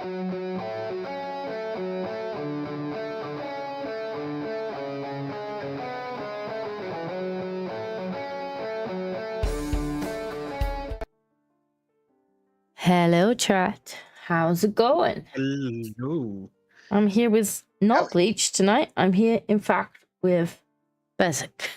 Hello, chat. How's it going? Hello. I'm here with not Bleach tonight. I'm here, in fact, with Basic.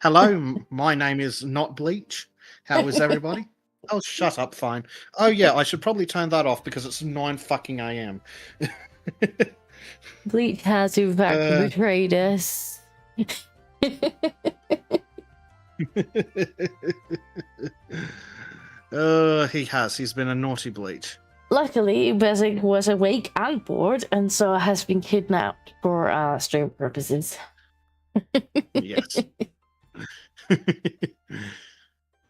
Hello, my name is not Bleach. How is everybody? Oh, shut up, fine. Oh yeah, I should probably turn that off because it's 9 fucking AM. Bleach has, in fact, betrayed us. He has. He's been a naughty Bleach. Luckily, Basic was awake and bored, and so has been kidnapped for stream purposes. Yes.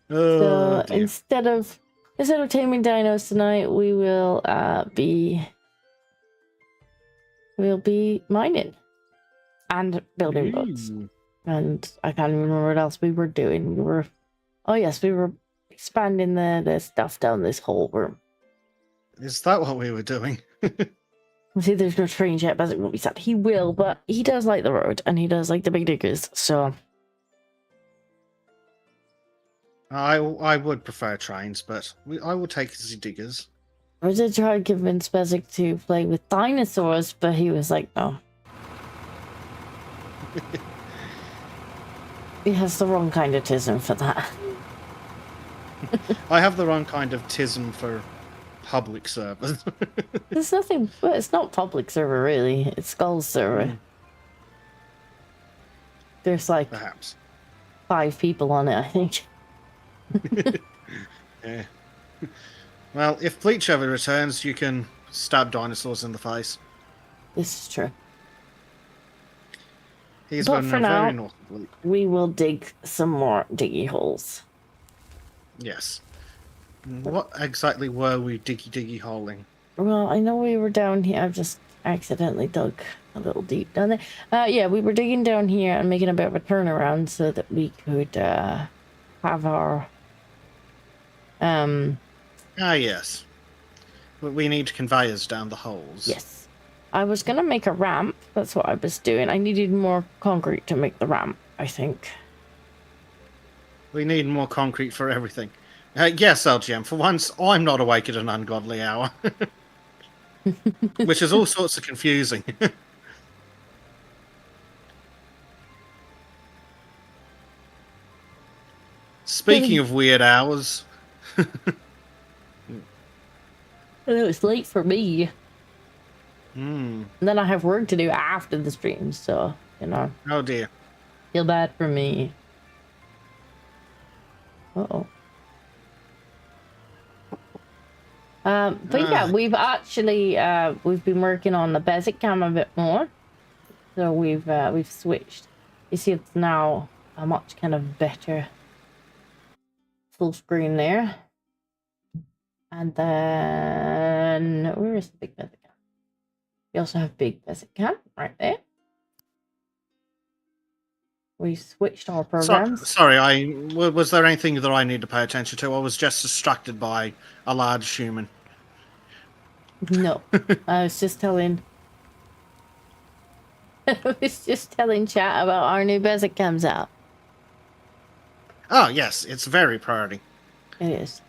So dear. instead of taming dinos tonight, we'll be mining and building boats. And I can't even remember what else we were doing. We were expanding the stuff down this whole room. Is that what we were doing? See, there's no trains yet, but it won't be sad. He will, but he does like the road, and he does like the big diggers, so... I would prefer trains, but I will take the diggers. I did try to convince Bezic to play with dinosaurs, but he was like, no. He has the wrong kind of tism for that. I have the wrong kind of tism for public servers. There's nothing, but it's not public server really. It's Skull's server. There's like perhaps 5 people on it, I think. Yeah. Well, if Bleach ever returns, you can stab dinosaurs in the face. This is true. He's but been for a now, very naughty Bleach. We will dig some more diggy holes. Yes. What exactly were we diggy holing? Well, I know we were down here. I've just accidentally dug a little deep down there. Yeah, we were digging down here and making a bit of a turnaround so that we could have our yes. We need conveyors down the holes. Yes. I was gonna make a ramp. That's what I was doing. I needed more concrete to make the ramp, I think. We need more concrete for everything. Yes, LGM, for once, I'm not awake at an ungodly hour. Which is all sorts of confusing. Speaking of weird hours... I know it's late for me. And then I have work to do after the stream, so, you know. Oh dear. Feel bad for me. Uh-oh. But yeah, we've actually we've been working on the basic cam a bit more. So we've switched. You see it's now a much kind of better full screen there. And then where is the big basic cam? We also have big basic cam right there. We switched our programs. Sorry, was there anything that I need to pay attention to? I was just distracted by a large human. No, I was just telling. I was just telling chat about our new basic comes out. Oh yes, it's very priority. It is.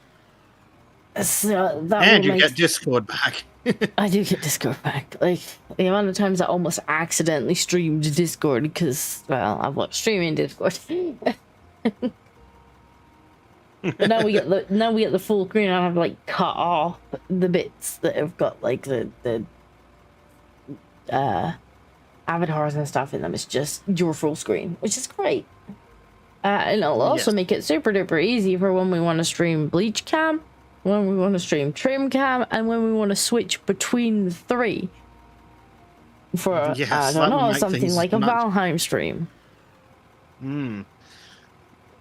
So that and you get Discord back. I do get Discord back. Like the amount of times I almost accidentally streamed Discord because, well, I was streaming Discord. But now we get the full screen, and I've like cut off the bits that have got like the avatars and stuff in them. It's just your full screen, which is great. And it'll also make it super duper easy for when we want to stream Bleach Cam, when we want to stream Trim Cam, and when we want to switch between the 3 for I don't know, something like a Valheim stream.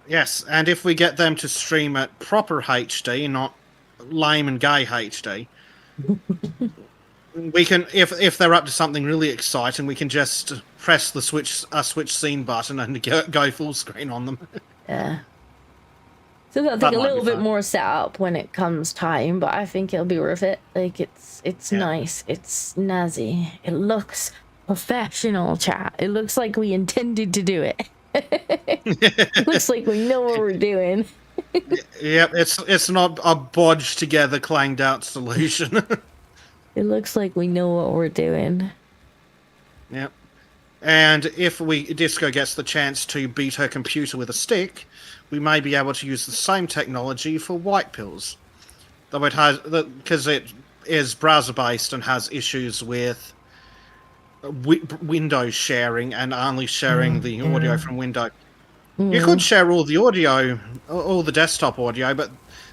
Yes, and if we get them to stream at proper HD, not lame and gay HD, we can, if they're up to something really exciting, we can just press the switch scene button and go full screen on them. Yeah. So that'll take That a might be little bit fun. more setup when it comes time, but I think it'll be worth it. Like it's Yeah. nice, it's snazzy, it looks professional, chat. It looks like we intended to do it. It looks like we know what we're doing. Yep, it's not a bodged together, clanged out solution. It looks like we know what we're doing. Yep. And if Disco gets the chance to beat her computer with a stick, we may be able to use the same technology for white pills. Though it has, because it is browser based and has issues with Windows sharing and only sharing the audio from Windows. You could share all the audio, all the desktop audio, but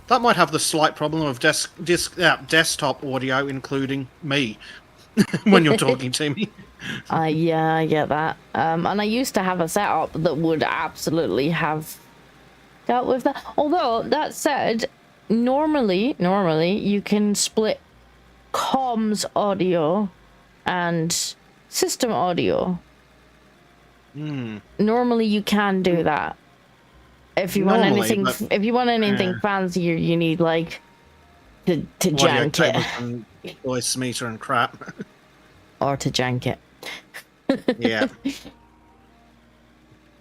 that might have the slight problem of desktop audio, including me, when you're talking to me. Yeah, I get that. And I used to have a setup that would absolutely have dealt with that. Although that said, normally you can split comms audio and system audio. Normally you can do that. If you want anything, if you want anything fancier, you need like to jank it, and voice meter and crap, or to jank it. Yeah,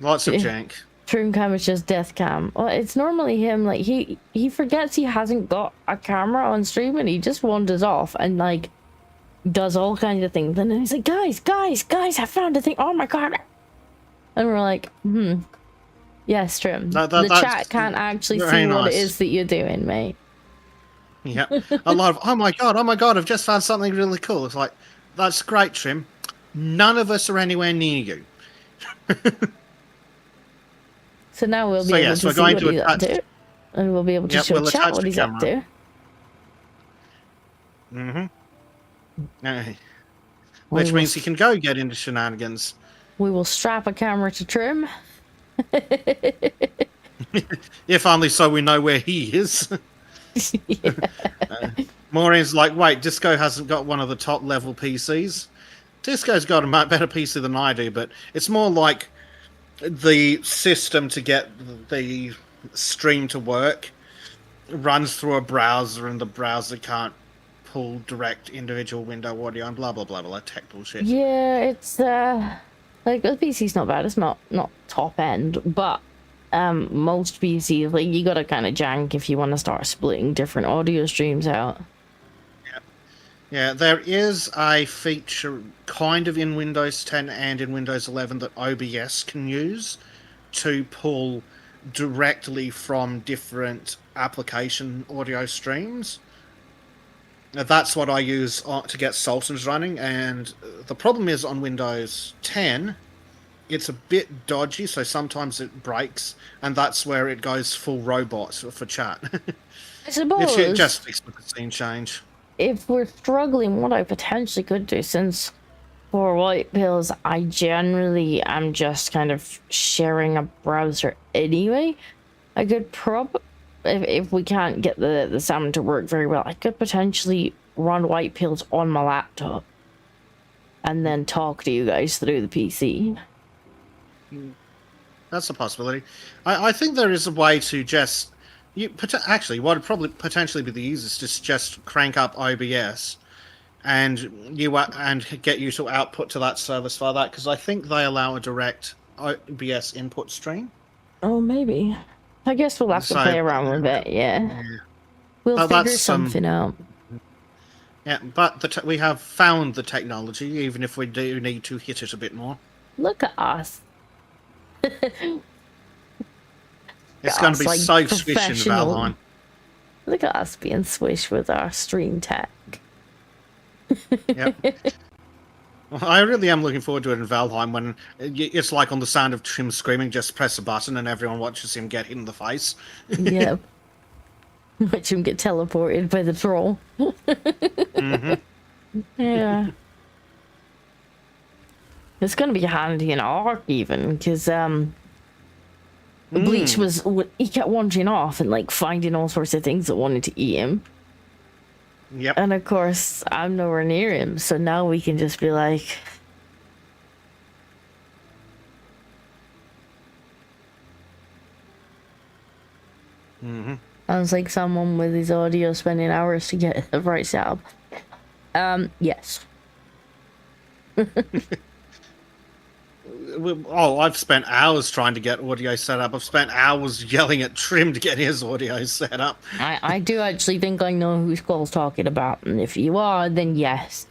lots of jank. Troom cam is just death cam. Well, it's normally him. Like he forgets he hasn't got a camera on stream, and he just wanders off and like does all kinds of things. And then he's like, guys, I found a thing. Oh my god! And we're like, yes, Trim. The chat can't actually see what it is that you're doing, mate. Yeah, a lot of oh my god, I've just found something really cool. It's like, that's great, Trim. None of us are anywhere near you. So now we'll be able to see what he's up to, and we'll be able to show chat what he's up to. Which means he can go get into shenanigans. We will strap a camera to Trim. If only so we know where he is. Maureen's like, wait, Disco hasn't got one of the top level PCs. Disco's got a better PC than I do, but it's more like the system to get the stream to work runs through a browser, and the browser can't pull direct individual window audio and blah blah blah blah tech bullshit. Yeah, it's like the PC's not bad. It's not top end, but most PCs, like, you gotta kind of jank if you want to start splitting different audio streams out. Yeah, there is a feature kind of in Windows 10 and in Windows 11 that OBS can use to pull directly from different application audio streams. Now, that's what I use to get Sultans running, and the problem is on Windows 10, it's a bit dodgy, so sometimes it breaks, and that's where it goes full robot for chat. I suppose It's just explicit scene change. If we're struggling, what I potentially could do, since for white pills, I generally am just kind of sharing a browser anyway, I could if we can't get the sound to work very well, I could potentially run white pills on my laptop and then talk to you guys through the PC. That's a possibility. I think there is a way to just... actually, what would probably potentially be the easiest is just crank up OBS and get you to output to that service for that, because I think they allow a direct OBS input stream. Oh, maybe. I guess we'll have to play around with it, yeah. We'll figure something out. Yeah, but we have found the technology, even if we do need to hit it a bit more. Look at us. It's going to be like so swish in Valheim. Look at us being swish with our stream tech. Yep. Well, I really am looking forward to it in Valheim, when it's like on the sound of Trim screaming, just press a button and everyone watches him get hit in the face. Yep. Watch him get teleported by the troll. Yeah. It's going to be handy in Ark even, because Bleach he kept wandering off and like finding all sorts of things that wanted to eat him. Yep. And of course, I'm nowhere near him, so now we can just be like... sounds like someone with his audio spending hours to get the right setup. Yes. Oh, I've spent hours trying to get audio set up. I've spent hours yelling at Trim to get his audio set up. I do actually think I know who Skull's talking about, and if you are, then yes.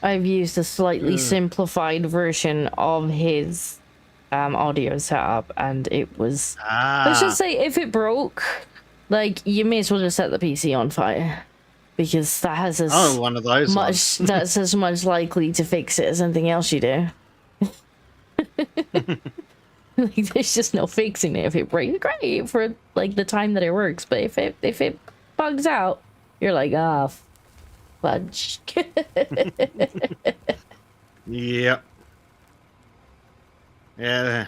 I've used a slightly simplified version of his audio setup, and it was... Let's just say, if it broke, like, you may as well just set the PC on fire. Because that has as one of those much that's as much likely to fix it as anything else you do. Like, there's just no fixing it. If it breaks, great for like the time that it works, but if it bugs out, you're like, ah, fudge. Yep. Yeah.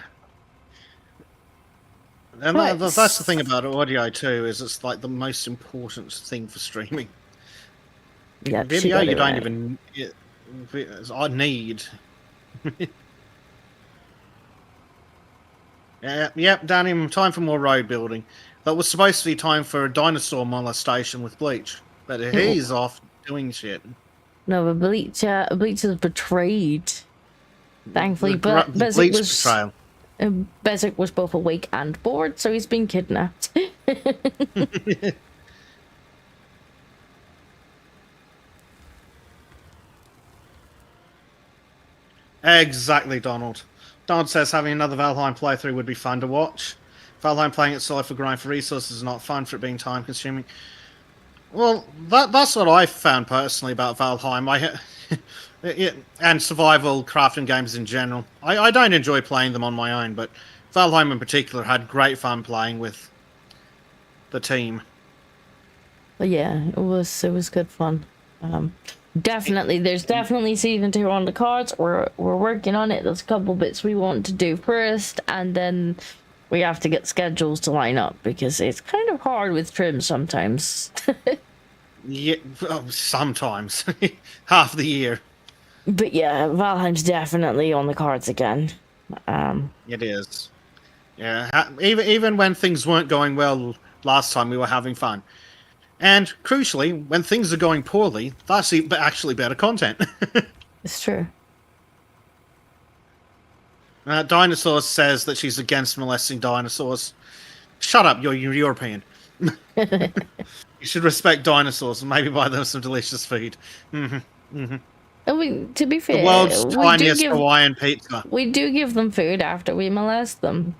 And Right. that's the thing about audio too, is it's like the most important thing for streaming. Yeah, Video, you don't even I need. Yep, Danny, time for more road building. That was supposed to be time for a dinosaur molestation with Bleach, but he's off doing shit. No, but Bleach is betrayed. Thankfully, but the Bleach betrayal. Bezic was both awake and bored, so he's been kidnapped. Exactly, Donald. Donald says having another Valheim playthrough would be fun to watch. Valheim playing it solo for grind for resources is not fun for it being time consuming. Well, that's what I found personally about Valheim. And survival crafting games in general. I don't enjoy playing them on my own, but Valheim in particular had great fun playing with the team. But yeah, it was good fun. Definitely, there's definitely season 2 on the cards. We're working on it. There's a couple bits we want to do first, and then we have to get schedules to line up because it's kind of hard with Trim sometimes. Yeah, sometimes half the year. But yeah, Valheim's definitely on the cards again. It is. Yeah, even when things weren't going well last time, we were having fun. And crucially, when things are going poorly, that's actually better content. It's true. Dinosaurs says that she's against molesting dinosaurs. Shut up, you're European. You should respect dinosaurs and maybe buy them some delicious food. I mean, to be fair, The world's tiniest Hawaiian pizza. We do give them food after we molest them.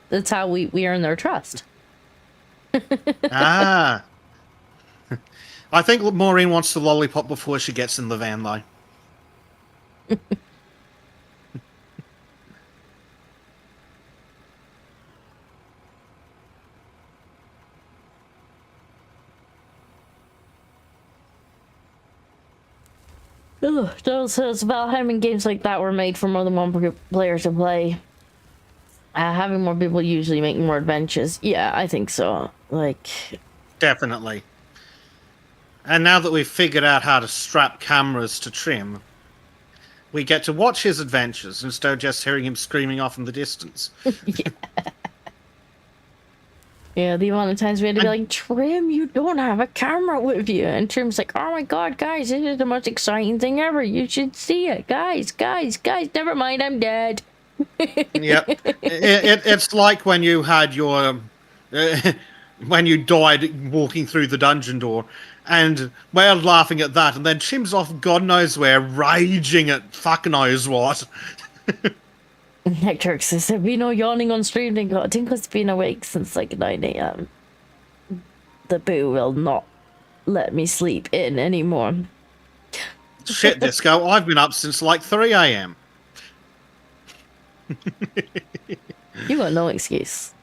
That's how we earn their trust. Ah. I think Maureen wants the lollipop before she gets in the van, though. Ugh, those Valheim and games like that were made for more than one player to play. Having more people usually making more adventures. Yeah, I think so. Like, definitely. And now that we've figured out how to strap cameras to Trim, we get to watch his adventures instead of just hearing him screaming off in the distance. Yeah. Yeah, the amount of times we had to be like, Trim, you don't have a camera with you. And Trim's like, oh my god, guys, this is the most exciting thing ever. You should see it. Guys, never mind, I'm dead. Yep. It's like when you had your... when you died walking through the dungeon door, and we're laughing at that, and then Trim's off God knows where, raging at fuck knows what. Hector says, there'll be no yawning on stream. Tinkle's been awake since like 9 a.m. The boo will not let me sleep in anymore. Shit, Disco, I've been up since like 3 a.m. You got no excuse.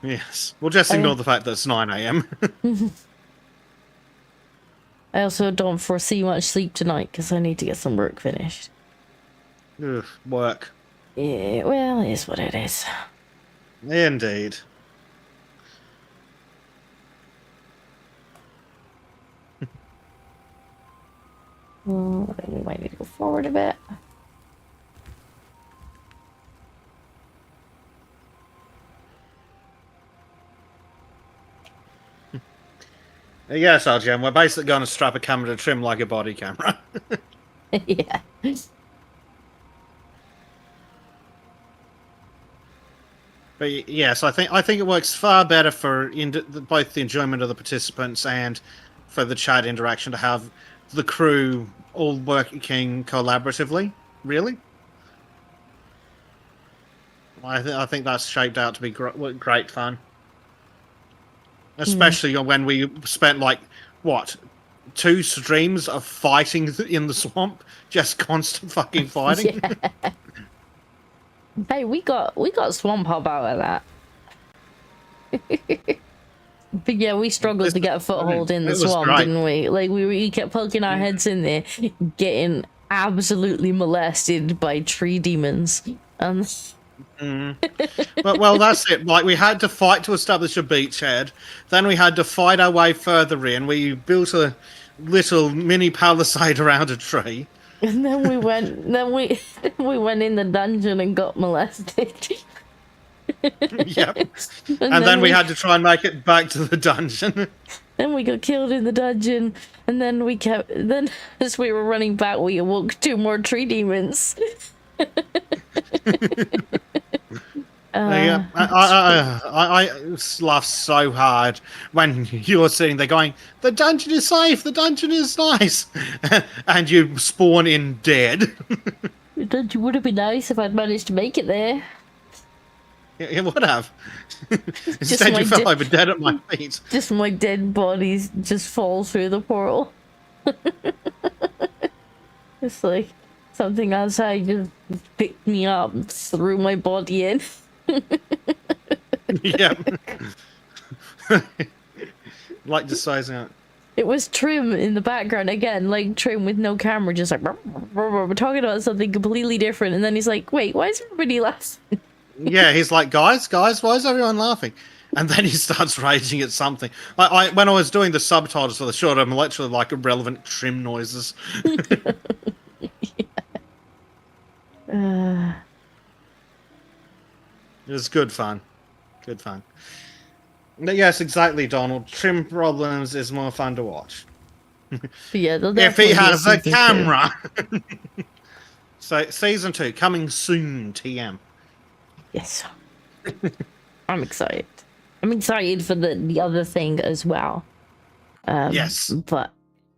Yes. We'll just ignore the fact that it's 9 a.m. I also don't foresee much sleep tonight because I need to get some work finished. Ugh, work. Yeah, well, it is what it is. Indeed. We might need to go forward a bit. Yes, RGM, we're basically going to strap a camera to Trim like a body camera. Yeah. But yes, I think it works far better for both the enjoyment of the participants and for the chat interaction to have the crew all working collaboratively. Really, I think that's shaped out to be great fun, especially when we spent like what 2 streams of fighting in the swamp, just constant fucking fighting. Yeah. Hey, we got swamp hop out of that. But yeah, we struggled to get a foothold in the swamp, didn't we? Like we kept poking our heads in there, getting absolutely molested by tree demons. But well, that's it. Like we had to fight to establish a beachhead. Then we had to fight our way further in. We built a little mini palisade around a tree. And then we went. We went in the dungeon and got molested. Yep. And then we had to try and make it back to the dungeon. Then we got killed in the dungeon, and then Then as we were running back, we awoke 2 more tree demons. Yeah, I laughed so hard when you were sitting there going, "The dungeon is safe. The dungeon is nice," and you spawn in dead. The dungeon would have been nice if I'd managed to make it there. It would have. Instead, you fell over dead at my feet. Just my dead bodies just fall through the portal. It's like something outside just picked me up, threw my body in. Yep. Like just sizing out. It was Trim in the background again, like Trim with no camera, just like we're talking about something completely different, and then he's like, "Wait, why is everybody laughing?" Yeah, he's like, guys, why is everyone laughing? And then he starts raging at something. When I was doing the subtitles for the short, I'm literally like irrelevant Trim noises. Yeah. It was good fun. Good fun. But yes, exactly, Donald. Trim problems is more fun to watch. But yeah, if he has a camera. So, season 2, coming soon, TM. Yes. I'm excited. I'm excited for the other thing as well. Yes. But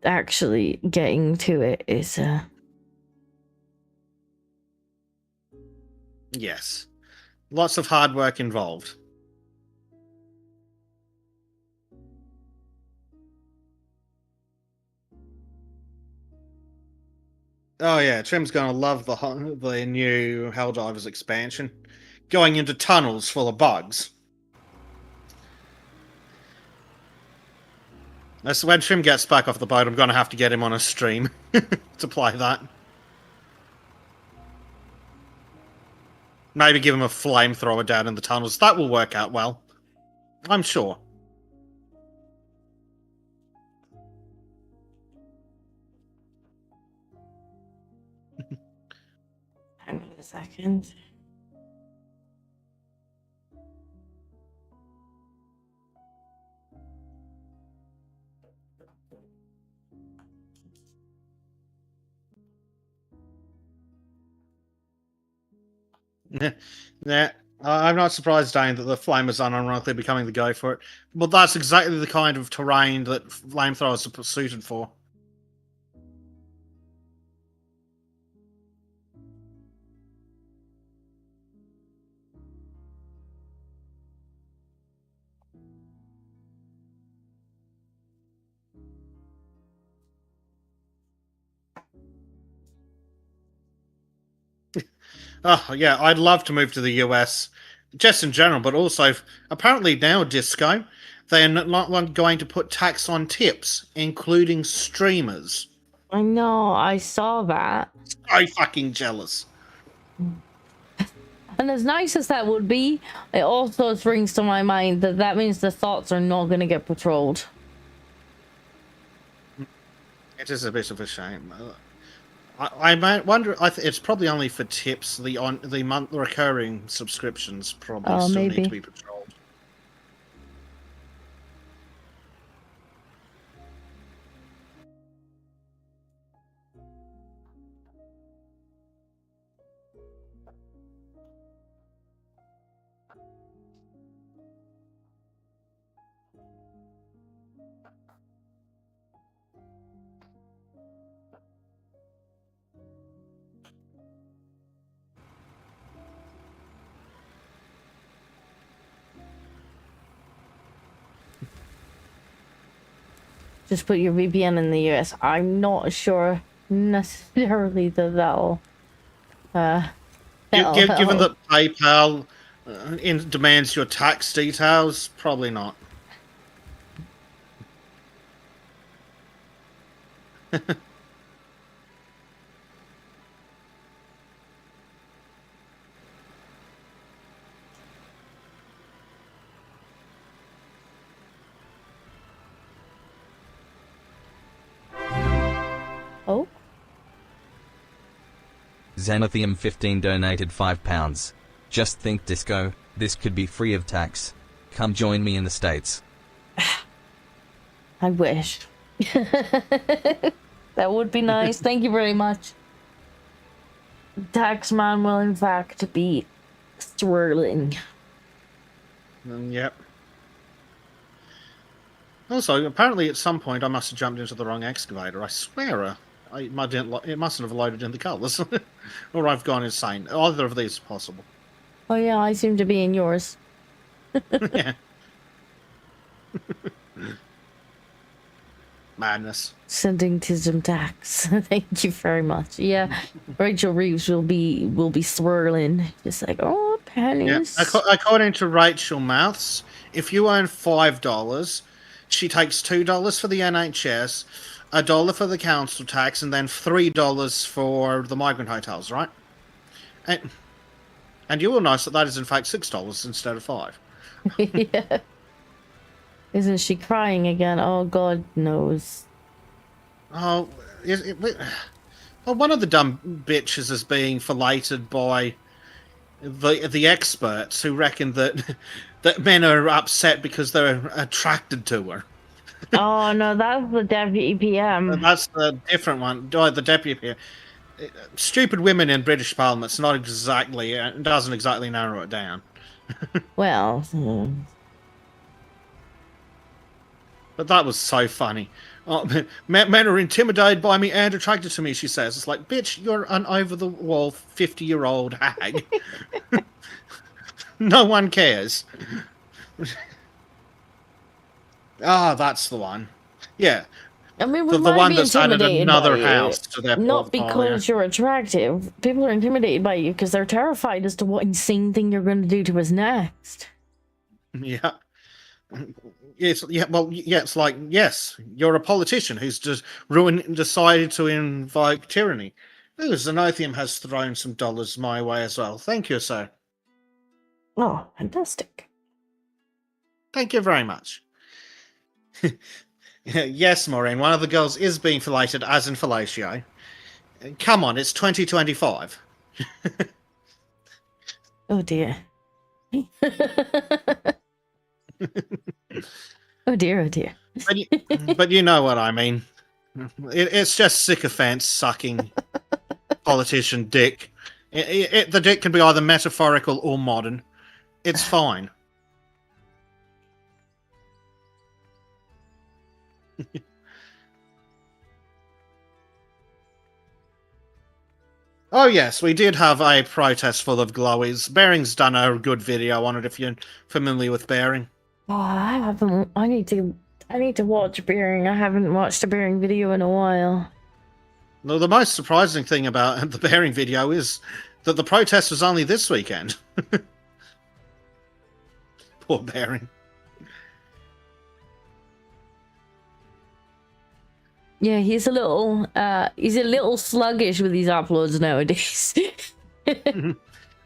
actually getting to it is... Yes. Lots of hard work involved. Oh yeah, Trim's gonna love the new Helldivers expansion. Going into tunnels full of bugs. So when Trim gets back off the boat, I'm gonna have to get him on a stream to play that. Maybe give him a flamethrower down in the tunnels. That will work out well. I'm sure. Hang on a second. Yeah, I'm not surprised, Dane, that the flame is unironically becoming the go for it. But that's exactly the kind of terrain that flamethrowers are suited for. Oh, yeah, I'd love to move to the US, just in general, but also, apparently now, Disco, they're not going to put tax on tips, including streamers. I know, I saw that. So fucking jealous. And as nice as that would be, it also brings to my mind that means the thoughts are not going to get patrolled. It is a bit of a shame. I might wonder. It's probably only for tips. The recurring subscriptions probably Oh, still need to maybe. be patrolled. Just put your VPN in the US. I'm not sure necessarily that that'll Given help. that PayPal demands your tax details, probably not. Oh, Xanathium15 donated £5. Just think, Disco, this could be free of tax. Come join me in the States. I wish. That would be nice. Thank you very much. Taxman will in fact be swirling. Yep. Also, apparently at some point I must have jumped into the wrong excavator. I swear it mustn't have loaded in the colours. Or I've gone insane. Either of these is possible. Oh yeah, I seem to be in yours. Yeah. Madness. Sending Tism tax. Thank you very much. Yeah, Rachel Reeves will be swirling, just like, oh, Yeah. pennies. According to Rachel Mouths, if you earn $5, she takes $2 for the NHS, $1 for the council tax, and then $3 for the migrant hotels, right? And you will notice that is in fact $6 instead of $5. Yeah. Isn't she crying again? Oh, God knows. Oh, well, one of the dumb bitches is being filleted by the experts who reckon that men are upset because they're attracted to her. Oh no, that's the deputy PM. And that's the different one. The deputy here. Stupid women in British Parliament's not exactly doesn't exactly narrow it down. Well, But that was so funny. Oh, men are intimidated by me and attracted to me, she says. It's like, bitch, you're an over-the-wall 50-year-old hag. No one cares. That's the one. Yeah. I mean, we The might one be that's added intimidated another by house you, to their not portfolio. because you're attractive. People are intimidated by you because they're terrified as to what insane thing you're going to do to us next. Yeah. It's like, yes, you're a politician who's just decided to invoke tyranny. Ooh, Xenothium has thrown some dollars my way as well. Thank you, sir. Oh, fantastic. Thank you very much. Yes, Maureen, one of the girls is being filleted as in fellatio. Come on, it's 2025. Oh dear. Oh dear, oh dear. But you know what I mean. It's just sycophants sucking politician dick. The dick can be either metaphorical or modern. It's fine. Oh yes, we did have a protest full of glowies. Bearing's done a good video on it if you're familiar with Bearing. Oh, I haven't. I need to watch Bearing. I haven't watched a Bearing video in a while. No, the most surprising thing about the Bearing video is that the protest was only this weekend. Poor Bearing. Yeah, he's a little sluggish with his uploads nowadays.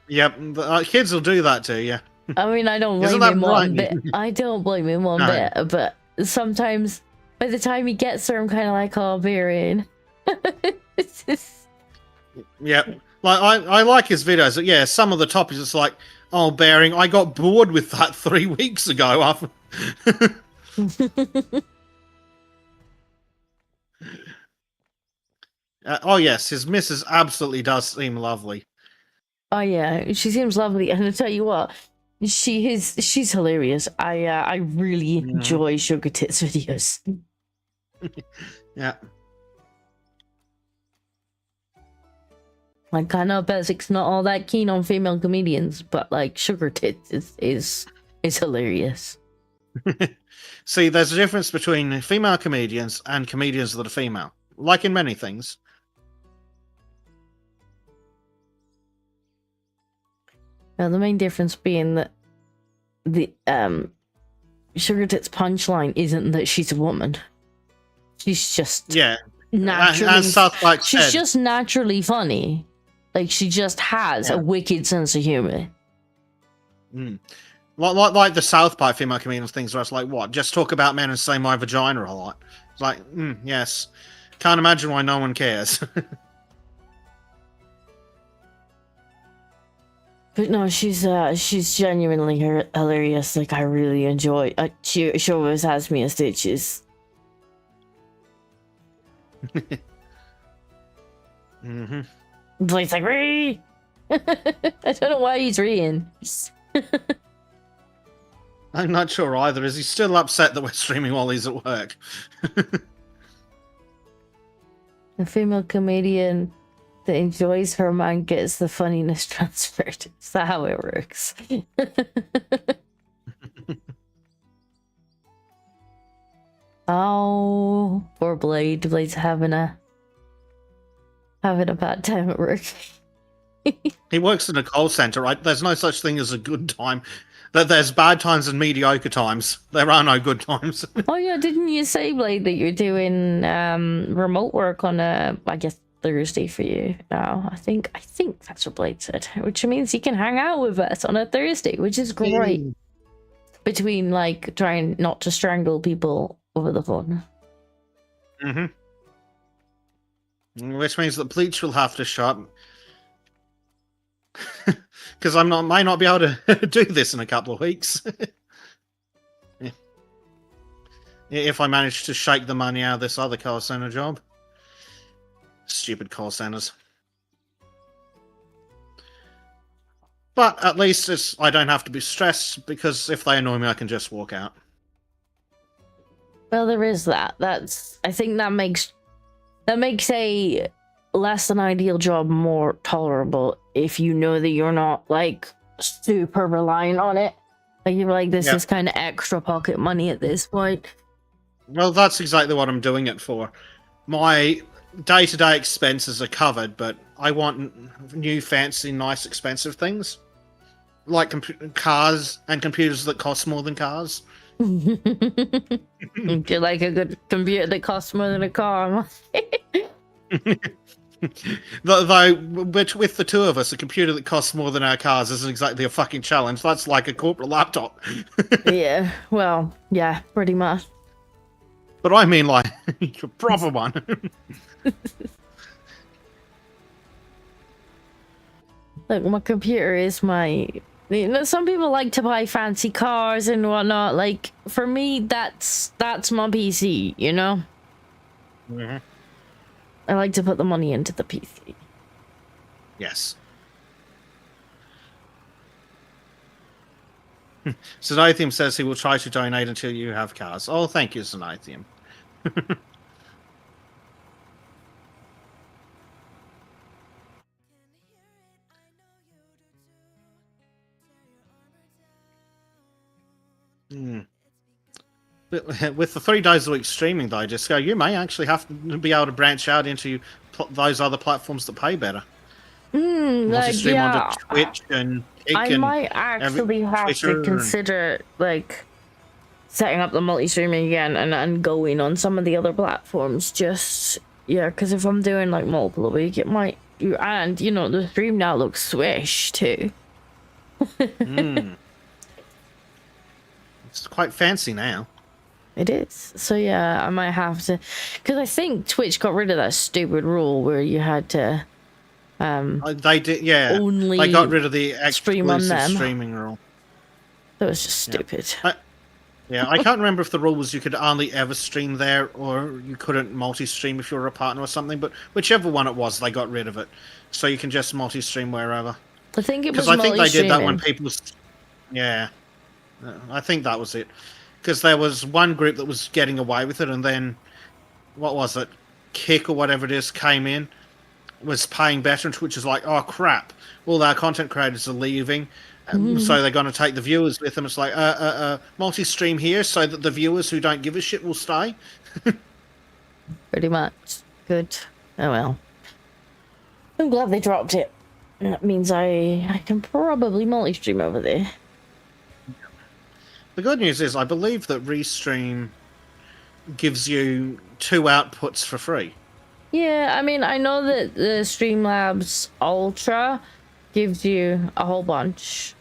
Yep, kids will do that to you. I mean, I don't blame him one bit. I don't blame him one bit, but sometimes by the time he gets there, I'm kind of like, oh, Varian. It's just... Yeah, like I like his videos. Yeah, some of the topics it's like, oh, Bearing, I got bored with that 3 weeks ago. Oh yes, his missus absolutely does seem lovely. Oh yeah, she seems lovely, and I tell you what, she's hilarious. I really enjoy Sugar Tits videos. Yeah. Like, I know Basic's not all that keen on female comedians, but like Sugar Tits is hilarious. See, there's a difference between female comedians and comedians that are female, like in many things. Now, the main difference being that the Sugar Tits punchline isn't that she's a woman. She's just naturally. And South Park she's just naturally funny. Like, she just has a wicked sense of humor. Like the South Park female comedian things where it's like, what? Just talk about men and say my vagina a lot. It's like, yes. Can't imagine why no one cares. But no, she's genuinely hilarious. Like, I really enjoy. She always has me in stitches. Blake's like, Ree! I don't know why he's reeing. I'm not sure either. Is he still upset that we're streaming while he's at work? The female comedian that enjoys her man gets the funniness transferred. Is that how it works? Oh, poor Blade. Blade's having a bad time at work. He works in a call center, right? There's no such thing as a good time. There's bad times and mediocre times. There are no good times. Oh yeah, didn't you say, Blade, that you're doing remote work on I guess Thursday for you now? I think that's what Blade said, which means he can hang out with us on a Thursday, which is great. Between like trying not to strangle people over the phone. Which means that Bleach will have to shut. Because might not be able to do this in a couple of weeks. Yeah. If I manage to shake the money out of this other call center job. Stupid call centers. But at least I don't have to be stressed, because if they annoy me, I can just walk out. Well, there is that. I think that makes a less than ideal job more tolerable if you know that you're not like super reliant on it. Like, you're like, this is kind of extra pocket money at this point. Well, that's exactly what I'm doing it for. My day-to-day expenses are covered, but I want new, fancy, nice, expensive things. Like cars and computers that cost more than cars. Do you like a good computer that costs more than a car? Though, with the two of us, a computer that costs more than our cars isn't exactly a fucking challenge. That's like a corporate laptop. Yeah, well, yeah, pretty much. But I mean, like, a proper one. Look, my computer is my... You know, some people like to buy fancy cars and whatnot. Like, for me, that's my PC, you know? I like to put the money into the PC. Yes. Zenithium says he will try to donate until you have cars. Oh, thank you, Zenithium. With the 3 days a week streaming, though, Disco, you may actually have to be able to branch out into those other platforms that pay better. Like, stream onto Twitch and Kick I might actually have to consider like setting up the multi-streaming again and going on some of the other platforms. Just because if I'm doing like multiple a week, it might. And you know, the stream now looks swish too. It's quite fancy now. It is. So yeah, I might have to, because I think Twitch got rid of that stupid rule where you had to They did, yeah. only They got rid of the stream on exclusive them. streaming rule. That was just stupid. Yeah, I can't remember if the rule was you could only ever stream there or you couldn't multi-stream if you were a partner or something, but whichever one it was, they got rid of it. So you can just multi-stream wherever. I think it was Because I think they did that when multi-streaming. people... Yeah. I think that was it. Because there was one group that was getting away with it, and then... What was it? Kick or whatever it is came in, was paying better, and Twitch is like, oh crap, all our content creators are leaving. So they're going to take the viewers with them. It's like, multi-stream here so that the viewers who don't give a shit will stay. Pretty much. Good. Oh well. I'm glad they dropped it. That means I can probably multi-stream over there. The good news is I believe that Restream gives you 2 outputs for free. Yeah, I mean, I know that the Streamlabs Ultra gives you a whole bunch.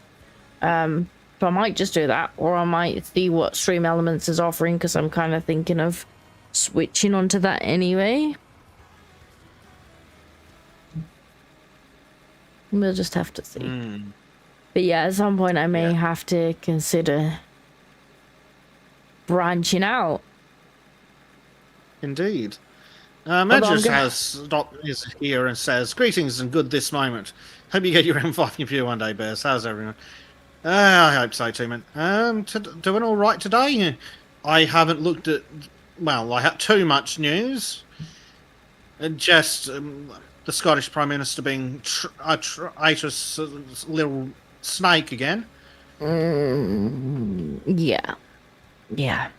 So I might just do that, or I might see what Stream Elements is offering, because I'm kind of thinking of switching onto that anyway. We'll just have to see. But yeah, at some point I may have to consider branching out. Indeed. Manchester is here and says, greetings and good this moment. Hope you get your M5 computer one day, Bears. How's everyone? I hope so too, man. Doing all right today? I haven't looked at... Well, I have too much news. Just the Scottish Prime Minister being a traitorous little snake again. Yeah. Yeah.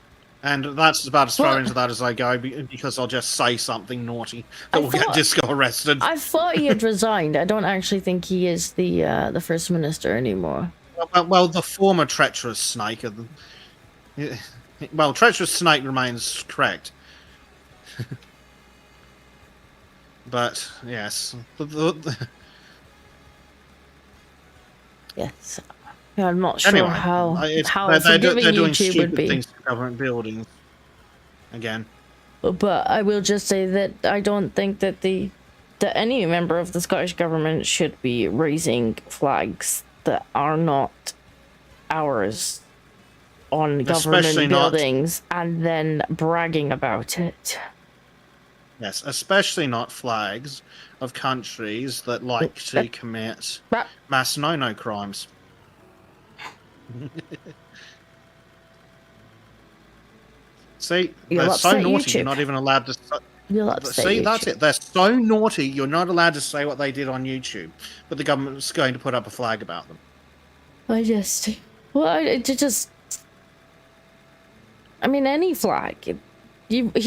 And that's about as far into that as I go, because I'll just say something naughty that will get Disco arrested. I thought he had resigned. I don't actually think he is the First Minister anymore. Well, the former treacherous snake. Well, treacherous snake remains correct. But, yes. Yes. I'm not sure Anyway, how they're forgiving doing YouTube stupid would be. things to government buildings. Again. But I will just say that I don't think that that any member of the Scottish government should be raising flags that are not ours on government buildings and then bragging about it. Yes, especially not flags of countries that like to commit mass no-no crimes. See, they're so naughty, you're not even allowed to... See, that's it. They're so naughty, you're not allowed to say what they did on YouTube. But the government's going to put up a flag about them. I mean, any flag. It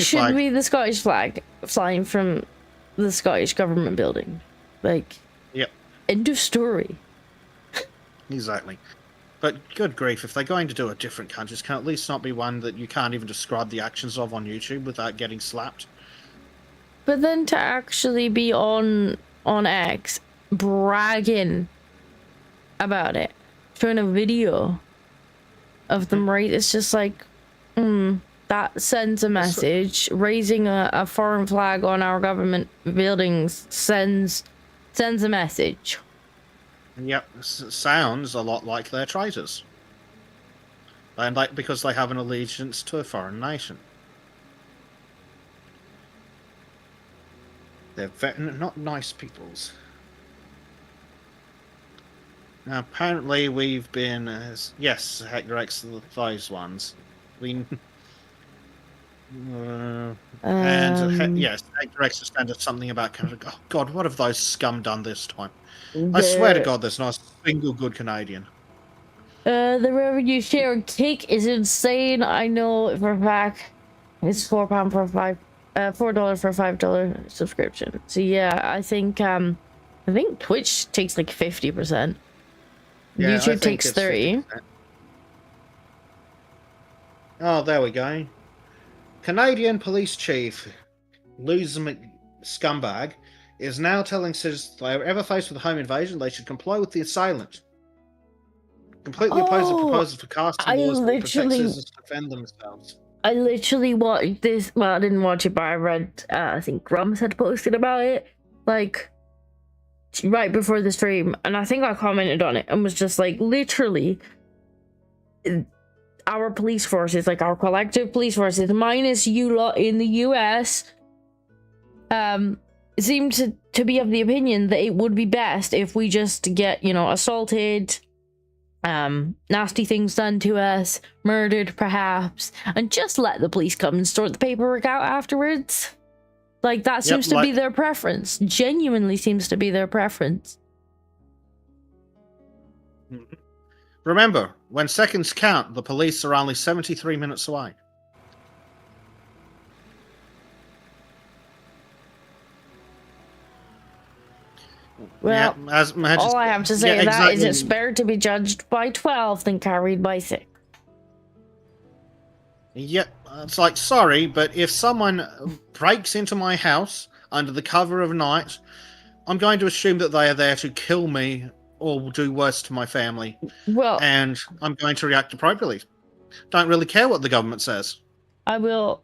should be the Scottish flag flying from the Scottish government building. Like, yep. End of story. Exactly. But good grief, if they're going to do a different countries, can at least not be one that you can't even describe the actions of on YouTube without getting slapped. But then to actually be on X bragging about it, showing a video of them, right? It's just like, that sends a message. Raising a foreign flag on our government buildings sends a message. Yep, sounds a lot like they're traitors. And because they have an allegiance to a foreign nation. They're not nice peoples. Now, apparently we've been... yes, Hector X, those ones. And yes, Hector X has sent us something about Canada. Oh, God, what have those scum done this time? I swear to God, there's not a single good Canadian. The revenue share cake is insane. I know for a fact. It's $4 for $4 for a $5 subscription. So yeah, I think Twitch takes like 50%. Yeah, YouTube takes 30%. Oh, there we go. Canadian police chief, loser scumbag, is now telling citizens if they are ever faced with a home invasion, they should comply with the assailant. Completely oppose the Oh, proposal for casting I laws that will protect literally- citizens to defend themselves. I literally watched this. Well, I didn't watch it, but I read. I think Grums had posted about it, like right before the stream, and I think I commented on it and was just like, literally, our police forces, like our collective police forces, minus you lot in the US, seem to be of the opinion that it would be best if we just get, assaulted, nasty things done to us, murdered perhaps, and just let the police come and sort the paperwork out afterwards. Like, that seems to be their preference. Genuinely seems to be their preference. Remember, when seconds count, the police are only 73 minutes away. Well, yeah, all I have to say to that is exactly. it's better to be judged by 12 than carried by 6. Yeah, it's like, sorry, but if someone breaks into my house under the cover of night, I'm going to assume that they are there to kill me or do worse to my family. Well, and I'm going to react appropriately. Don't really care what the government says. I will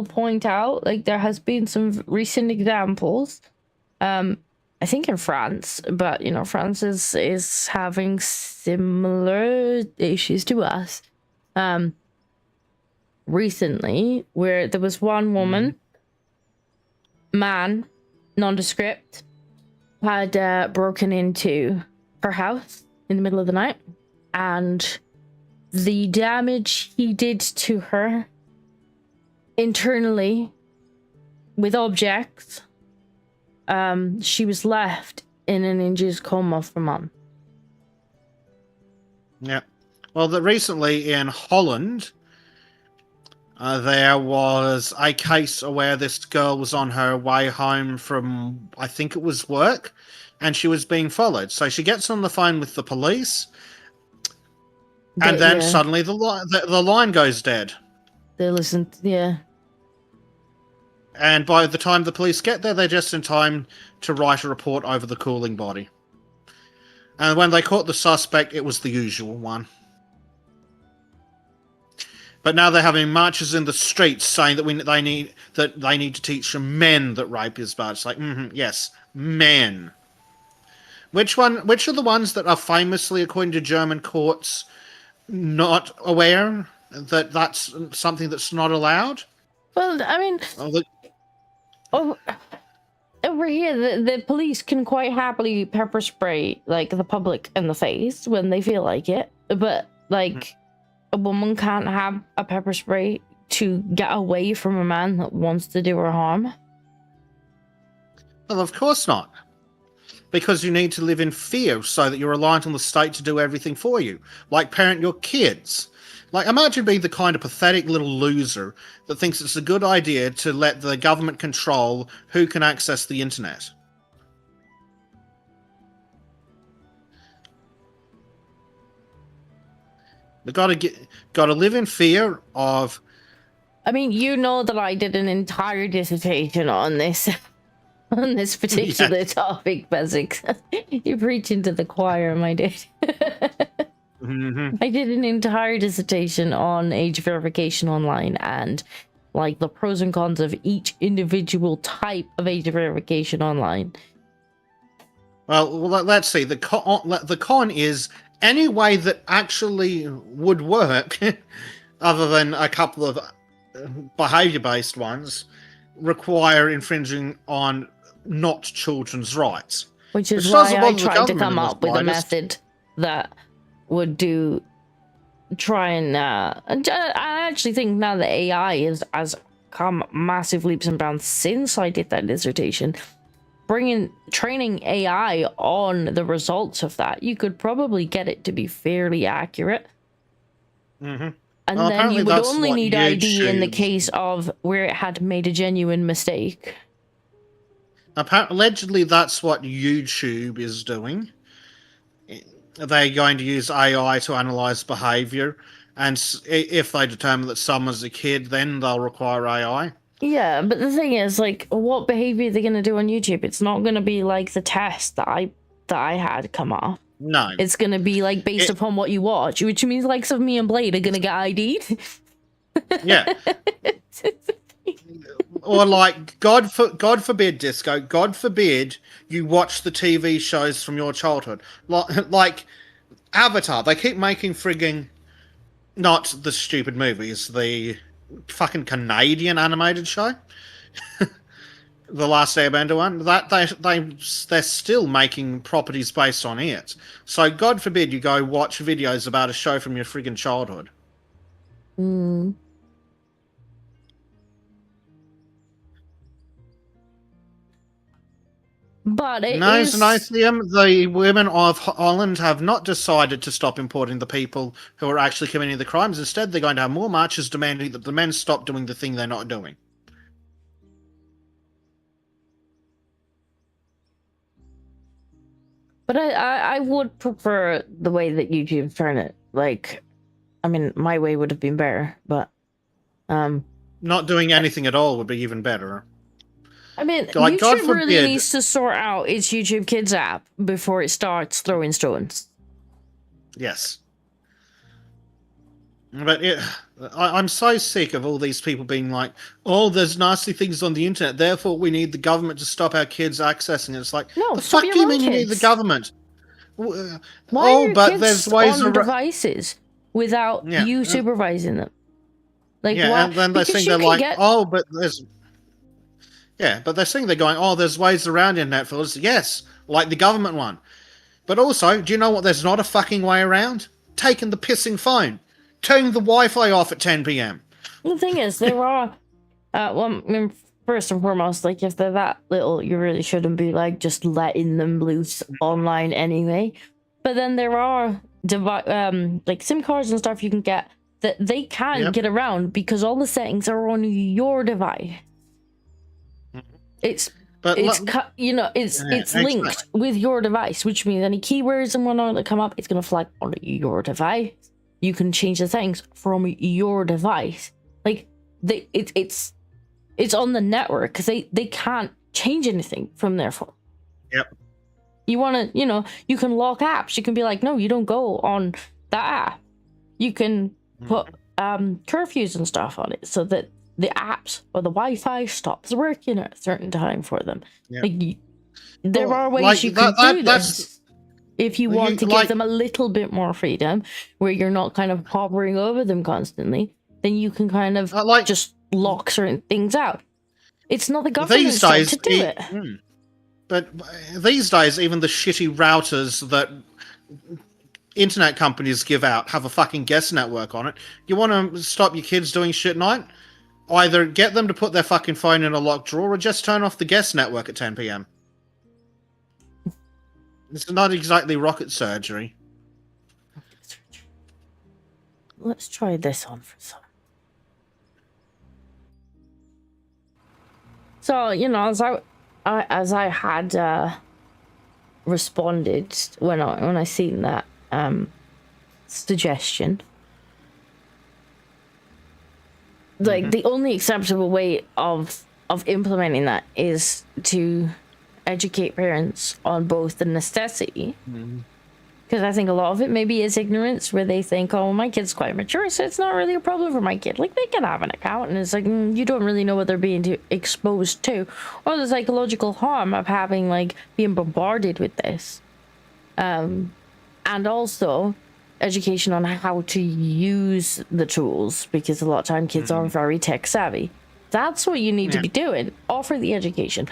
point out, like, there has been some recent examples, I think in France, but France is having similar issues to us. Recently, where there was one woman, man, nondescript, had broken into her house in the middle of the night, and the damage he did to her internally with objects, she was left in an induced coma for months. Yeah. Well, recently in Holland, there was a case where this girl was on her way home from, I think it was work, and she was being followed. So she gets on the phone with the police, and then suddenly the line goes dead. They listen, yeah. And by the time the police get there, they're just in time to write a report over the cooling body. And when they caught the suspect, it was the usual one. But now they're having marches in the streets saying that they need to teach men that rape is bad. It's like, yes, men. Which are the ones that are famously, according to German courts, not aware that that's something that's not allowed? Well, I mean, over here, the police can quite happily pepper spray, like, the public in the face when they feel like it. But, like, a woman can't have a pepper spray to get away from a man that wants to do her harm. Well, of course not. Because you need to live in fear so that you're reliant on the state to do everything for you. Like parent your kids. Like, imagine being the kind of pathetic little loser that thinks it's a good idea to let the government control who can access the internet. They gotta live in fear of. I mean, you know that I did an entire dissertation on this particular topic, Basics. You're preaching to the choir, my dude. I did an entire dissertation on age verification online and, like, the pros and cons of each individual type of age verification online. Well, let's see. The con is any way that actually would work, other than a couple of behavior-based ones, require infringing on not children's rights. Which is why I tried to come up with a method that would try and I actually think now that AI has come massive leaps and bounds since I did that dissertation. Training AI on the results of that, you could probably get it to be fairly accurate. And then you would only need ID in the case of where it had made a genuine mistake. Allegedly, that's what YouTube is doing. They're going to use AI to analyze behavior, and if they determine that someone's a kid, then they'll require AI. Yeah, but the thing is, like, what behavior are they going to do on YouTube? It's not going to be like the test that I had come off. No. It's gonna be like based upon what you watch, which means likes of me and Blade are gonna get ID'd. Yeah. Or like, God forbid, Disco, God forbid you watch the TV shows from your childhood. Like Avatar, they keep making frigging, not the stupid movies, the fucking Canadian animated show. The Last Airbender one, that they're still making properties based on it. So God forbid you go watch videos about a show from your friggin' childhood. Mm. But it No, is... Xenothium, the women of Holland have not decided to stop importing the people who are actually committing the crimes. Instead, they're going to have more marches demanding that the men stop doing the thing they're not doing. But I would prefer the way that YouTube turned it. Like, I mean, my way would have been better, but Not doing anything at all would be even better. I mean, Like, God YouTube really forbid- needs to sort out its YouTube Kids app before it starts throwing stones. Yes. But I'm so sick of all these people being like, oh, there's nasty things on the internet, therefore we need the government to stop our kids accessing it. It's like, No, the stop fuck your do you own mean you need kids. the government? Why Oh, are your but kids there's ways on around. devices without Yeah. you supervising them? Like, Yeah, why? and then they're Because saying you they're can like, get... oh, but there's. Yeah, but they're saying they're going, oh, there's ways around internet filters. Yes, like the government one. But also, do you know what there's not a fucking way around? Taking the pissing phone. Turning the Wi-Fi off at 10 p.m. The thing is, there are... well, I mean, first and foremost, like, if they're that little, you really shouldn't be, like, just letting them loose online anyway. But then there are, like, SIM cards and stuff you can get that they can get around because all the settings are on your device. It's linked with your device, which means any keywords and whatnot that come up, it's gonna flag on your device. You can change the settings from your device. Like it's on the network because they can't change anything from their phone. Yep. You want to, you can lock apps. You can be like, no, you don't go on that app. You can put curfews and stuff on it so that the apps or the Wi-Fi stops working at a certain time for them. Yep. Like, there are ways like you can do that's, this if you want to give them a little bit more freedom, where you're not kind of hovering over them constantly. Then you can kind of just lock certain things out. It's not the government's job to do it. But these days, even the shitty routers that internet companies give out have a fucking guest network on it. You want to stop your kids doing shit at night? Either get them to put their fucking phone in a locked drawer or just turn off the guest network at 10 p.m. It's not exactly rocket surgery. Let's try this on for some. So, as I had responded when I seen that suggestion, like the only acceptable way of implementing that is to educate parents on both the necessity, because I think a lot of it maybe is ignorance, where they think, oh, my kid's quite mature, so it's not really a problem for my kid. Like, they can have an account, and it's like, you don't really know what they're being exposed to, or the psychological harm of having, like, being bombarded with this. And also education on how to use the tools, because a lot of time kids aren't very tech savvy. That's what you need to be doing. Offer the education.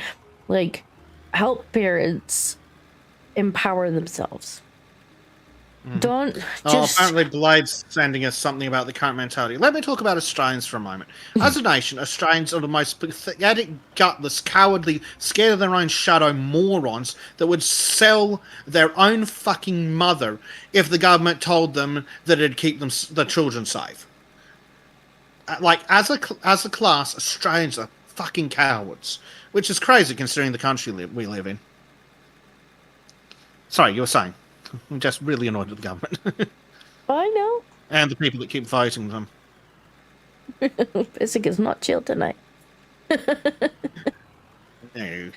Like, help parents empower themselves. Don't just... apparently Blade's sending us something about the current mentality. Let me talk about Australians for a moment. As a nation, Australians are the most pathetic, gutless, cowardly, scared of their own shadow morons that would sell their own fucking mother if the government told them that it'd keep the children safe. Like, as a class, Australians are fucking cowards, which is crazy considering the country we live in. Sorry, you were saying. I'm just really annoyed with the government. I know. And the people that keep voting them. Physic is not chill tonight. No.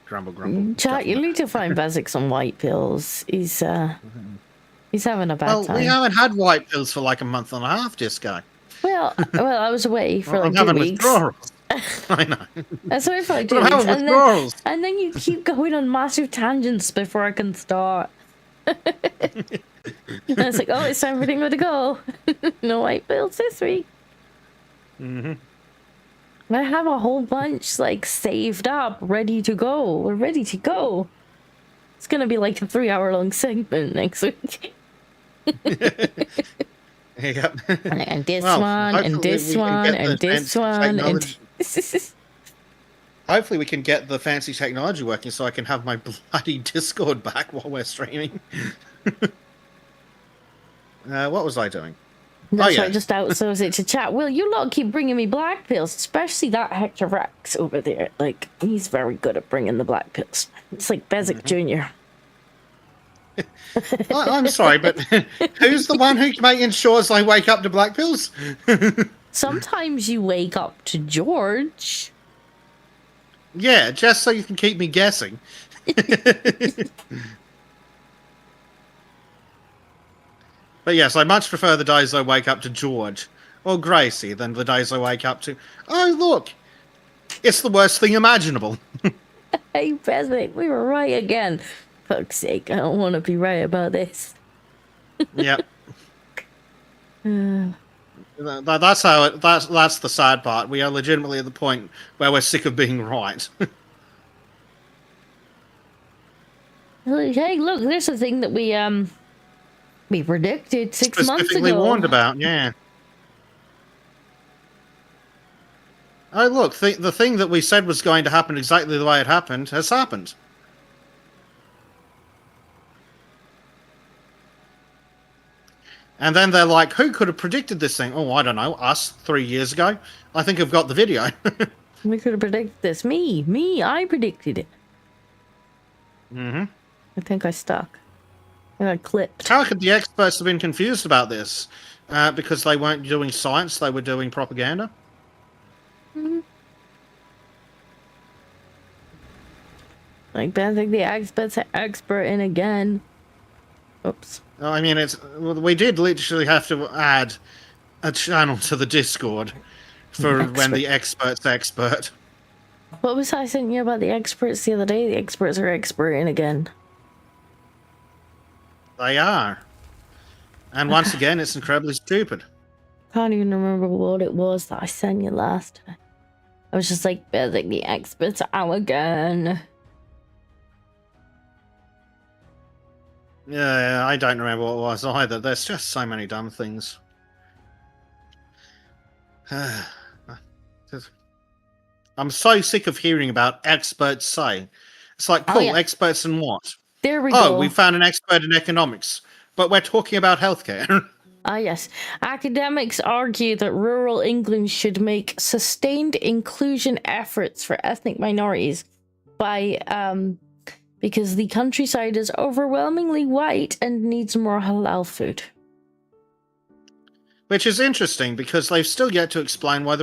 Grumble, grumble. Chat, you government. need to find Basic some white pills. He's having a bad Well, time. we haven't had white pills for like a month and a half, Disco. Well, I was away for like I'm 2 having weeks. withdrawals. I know. That's why for like 2 But I'm weeks, having withdrawals. and then you keep going on massive tangents before I can start. And it's like, oh, it's time for Dingo to go. No white pills this week. I have a whole bunch like saved up, ready to go. We're ready to go. It's gonna be like a 3-hour-long segment next week. Yep. And this Well, one, and hopefully this we can one, get and the this fancy one, and technology- Hopefully we can get the fancy technology working so I can have my bloody Discord back while we're streaming. What was I doing? that's yeah. why I just outsource it to chat. Will you lot keep bringing me black pills, especially that Hector Rex over there? Like, he's very good at bringing the black pills. It's like Bezic Jr. I'm sorry, but who's the one who ensures I wake up to black pills? Sometimes you wake up to George. Yeah, just so you can keep me guessing. But yes, I much prefer the days I wake up to George or Gracie than the days I wake up to, oh, look, it's the worst thing imaginable. Hey, Bezic, we were right again. Fuck's sake, I don't want to be right about this. Yep. That's that's the sad part. We are legitimately at the point where we're sick of being right. Hey, look, there's a thing that we predicted 6 months Specifically ago. warned about, yeah. Oh, look, the thing that we said was going to happen exactly the way it happened has happened. And then they're like, who could have predicted this thing? Oh, I don't know, us 3 years ago. I think I've got the video. We could have predicted this. I predicted it. Mm-hmm. I think I stuck. I got clipped. How could the experts have been confused about this? Because they weren't doing science, they were doing propaganda? Like, Bezic the expert's expert in again. Oops. I mean, we did literally have to add a channel to the Discord for when the expert's expert. What was I saying you about the experts the other day? The experts are experting again. They are. And once again, it's incredibly stupid. Can't even remember what it was that I sent you last time. I was just like, Bezic the experts are again. Yeah, I don't remember what it was either. There's just so many dumb things. I'm so sick of hearing about experts say. It's like, cool, experts in what? There we go. Oh, we found an expert in economics, but we're talking about healthcare. Ah, yes. Academics argue that rural England should make sustained inclusion efforts for ethnic minorities because the countryside is overwhelmingly white and needs more halal food. Which is interesting because they've still yet to explain why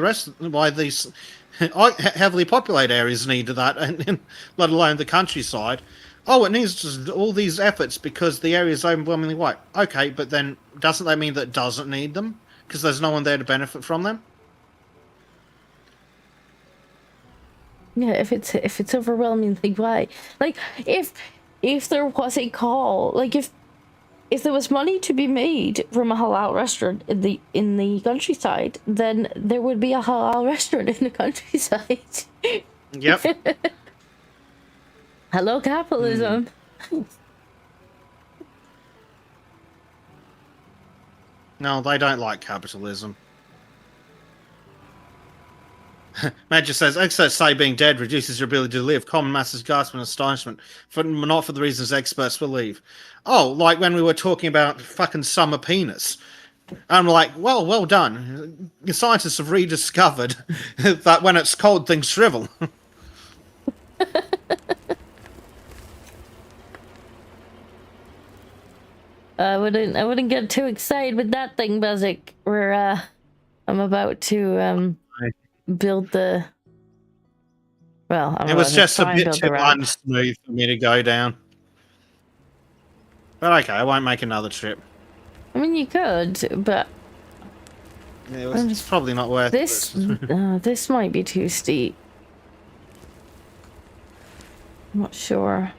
these heavily populated areas need that, and let alone the countryside. Oh, it needs all these efforts because the area is overwhelmingly white. Okay, but then doesn't that mean that it doesn't need them because there's no one there to benefit from them? Yeah, if it's overwhelmingly white, like if there was a call, like if there was money to be made from a halal restaurant in the countryside, then there would be a halal restaurant in the countryside. Yep. Hello, capitalism. No, they don't like capitalism. Major says, experts say being dead reduces your ability to live. Common masses gasp in astonishment, not for the reasons experts believe. Oh, like when we were talking about fucking summer penis. I'm like, well done. Scientists have rediscovered that when it's cold, things shrivel. I wouldn't get too excited with that thing, Bezic. I'm about to build the Well, I'm It was gonna just a try and bit build too the ramp. unsmooth for me to go down. But okay, I won't make another trip. I mean, you could, but It's probably not worth this it. this might be too steep. I'm not sure.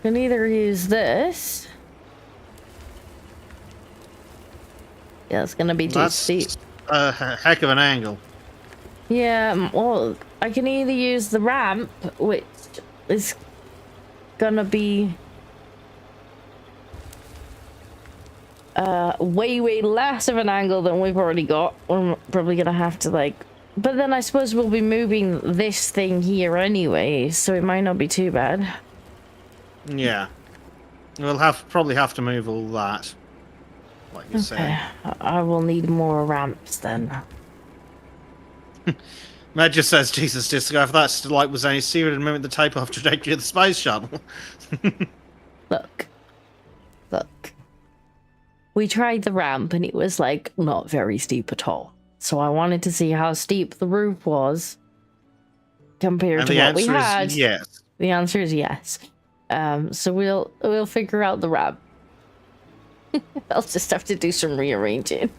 Can either use this. Yeah, it's gonna be too That's steep. a heck of an angle. Yeah, well, I can either use the ramp, which is gonna be way less of an angle than we've already got. We're probably gonna have to like, but then I suppose we'll be moving this thing here anyway, so it might not be too bad. Yeah. We'll probably have to move all that. Like you said. I will need more ramps then. Matt just says, Jesus, Disco, if that light was any secret and mimic the takeoff trajectory of the space shuttle. Look. We tried the ramp and it was like not very steep at all. So I wanted to see how steep the roof was compared And to the what we answer had. is yes. The answer is yes. So we'll figure out the ramp. I'll just have to do some rearranging.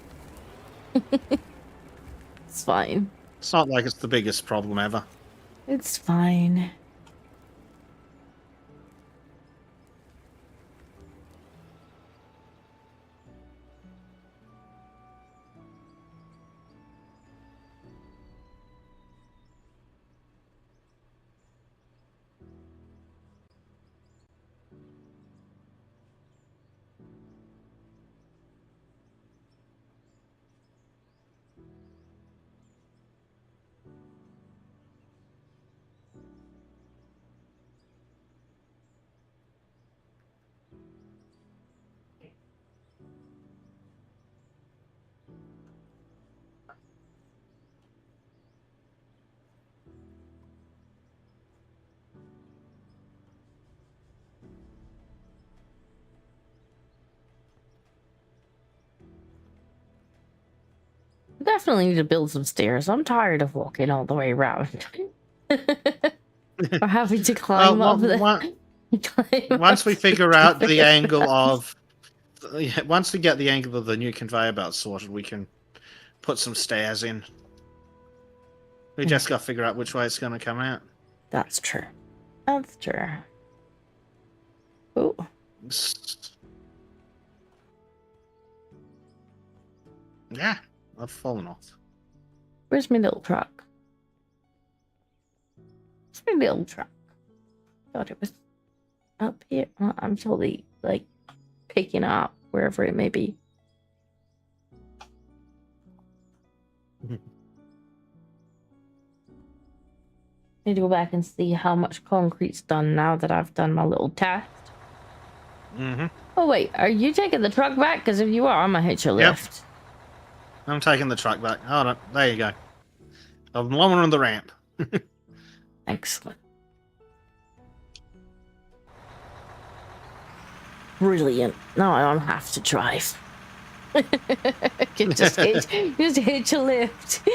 It's fine. It's not like it's the biggest problem ever. It's fine. Definitely need to build some stairs. I'm tired of walking all the way around. Or having to climb up the... Once we figure out the angle of... Once we get the angle of the new conveyor belt sorted, we can put some stairs in. We just got to figure out which way it's going to come out. That's true. That's true. Oh. Yeah, I've fallen off. Where's my little truck? Where's my little truck? Thought it was up here. Well, I'm totally like picking up wherever it may be. Need to go back and see how much concrete's done now that I've done my little test. Oh wait, are you taking the truck back? Because if you are, I'm gonna hit your lift. I'm taking the truck back. Hold on, there you go. I'm lowering the ramp. Excellent. Brilliant. Now I don't have to drive. just hit your lift.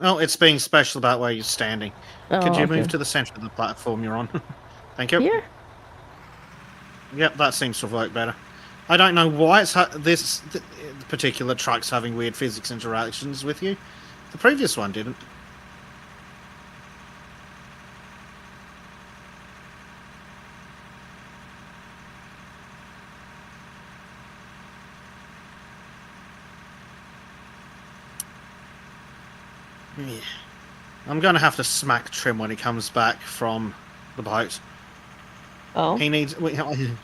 Oh, it's being special about where you're standing. Oh, Could you okay. move to the center of the platform you're on? Thank you. Here? Yep, that seems to have worked better. I don't know why this particular truck's having weird physics interactions with you. The previous one didn't. Yeah. I'm going to have to smack Trim when he comes back from the boat. Oh. He needs.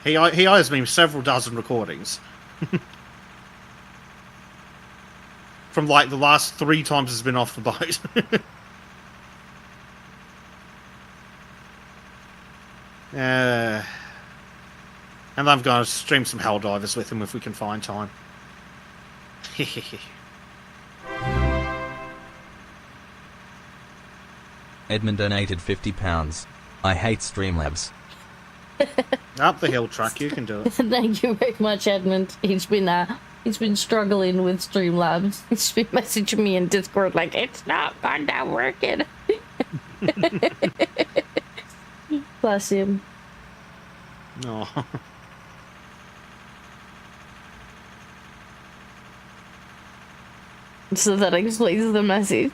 He owes me several dozen recordings. From like the last 3 times he's been off the boat. And I'm going to stream some Helldivers with him if we can find time. Edmund donated £50. I hate Streamlabs. Up the hill track, you can do it. Thank you very much, Edmund. He's been struggling with Streamlabs. He's been messaging me in Discord like, it's not kinda working. Bless him. No. So that explains the message.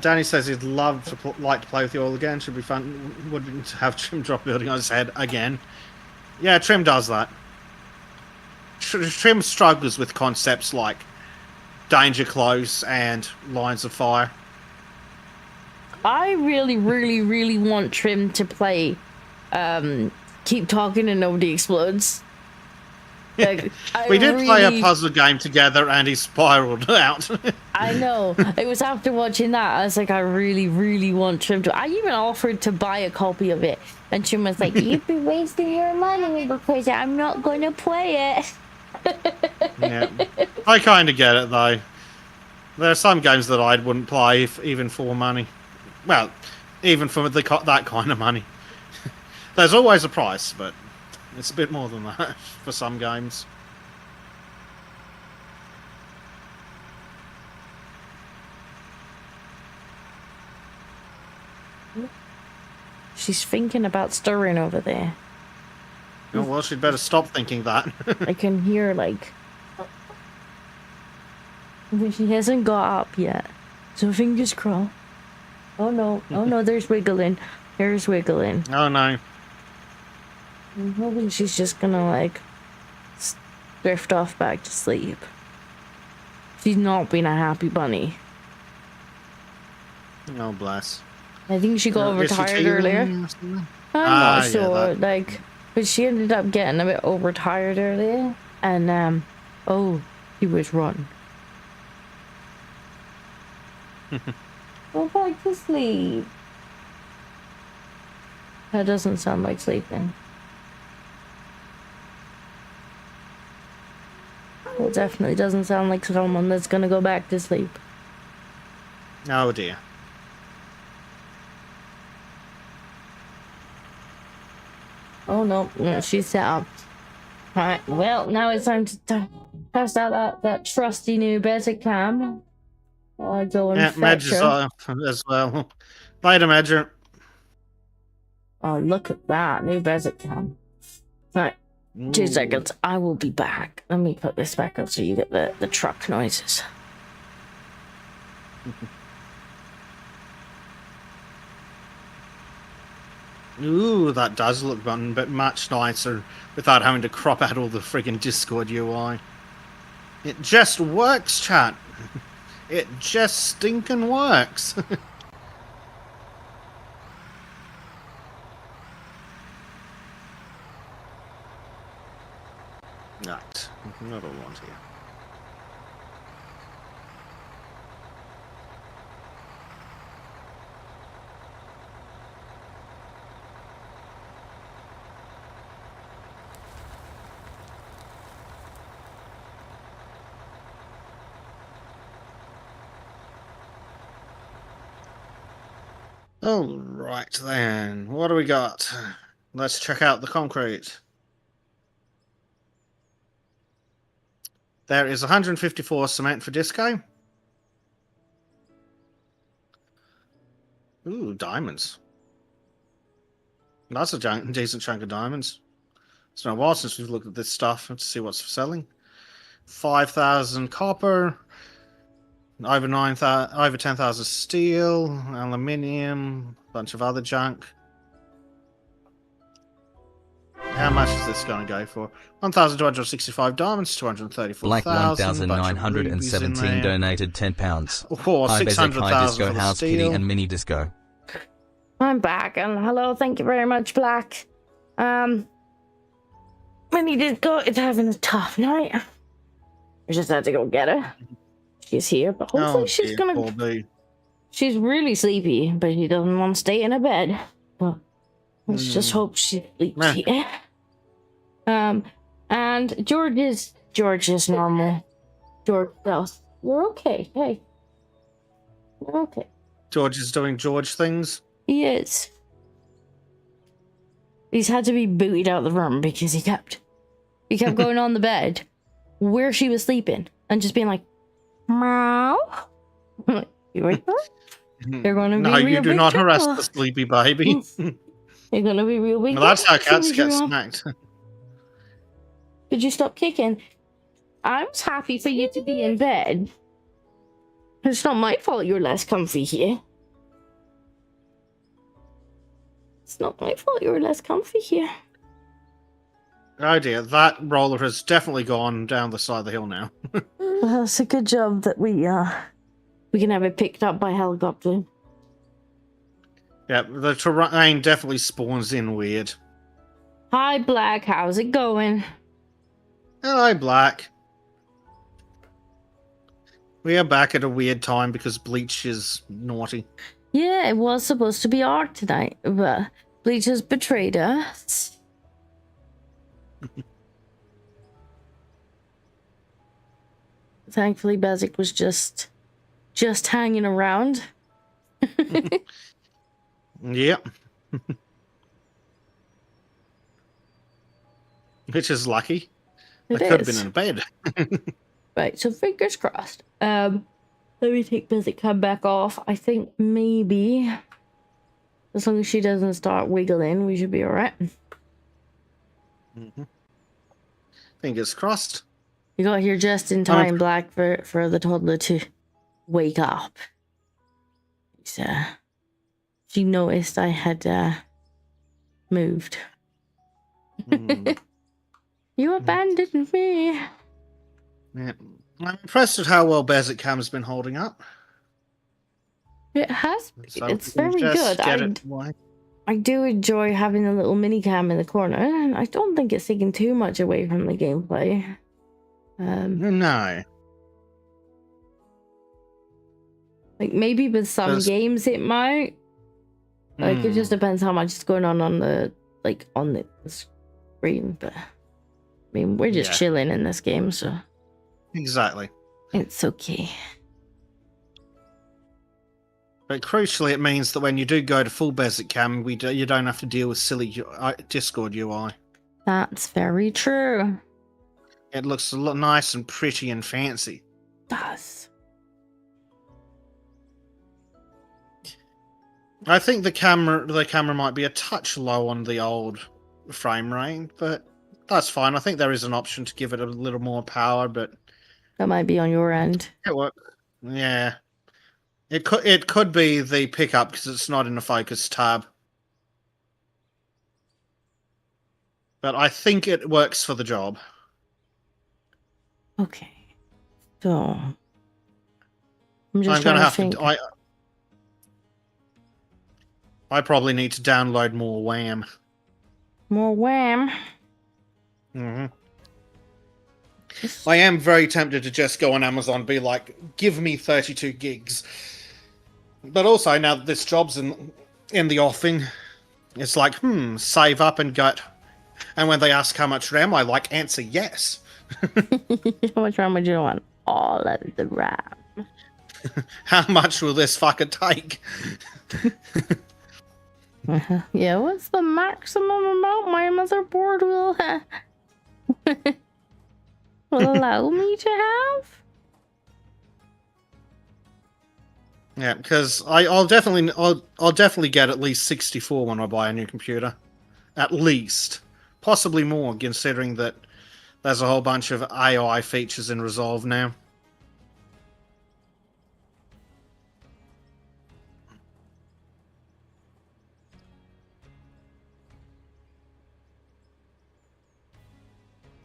Danny says he'd love to like to play with you all again. Should be fun. Wouldn't have Trim drop building on his head again. Yeah, Trim does that. Trim struggles with concepts like danger close and lines of fire. I really, really, really want Trim to play Keep Talking and Nobody Explodes. Like, we did play a puzzle game together and he spiraled out. I know. It was after watching that, I was like, I really, really want Trim to. I even offered to buy a copy of it. And Trim was like, you'd be wasting your money because I'm not going to play it. Yeah, I kind of get it though. There are some games that I wouldn't play even for money. Well, even for that kind of money. There's always a price, but it's a bit more than that for some games. She's thinking about stirring over there. Oh, well, she'd better stop thinking that. I can hear, like... But she hasn't got up yet. So fingers crossed. Oh no, there's wiggling. There's wiggling. Oh no. I'm hoping she's just gonna, like, drift off back to sleep. She's not been a happy bunny. Oh, bless. I think she got overtired earlier. I'm not sure, like, but she ended up getting a bit overtired earlier. And, oh, he was rotten. Go back to sleep. That doesn't sound like sleeping. Well, definitely doesn't sound like someone that's gonna go back to sleep. Oh dear. Oh no, she's set up. Alright, well, now it's time to test out that trusty new basic cam. While I go and fetch her. As well. Later, Major. Oh, look at that, new basic cam. Right, 2 seconds, I will be back. Let me put this back up so you get the truck noises. Ooh, that does look a bit much nicer without having to crop out all the friggin' Discord UI. It just works, chat. It just stinking works. Right, not all want here. All right then, what do we got? Let's check out the concrete. There is 154 cement for Disco. Ooh, diamonds. That's a decent chunk of diamonds. It's been a while since we've looked at this stuff. Let's see what's selling. 5,000 copper. Over 10,000 steel, aluminium, a bunch of other junk. How much is this going to go for? 1,265 diamonds, 234,000. Black 1,917 donated £10. Oh, Hi, 600,000 Disco, for House steel. Kitty, and Mini Disco. I'm back, and hello, thank you very much, Black. Mini Disco is having a tough night. I just had to go get her. She's here, but hopefully she's gonna... She's really sleepy, but she doesn't want to stay in her bed. Well, let's just hope she sleeps here. And George is normal. George does We're okay. Hey. We're okay. George is doing George things. He is. He's had to be booted out of the room because he kept going on the bed where she was sleeping and just being like, meow. You right there? You're gonna be No, you real do big not harass trouble. the sleepy baby. You're gonna be real big. Well, that's how trouble cats soon as get you're up. smacked. Could you stop kicking? I was happy for you to be in bed. It's not my fault you're less comfy here. It's not my fault you're less comfy here. Oh dear, that roller has definitely gone down the side of the hill now. Well, it's a good job that we can have it picked up by helicopter. Yeah, the terrain definitely spawns in weird. Hi, Black. How's it going? Hello, Black. We are back at a weird time because Bleach is naughty. Yeah, it was supposed to be art tonight, but Bleach has betrayed us. Thankfully, Bezic was just hanging around. Yep. Which is lucky. I It could have is. been in bed. Right, so fingers crossed. Let me take Bezic come back off. I think maybe as long as she doesn't start wiggling, we should be alright. Fingers crossed. You got here just in time, Black, for the toddler to wake up. So, she noticed I had moved. You abandoned me. Yeah. I'm impressed at how well Bezic Cam's been holding up. It has. So It's we can very just good. get it away. I do enjoy having a little mini cam in the corner, and I don't think it's taking too much away from the gameplay. No. Like maybe with some games it might. Like it just depends how much is going on the screen. But I mean, we're just chilling in this game, so exactly. It's okay. But crucially, it means that when you do go to full Bezic Cam, you don't have to deal with silly Discord UI. That's very true. It looks a lot nice and pretty and fancy. It does. I think the camera might be a touch low on the old frame rate, but that's fine. I think there is an option to give it a little more power, but That might be on your end. it works. Yeah. It could be the pickup because it's not in the focus tab. But I think it works for the job. Okay. So I'm just trying to think. I probably need to download more WAM. More wham. I am very tempted to just go on Amazon and be like, give me 32 gigs. But also, now that this job's in the offing, it's like, save up and gut. And when they ask how much RAM, I answer yes. How much RAM would you want? All of the RAM. How much will this fucker take? Yeah, what's the maximum amount my motherboard will allow me to have? Yeah, because I'll definitely get at least 64 when I buy a new computer, at least, possibly more, considering that there's a whole bunch of AI features in Resolve now.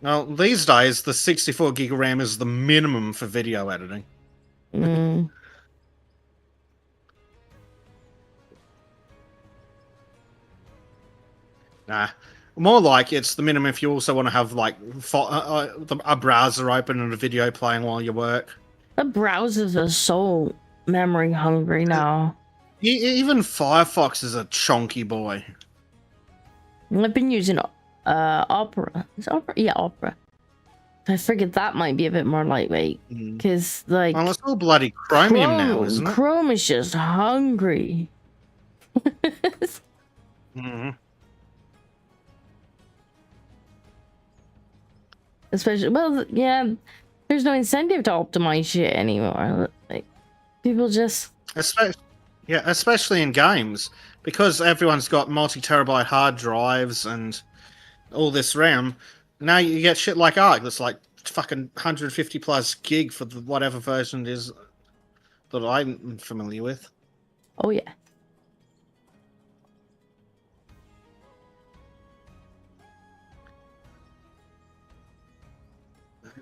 Well, these days, the 64 gig of RAM is the minimum for video editing. Nah. More like it's the minimum if you also want to have, a browser open and a video playing while you work. The browsers are so memory hungry now. Even Firefox is a chonky boy. I've been using Opera. Is Opera? Yeah, Opera. I figured that might be a bit more lightweight because, like, Well, it's all bloody chromium now, isn't it? Chrome is just hungry. Mm-hmm. Especially, well, yeah, there's no incentive to optimize shit anymore. Like, people just... Especially in games, because everyone's got multi-terabyte hard drives and all this RAM. Now you get shit like Arc that's like fucking 150 plus gig for whatever version it is that I'm familiar with. Oh yeah.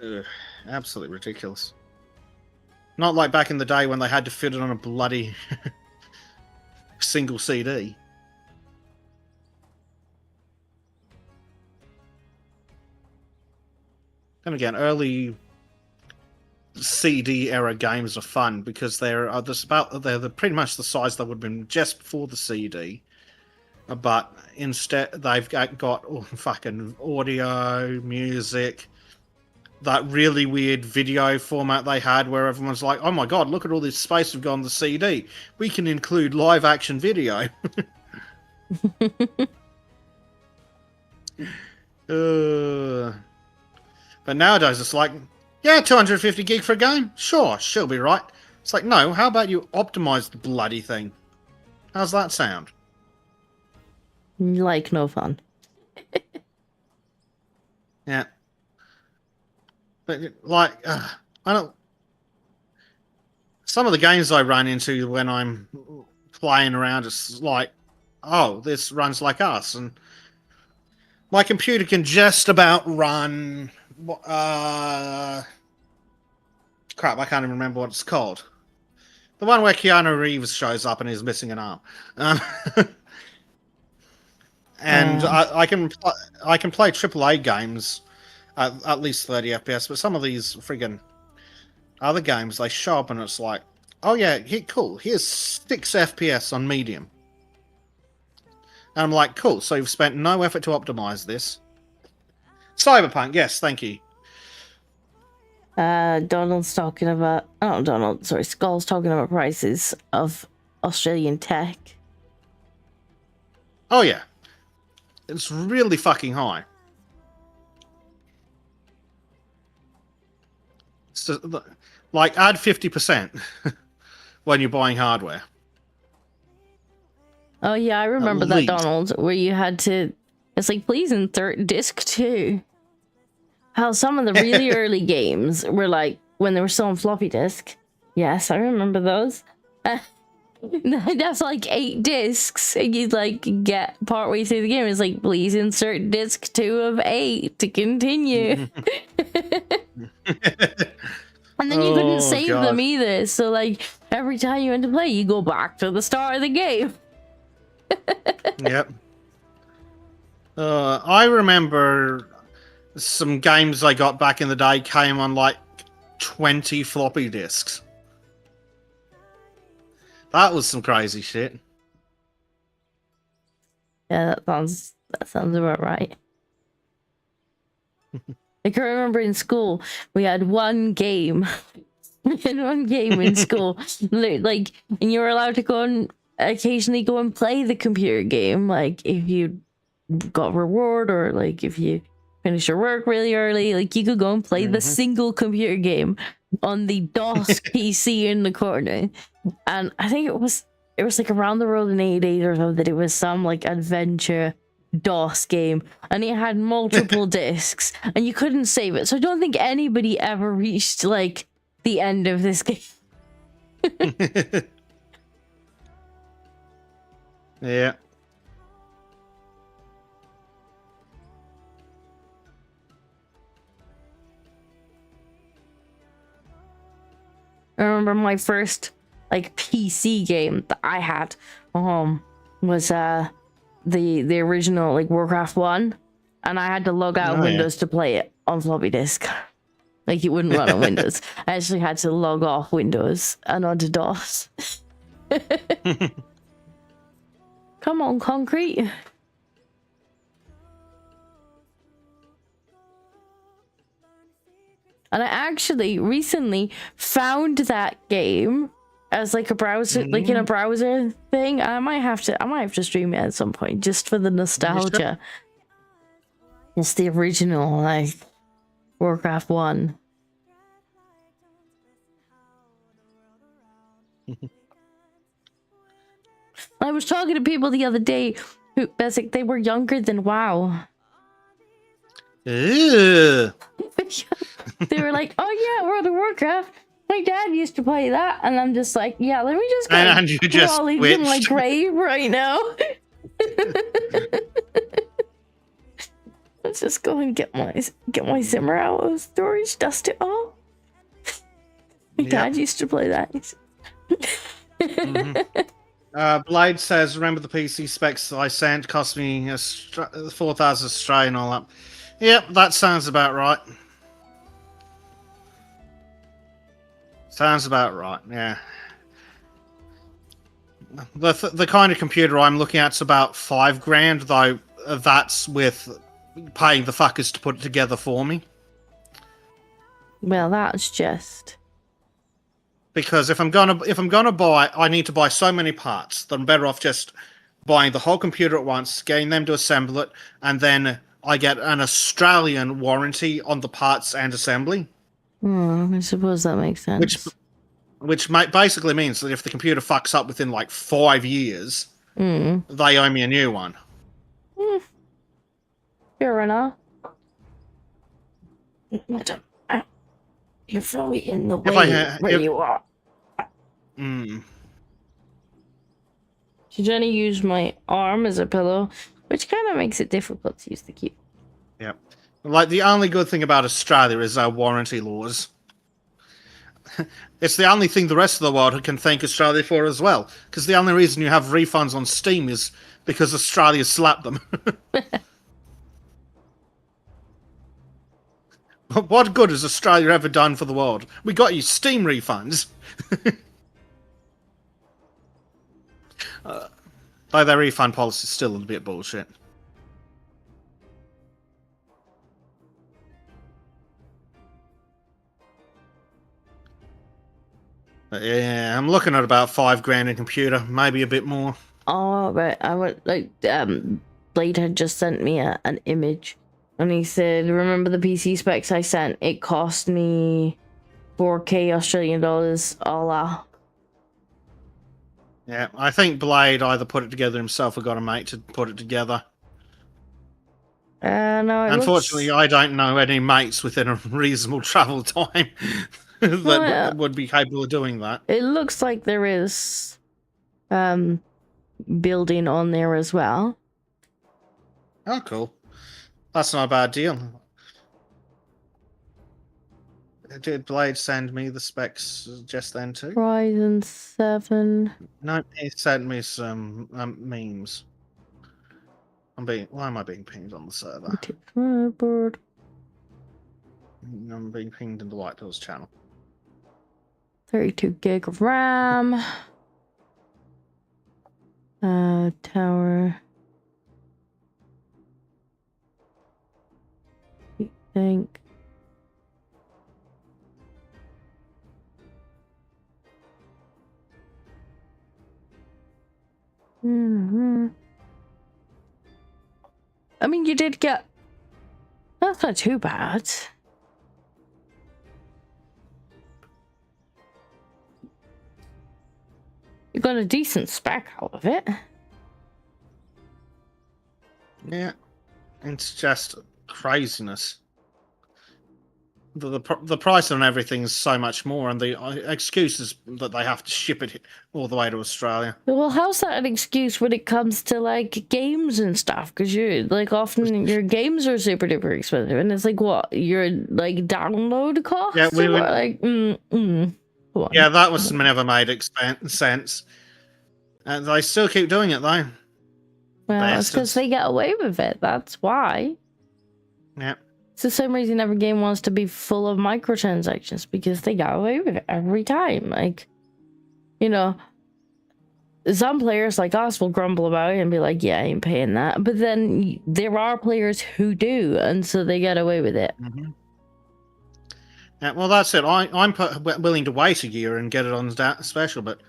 Ugh, absolutely ridiculous. Not like back in the day when they had to fit it on a bloody single CD. Then again, early CD era games are fun because they're pretty much the size they would have been just before the CD, but instead they've got fucking audio, music, that really weird video format they had where everyone's like, "Oh my god, look at all this space we've got on the CD. We can include live action video." But nowadays it's like, yeah, 250 gig for a game? Sure, she'll be right. It's like, no, how about you optimize the bloody thing? How's that sound? Like, no fun. Yeah. But, like, I don't... Some of the games I run into when I'm playing around, it's like, oh, this runs like us. And my computer can just about run... crap, I can't even remember what it's called. The one where Keanu Reeves shows up and he's missing an arm. And I can play AAA games at least 30 FPS, but some of these friggin' other games, they show up and it's like, oh yeah, cool, here's 6 FPS on medium. And I'm like, cool, so you've spent no effort to optimize this. Cyberpunk, yes, thank you. Donald's talking about... Oh, Donald, sorry, Skull's talking about prices of Australian tech. Oh yeah. It's really fucking high. So, like, add 50% when you're buying hardware. Oh yeah, I remember that, Donald, where you had to... It's like, please insert disc 2. How some of the really early games were like, when they were still on floppy disk. Yes, I remember those. That's like 8 discs, and you'd like get partway through the game. It's like, please insert disc 2 of 8 to continue. And then you couldn't save them either. So like every time you went to play, you go back to the start of the game. Yep. I remember some games I got back in the day came on like 20 floppy disks. That was some crazy shit. Yeah, that sounds about right. I can remember in school we had one game. We had one game in school, like, and you were allowed to go and occasionally go and play the computer game, like if you got reward or like if you finished your work really early, like you could go and play the single computer game on the DOS PC in the corner. And I think it was like around the world in 88 or something. It was some like adventure DOS game, and it had multiple discs, and you couldn't save it. So I don't think anybody ever reached like the end of this game. Yeah. I remember my first like PC game that I had was the original like Warcraft 1, and I had to log out of Windows to play it on floppy disk. Like, it wouldn't run on Windows. I actually had to log off Windows and onto DOS. Come on, Concrete. And I actually recently found that game as like a browser, like in a browser thing. I might have to stream it at some point just for the nostalgia. It's the original like Warcraft 1. I was talking to people the other day who basic they were younger than WoW. Ew. They were like, "Oh yeah, World of Warcraft. My dad used to play that," and I'm just like, "Yeah, let me just go And you just crawling in my switched. grave right now." Let's just go and get my Zimmer out of storage, dust it all. My dad used to play that. Blade says, remember the PC specs I sent cost me 4,000 Australian all up. Yep, that sounds about right. Sounds about right, yeah. The kind of computer I'm looking at's about $5,000, though that's with paying the fuckers to put it together for me. Well, that's just Because if I'm gonna buy, I need to buy so many parts that I'm better off just buying the whole computer at once, getting them to assemble it, and then I get an Australian warranty on the parts and assembly. I suppose that makes sense. Which basically means that if the computer fucks up within like 5 years, they owe me a new one. Fair enough. You're probably in the way where you are. Should Jenny use my arm as a pillow, which kind of makes it difficult to use the key. Yep. Like, the only good thing about Australia is our warranty laws. It's the only thing the rest of the world can thank Australia for as well. Because the only reason you have refunds on Steam is because Australia slapped them. What good has Australia ever done for the world? We got you Steam refunds. Though their refund policy is still a bit bullshit. But yeah, I'm looking at about $5,000 in computer, maybe a bit more. Oh, but I would like Blade had just sent me an image, and he said, "Remember the PC specs I sent? It cost me 4K Australian dollars, all out." Yeah, I think Blade either put it together himself or got a mate to put it together. No, unfortunately, I don't know any mates within a reasonable travel time that would be capable of doing that. It looks like there is building on there as well. Oh, cool. That's not a bad deal. Did Blade send me the specs just then too? Ryzen 7. No, he sent me some memes. Why am I being pinged on the server? I'm being pinged in the White Hills channel. 32 gig of RAM. Tower. I think. I mean, you did get. That's not too bad. You got a decent spec out of it. Yeah, it's just craziness. The price on everything is so much more, and the excuse is that they have to ship it all the way to Australia. Well, how's that an excuse when it comes to like games and stuff? Because you like often your games are super duper expensive, and it's like what your like download costs. Yeah, we were like. Yeah, that was never made sense, and they still keep doing it though. Well, it's because they get away with it. That's why. Yeah. It's the same reason every game wants to be full of microtransactions, because they got away with it every time. Like, you know, some players like us will grumble about it and be like, yeah, I ain't paying that. But then there are players who do, and so they get away with it. Yeah, well, that's it. I'm willing to wait a year and get it on special, but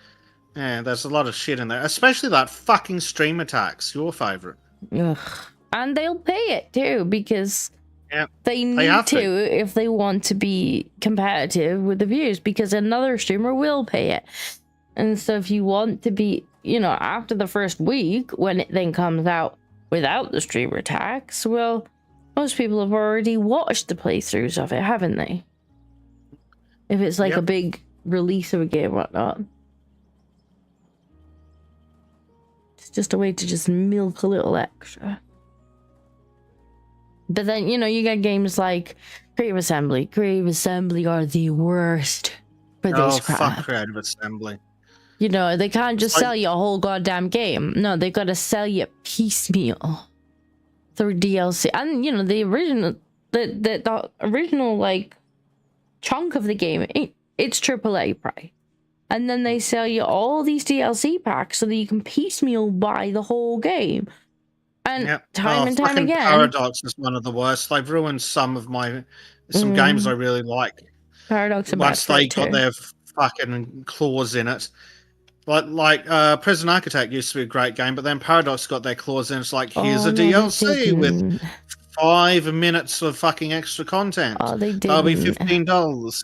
yeah, there's a lot of shit in there, especially that fucking stream attacks. Your favorite. Ugh. And they'll pay it too because Yeah, they need have to if they want to be competitive with the views, because another streamer will pay it. And so if you want to be, after the first week, when it then comes out without the streamer tax, well, most people have already watched the playthroughs of it, haven't they? If it's like a big release of a game or whatnot. It's just a way to just milk a little extra. But then, you got games like Creative Assembly. Creative Assembly are the worst for this crap. Fuck Creative Assembly. They can't just sell you a whole goddamn game. No, they gotta sell you piecemeal through DLC. And, the original, like, chunk of the game, it's AAA price. And then they sell you all these DLC packs so that you can piecemeal buy the whole game. And time and time again, Paradox is one of the worst. They've ruined some games I really like. Paradox once they got their fucking claws in it. Like Prison Architect used to be a great game, but then Paradox got their claws in. It's like, here's a DLC with 5 minutes of fucking extra content. Oh, they did. That'll be $15.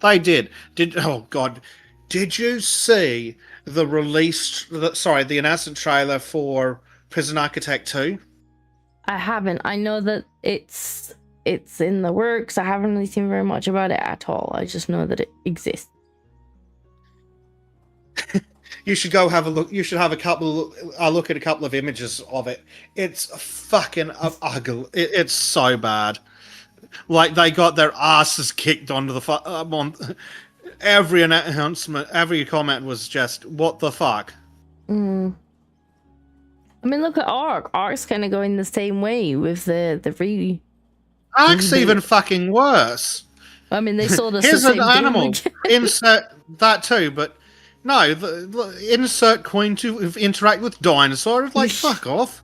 They did. Oh god, did you see the announcement trailer for Prison Architect 2? I haven't. I know that it's in the works. I haven't really seen very much about it at all. I just know that it exists. You should go have a look. You should have a look at a couple of images of it. It's fucking ugly. It's so bad. Like, they got their asses kicked onto the every announcement, every comment was just, what the fuck? I mean, look at Ark. Ark's kind of going the same way with the Ark's even fucking worse. I mean, they sold us Here's the same an animal. game. Insert that too, but no, the insert coin to interact with dinosaurs. Like, fuck off.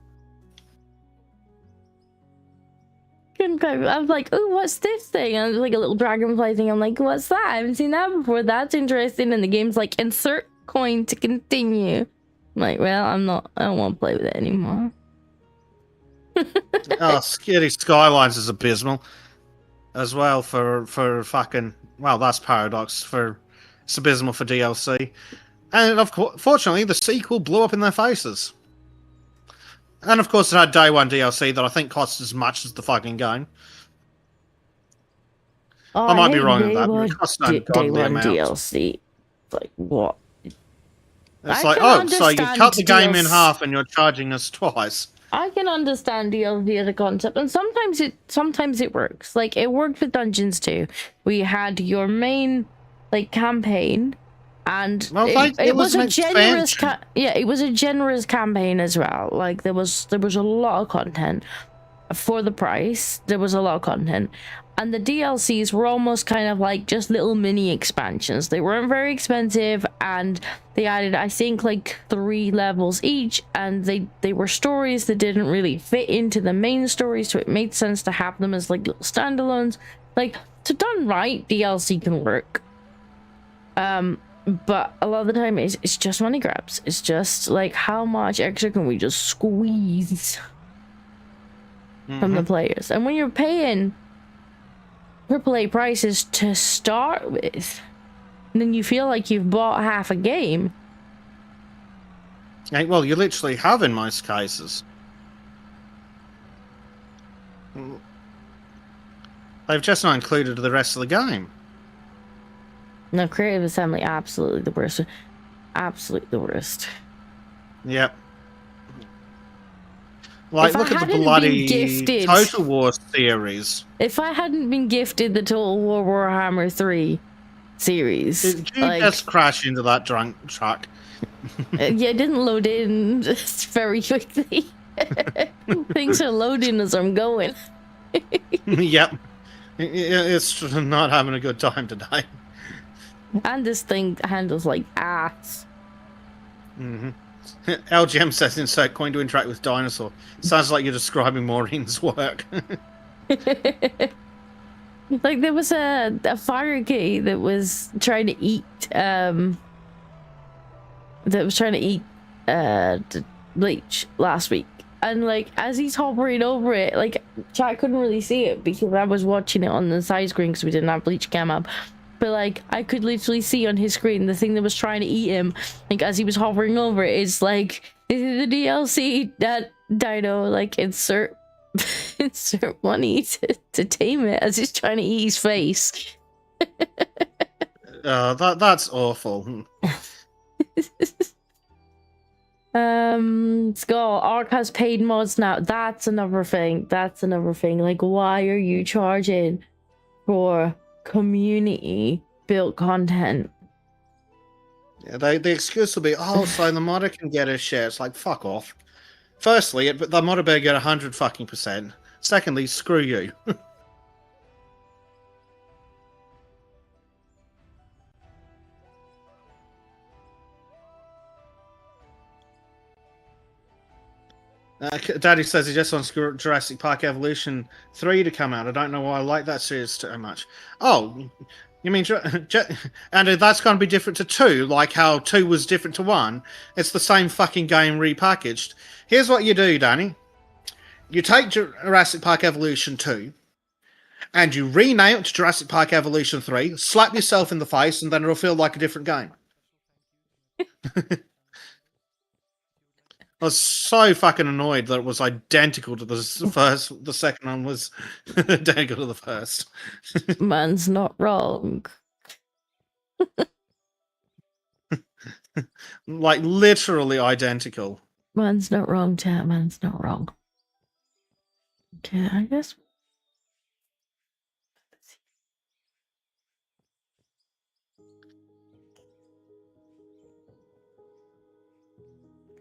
I'm like, oh, what's this thing? And like a little dragonfly thing. I'm like, what's that? I haven't seen that before. That's interesting. And the game's like, insert coin to continue. I'm like, well, I don't want to play with it anymore. Scary Skylines is abysmal as well for fucking, well, that's Paradox. It's abysmal for DLC. And of course, fortunately, the sequel blew up in their faces. And of course, it had day one DLC that I think costs as much as the fucking game. Oh, I might be wrong on that, but day it costs no one amount. DLC. Like, what? It's like, oh, so you cut the game in half and you're charging us twice. I can understand DLC as a concept, and sometimes it works. Like, it worked with Dungeons too. We had your main, like, campaign, and it was a generous it was a generous campaign as well. Like, there was a lot of content for the price. There was a lot of content, and the DLCs were almost kind of like just little mini expansions. They weren't very expensive, and they added, I think, like 3 levels each, and they were stories that didn't really fit into the main story, so it made sense to have them as like little standalones. Like, to done right, DLC can work. But a lot of the time it's just money grabs. It's just like, how much extra can we just squeeze from the players? And when you're paying AAA prices to start with, and then you feel like you've bought half a game. Well, you literally have in most cases. They've just not included the rest of the game. No, Creative Assembly, absolutely the worst. Absolutely the worst. Yep. Like, look at the bloody Total War series. If I hadn't been gifted the Total War Warhammer 3 series... Did you just crash into that drunk truck? Yeah, it didn't load in very quickly. Things are loading as I'm going. Yep. It's not having a good time today. And this thing handles like ass. LGM says insert coin to interact with dinosaur. Sounds like you're describing Maureen's work. Like there was a fire gate that was trying to eat Bleach last week, and like as he's hovering over it, like chat couldn't really see it because I was watching it on the side screen because we didn't have Bleach cam up, but like I could literally see on his screen the thing that was trying to eat him, like as he was hovering over it. It's like, this is the DLC that Dino, like insert money to tame it as he's trying to eat his face. That's awful. Skull Ark has paid mods now. That's another thing. Like, why are you charging for community built content? Yeah, the excuse will be, oh, so the modder can get a share. It's like, fuck off. Firstly, the modder better get 100%. Secondly, screw you. Daddy says he just wants Jurassic Park Evolution 3 to come out. I don't know why I like that series too much. Oh, you mean... and that's going to be different to 2, like how 2 was different to 1. It's the same fucking game repackaged. Here's what you do, Danny. You take Jurassic Park Evolution 2, and you rename it to Jurassic Park Evolution 3, slap yourself in the face, and then it'll feel like a different game. I was so fucking annoyed that it was identical to the first. The second one was identical to the first. Man's not wrong. Like, literally identical. Man's not wrong, chat. Man's not wrong. Okay, I guess.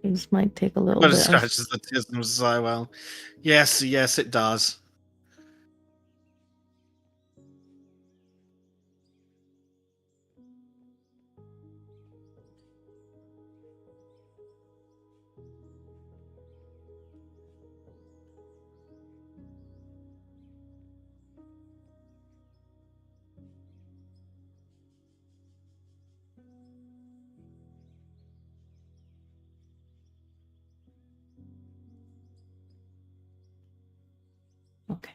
This might take a little But bit. it scratches the tism so well. Yes, it does. Okay.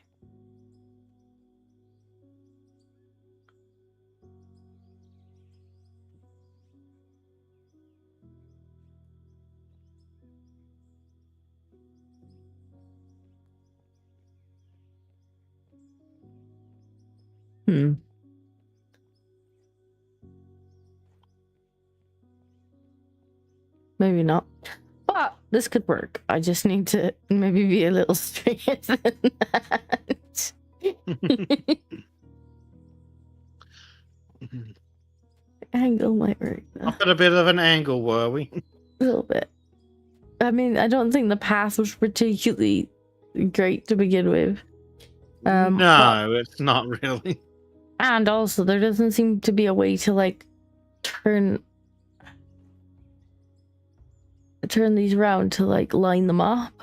Maybe not. But this could work. I just need to maybe be a little straighter than that. Angle might work though. I've got a bit of an angle, were we? A little bit. I mean, I don't think the path was particularly great to begin with. No, it's not really. And also, there doesn't seem to be a way to like turn these around to like line them up.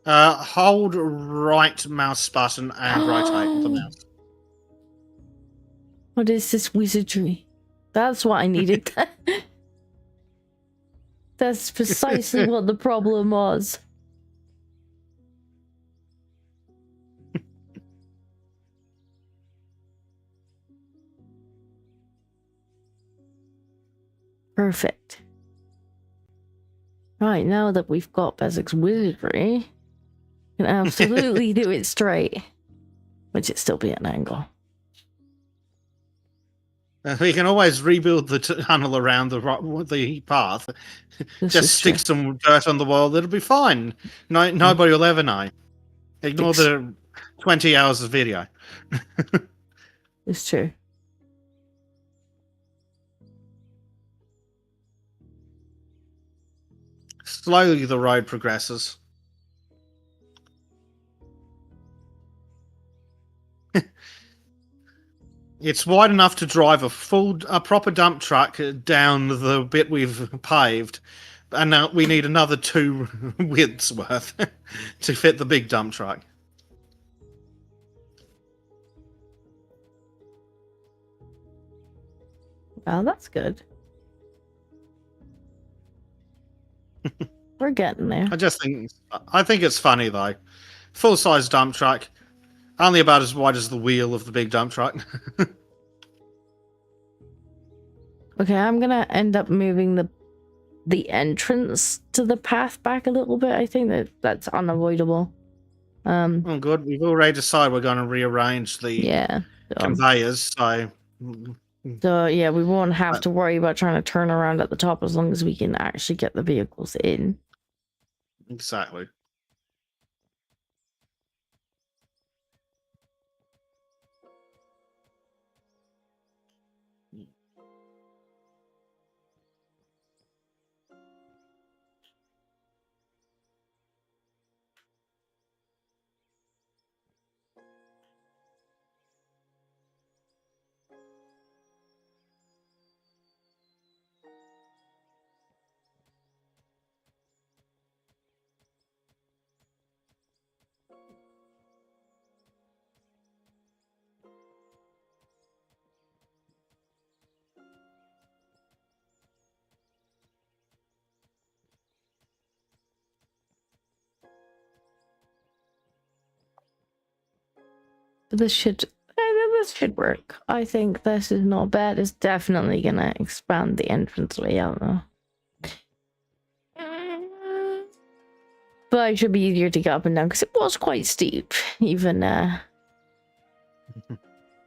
Hold right mouse button and rotate the mouse. What is this wizardry? That's what I needed. That's precisely what the problem was. Perfect. Right, now that we've got Bezik's wizardry, we can absolutely do it straight. Which it still be at an angle. We can always rebuild the tunnel around the path. Just stick some dirt on the wall, it'll be fine. Nobody will ever know. Ignore the 20 hours of video. It's true. Slowly the road progresses. It's wide enough to drive a proper dump truck down the bit we've paved, and now we need another 2 widths worth to fit the big dump truck. Oh, that's good. We're getting there. I think it's funny though. Full size dump truck, only about as wide as the wheel of the big dump truck. Okay, I'm gonna end up moving the entrance to the path back a little bit. I think that's unavoidable. Oh, good. We've already decided we're going to rearrange the Yeah. conveyors, So yeah, we won't have to worry about trying to turn around at the top as long as we can actually get the vehicles in. exactly. But this should work. I think this is not bad. It's definitely gonna expand the entranceway out though. But it should be easier to get up and down because it was quite steep. Even though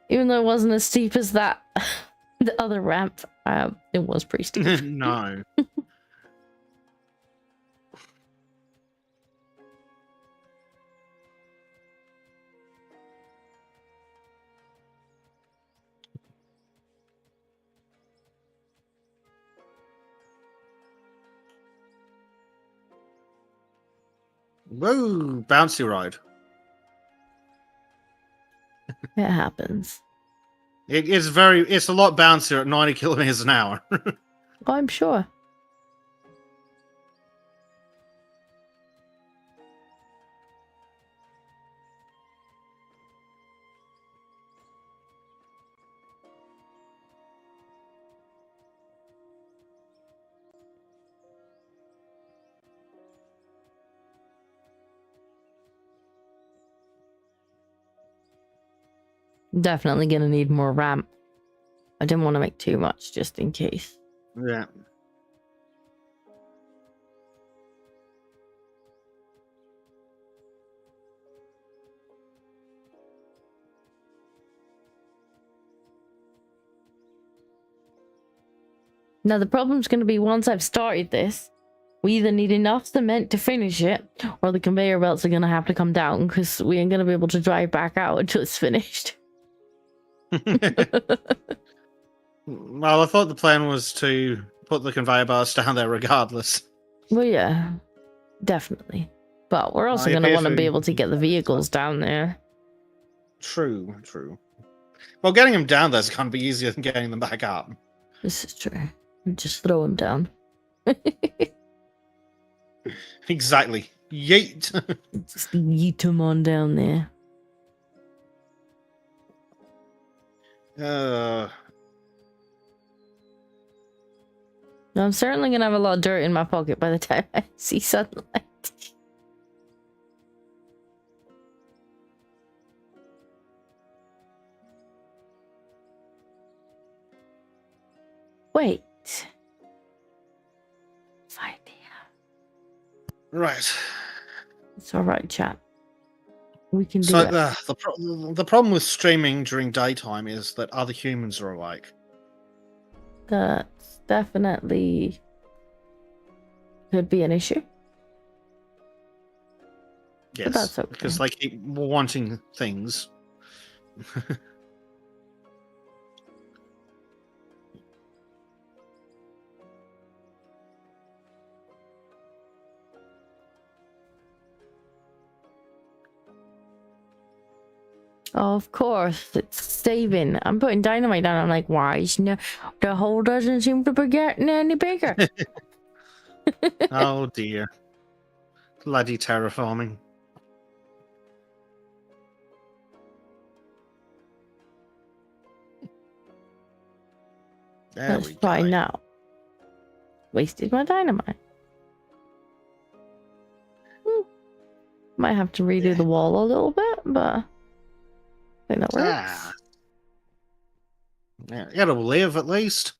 it wasn't as steep as that the other ramp, it was pretty steep. No. Woo! Bouncy ride. It happens. It's a lot bouncier at 90 kilometers an hour. Oh, I'm sure. Definitely gonna need more ramp. I didn't want to make too much just in case. Yeah. Now the problem's going to be once I've started this, we either need enough cement to finish it, or the conveyor belts are going to have to come down because we ain't going to be able to drive back out until it's finished. Well, I thought the plan was to put the conveyor belts down there regardless. Well, yeah, definitely. But we're also going to want to be able to get the vehicles down there. True. Well, getting them down there is going to be easier than getting them back up. This is true. Just throw them down. Exactly. Yeet. Just yeet them on down there. Now, I'm certainly going to have a lot of dirt in my pocket by the time I see sunlight. Wait. Right. It's alright, chat. We can do So it. the problem with streaming during daytime is that other humans are awake. That's definitely could be an issue. Yes, that's okay. because they keep wanting things. Of course, it's saving. I'm putting dynamite down. I'm like, why? The hole doesn't seem to be getting any bigger. Oh dear. Bloody terraforming. There Let's we try go. now. Wasted my dynamite. Might have to redo the wall a little bit, but I think that works. Ah. Yeah, it'll live at least.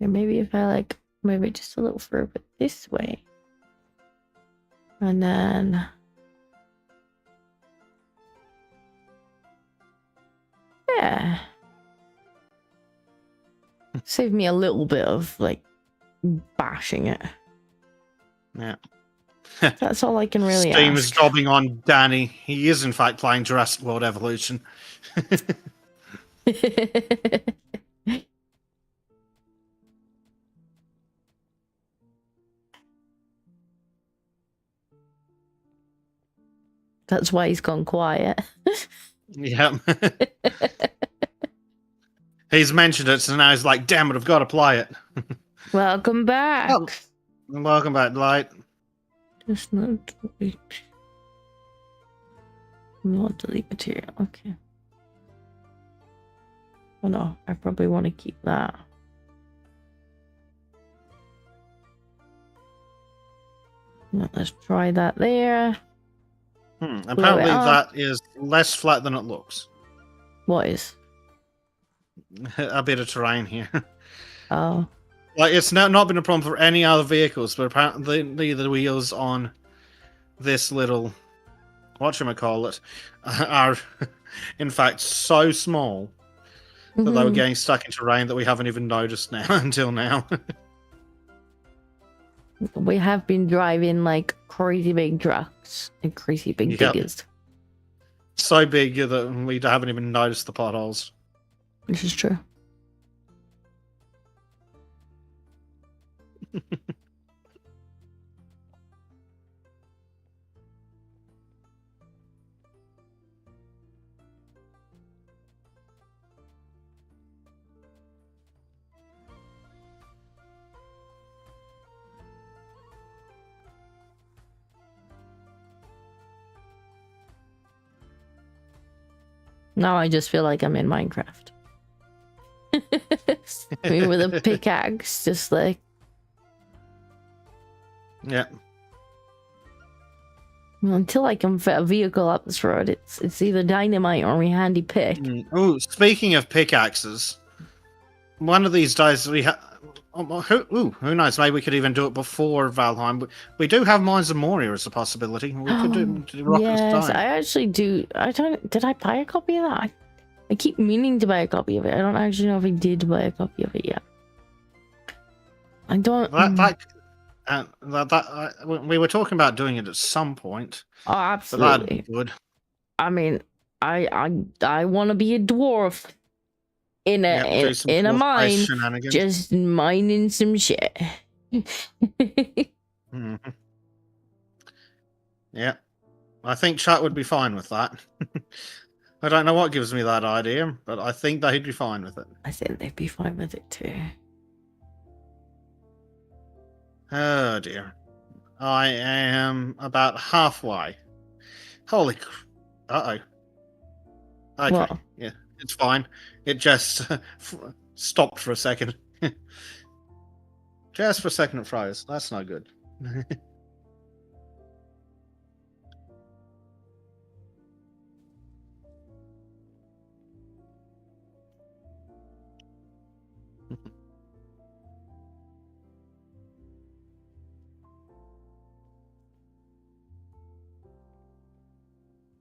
Okay, maybe if I like move it just a little further this way. And then yeah. Save me a little bit of like bashing it. Yeah. That's all I can really Steam is ask. jobbing on Danny. He is, in fact, playing Jurassic World Evolution. That's why he's gone quiet. Yeah. He's mentioned it, so now he's like, damn it, I've got to play it. Welcome back. Oh. Welcome back, Light. Just not delete. Not delete material. Okay. Oh no, I probably want to keep that. Yeah, let's try that there. Apparently that is less flat than it looks. What is? A bit of terrain here. Oh. Like, it's not been a problem for any other vehicles, but apparently the wheels on this little, whatchamacallit, are in fact so small that they were getting stuck in terrain that we haven't even noticed now until now. We have been driving like crazy big trucks and crazy big diggers. So big that we haven't even noticed the potholes. This is true. Now I just feel like I'm in Minecraft. Me with a pickaxe, just like. Yeah. Well, until I can fit a vehicle up this road, it's either dynamite or my handy pick. Oh, speaking of pickaxes, one of these days we have. Who knows? Maybe we could even do it before Valheim. We do have Mines of Moria as a possibility. We could do Rock Yes, of I actually do. Did I buy a copy of that? I keep meaning to buy a copy of it. I don't actually know if I did buy a copy of it yet. I don't. We were talking about doing it at some point. Oh, absolutely. But that'd be good. I mean, I want to be a dwarf in a mine, just mining some shit. Mm-hmm. Yeah, I think chat would be fine with that. I don't know what gives me that idea, but I think they'd be fine with it. I think they'd be fine with it too. Oh dear. I am about halfway. Holy uh-oh. Okay, Well, yeah, it's fine. It just stopped for a second. Just for a second it froze. That's not good.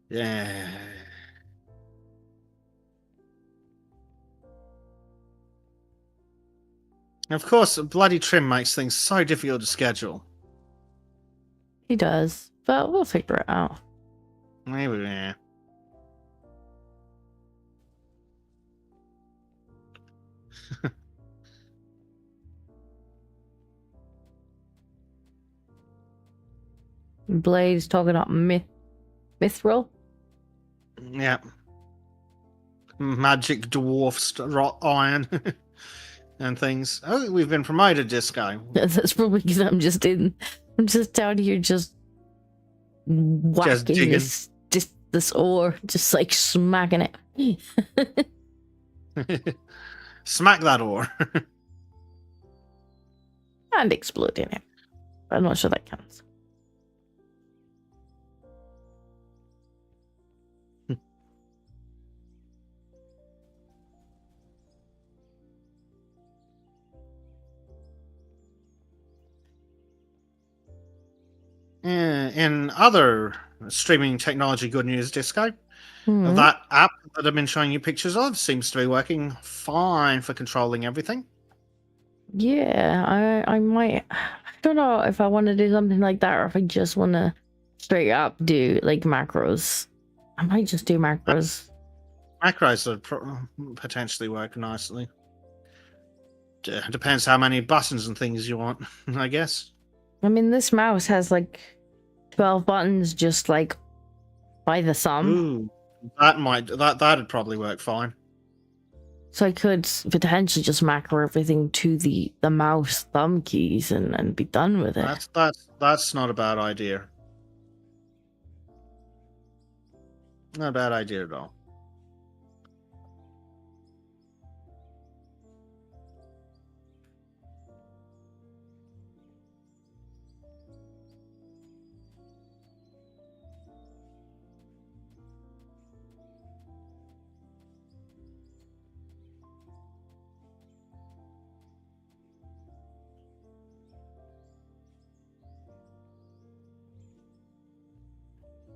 Yeah. Of course, bloody Trim makes things so difficult to schedule. he does, but we'll figure it out. Maybe, yeah. Blade's talking about mithril. Yeah. Magic dwarf iron. and things. Oh, we've been promoted, Disco. That's probably because I'm just out here just whacking digging. this ore, just like smacking it. Smack that ore. And exploding it. I'm not sure that counts. In other streaming technology good news, Disco, that app that I've been showing you pictures of seems to be working fine for controlling everything. Yeah, I might. I don't know if I want to do something like that or if I just want to straight up do like macros. I might just do macros. Macros would potentially work nicely. Depends how many buttons and things you want, I guess. I mean, this mouse has like 12 buttons just like by the thumb. Ooh, that'd probably work fine. So I could potentially just macro everything to the mouse thumb keys and be done with it. That's not a bad idea. Not a bad idea at all.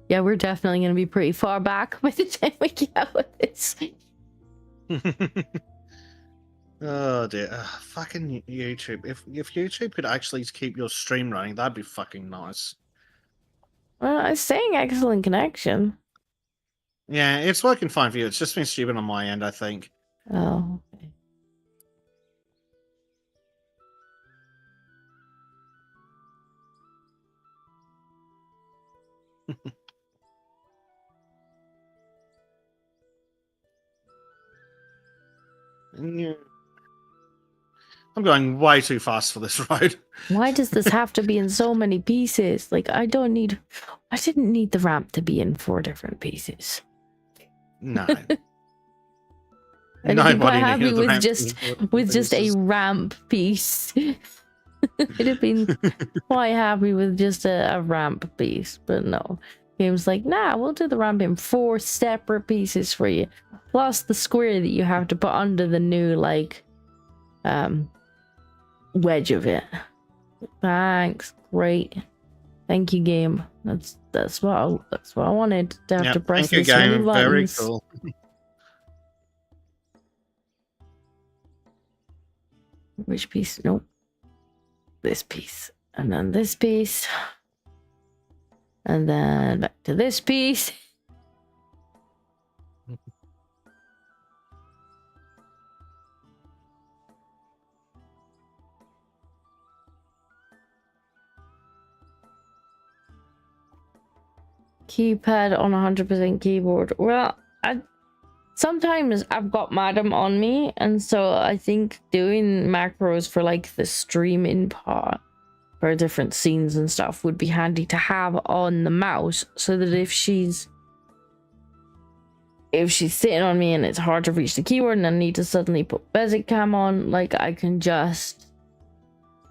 Yeah, we're definitely going to be pretty far back by the time we get out with this. Oh dear, fucking YouTube. If YouTube could actually keep your stream running, that'd be fucking nice. Well, it's saying excellent connection. Yeah, it's working fine for you. It's just been stupid on my end, I think. Oh, okay. Yeah. I'm going way too fast for this road. Why does this have to be in so many pieces? Like, I didn't need the ramp to be in 4 different pieces. No. I'd be quite happy needed the with ramp just a pieces. ramp piece. I'd have been quite happy with just a ramp piece, but no. Game's like, nah, we'll do the ramp in 4 separate pieces for you. Plus the square that you have to put under the new, like, wedge of it. Thanks. Great. Thank you, game. That's what I wanted to have to press thank you, this many game. buttons. Very cool. Which piece? Nope. This piece. And then this piece. And then back to this piece. Keypad on 100% keyboard. Well, sometimes I've got Madam on me, and so I think doing macros for like the streaming part for different scenes and stuff would be handy to have on the mouse, so that if she's sitting on me and it's hard to reach the keyboard and I need to suddenly put Basic Cam on, like I can just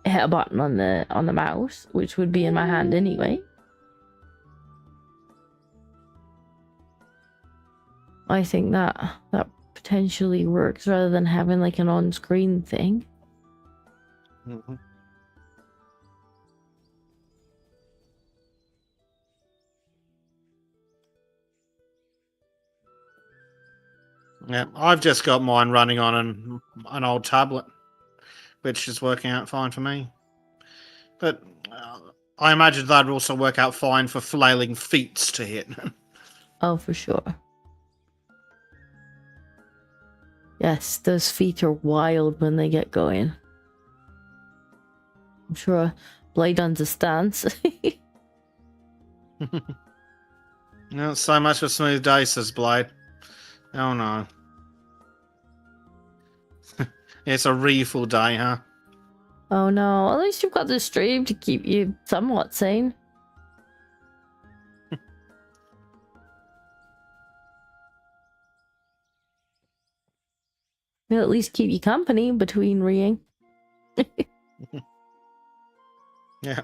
hit a button on the mouse, which would be in my hand anyway. I think that potentially works rather than having like an on-screen thing. Mm-hmm. Yeah, I've just got mine running on an old tablet, which is working out fine for me. But I imagine that'd also work out fine for flailing feet to hit. Oh, for sure. Yes, those feet are wild when they get going. I'm sure Blade understands. No, so much for smooth dice, says Blade. Oh no. It's a really full day, huh? Oh no, at least you've got the stream to keep you somewhat sane. It'll at least keep you company between reading. Yeah.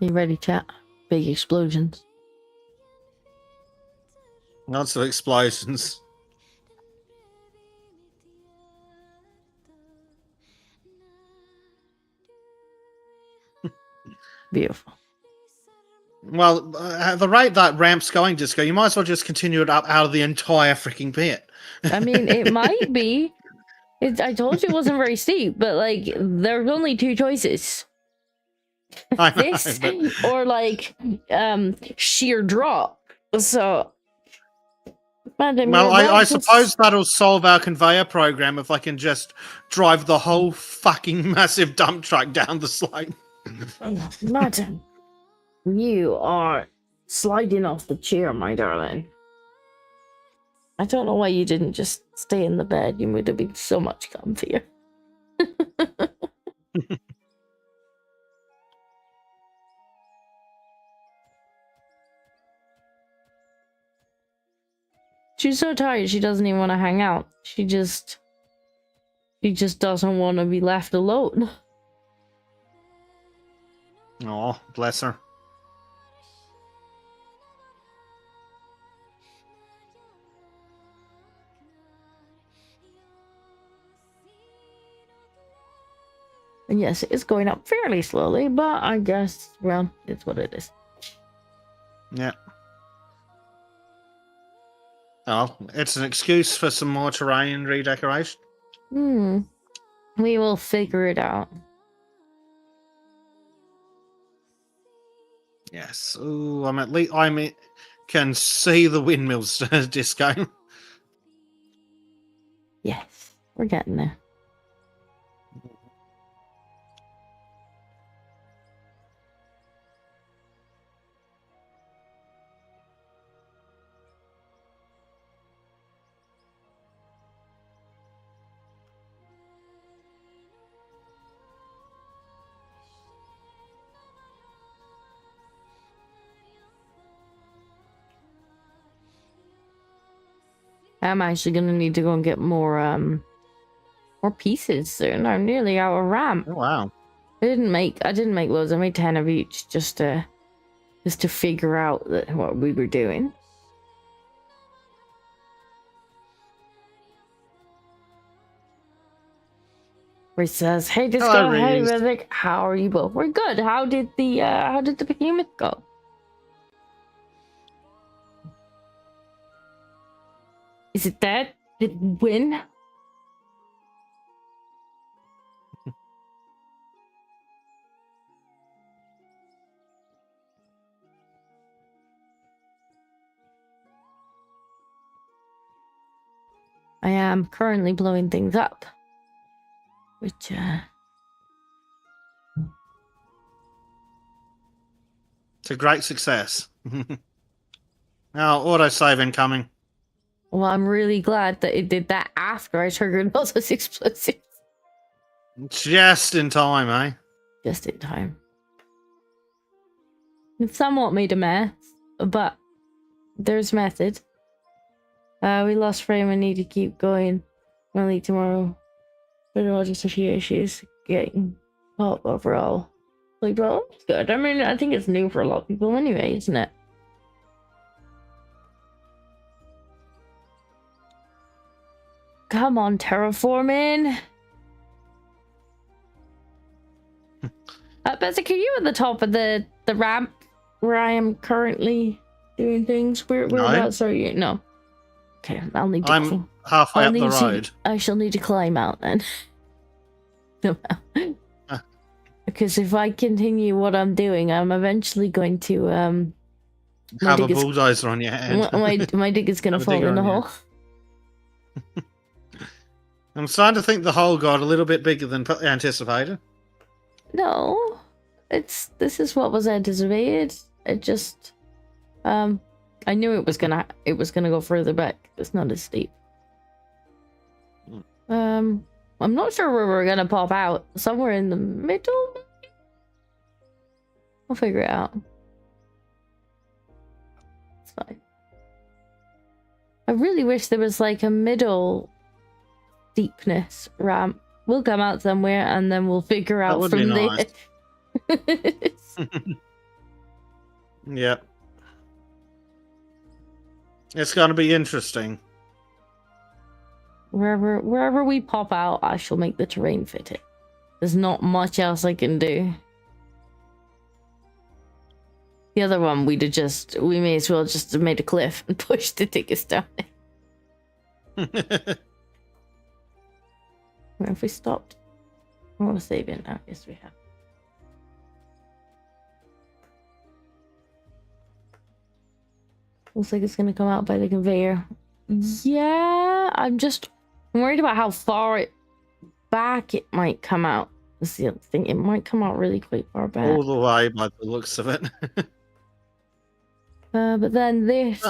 You ready, chat? Big explosions. Lots of explosions. Beautiful. Well, at the rate that ramp's going, Disco, you might as well just continue it up out of the entire freaking pit. I mean, it might be. I told you it wasn't very steep, but like, there's only two choices. I know, This but- or like sheer drop. So imagine well, you're I about to suppose that'll solve our conveyor program if I can just drive the whole fucking massive dump truck down the slope. Imagine you are sliding off the chair, my darling. I don't know why you didn't just stay in the bed. You would have been so much comfier. She's so tired she doesn't even want to hang out. She just doesn't want to be left alone. Oh, bless her. And yes, it is going up fairly slowly, but I guess, well, it's what it is. Yeah. Oh, it's an excuse for some more terrain redecoration. We will figure it out. Yes. Ooh, I'm at least can see the windmills, Disco. Yes, we're getting there. I'm actually gonna need to go and get more pieces soon. I'm nearly out of RAM. Oh, wow. I didn't make loads. I made 10 of each just to figure out what we were doing. Where he says, "Hey, Disco, Hello, hey, Reese. Rizek, how are you both? We're good. How did the behemoth go?" Is it dead? Did it win? I am currently blowing things up. Which, It's a great success. Now, autosave incoming. well, I'm really glad that it did that after I triggered all those explosives. Just in time, eh? Just in time. It somewhat made a mess, but there's method. We lost frame and need to keep going. I'll leave tomorrow. But there are just a few issues getting up overall. Like, well, it's good. I mean, I think it's new for a lot of people anyway, isn't it? Come on, terraforming. Bezek, are you at the top of the ramp where I am currently doing things? No. Whereabouts are you? No. Okay, I'll need to. I'm halfway up the road. I shall need to climb out then. Because if I continue what I'm doing, I'm eventually going to Have a bulldozer on your hand. my digger's gonna Have a fall digger in the on you. hole. I'm starting to think the hole got a little bit bigger than anticipated. No, this is what was anticipated. It just I knew it was gonna go further back. It's not as steep. I'm not sure where we're gonna pop out. Somewhere in the middle. I'll figure it out. It's fine. I really wish there was like a middle steepness ramp. We'll come out somewhere and then we'll figure out would from be there. nice. Yep. It's going to be interesting. Wherever we pop out, I shall make the terrain fit it. There's not much else I can do. The other one, we may as well just have made a cliff and pushed the tickets down. Where have we stopped? I want to save it now. Yes, we have. Looks like it's gonna come out by the conveyor. Yeah, I'm worried about how far back it might come out. That's the other thing. It might come out really quite far back. All the way by the looks of it. But then this.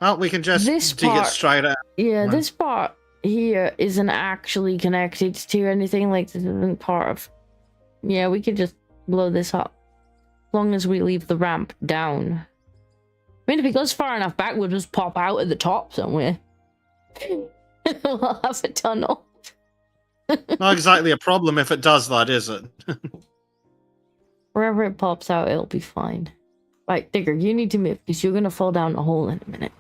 Well, we can just dig it straight out. Yeah, this part here isn't actually connected to anything. Like, this isn't part of. Yeah, we could just blow this up. As long as we leave the ramp down. I mean, if it goes far enough back, we'll just pop out at the top somewhere. We'll have a tunnel. Not exactly a problem if it does that, is it? Wherever it pops out, it'll be fine. Right, Digger, you need to move because you're going to fall down a hole in a minute.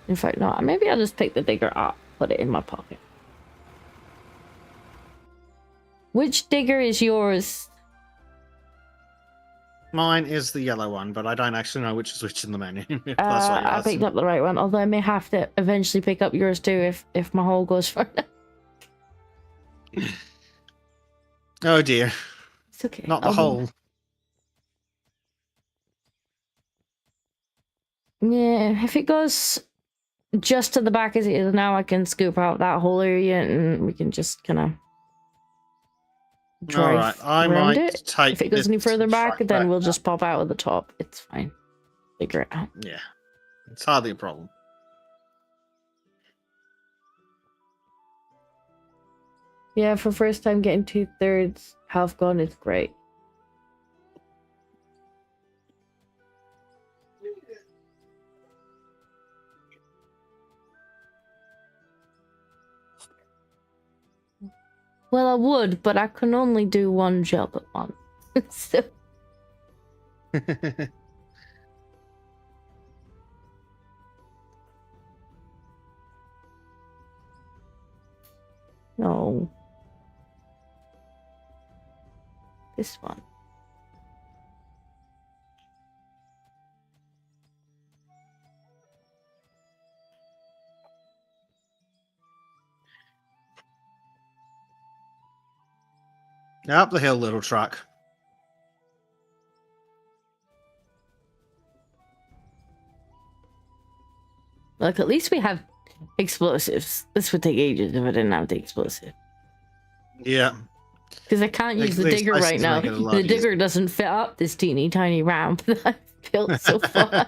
In fact, no, maybe I'll just pick the digger up, put it in my pocket. Which digger is yours? Mine is the yellow one, but I don't actually know which is which in the menu. If that's what you're I asking. picked up the right one, although I may have to eventually pick up yours too if my hole goes further. Oh dear. It's okay. Not the hole. Yeah, if it goes just to the back as it is now, I can scoop out that whole area and we can just kind of drive Alright, I around might it. take If it goes any this further back, truck then we'll up. just pop out of the top. It's fine. Figure it out. Yeah. It's hardly a problem. Yeah, for first time getting 2/3 health gone is great. Well, I would, but I can only do one job at once. So. No. This one. Up the hill, little truck. Look, at least we have explosives. This would take ages if I didn't have the explosive. Yeah. Because I can't use the digger right now. The digger doesn't fit up this teeny tiny ramp that I've built so far.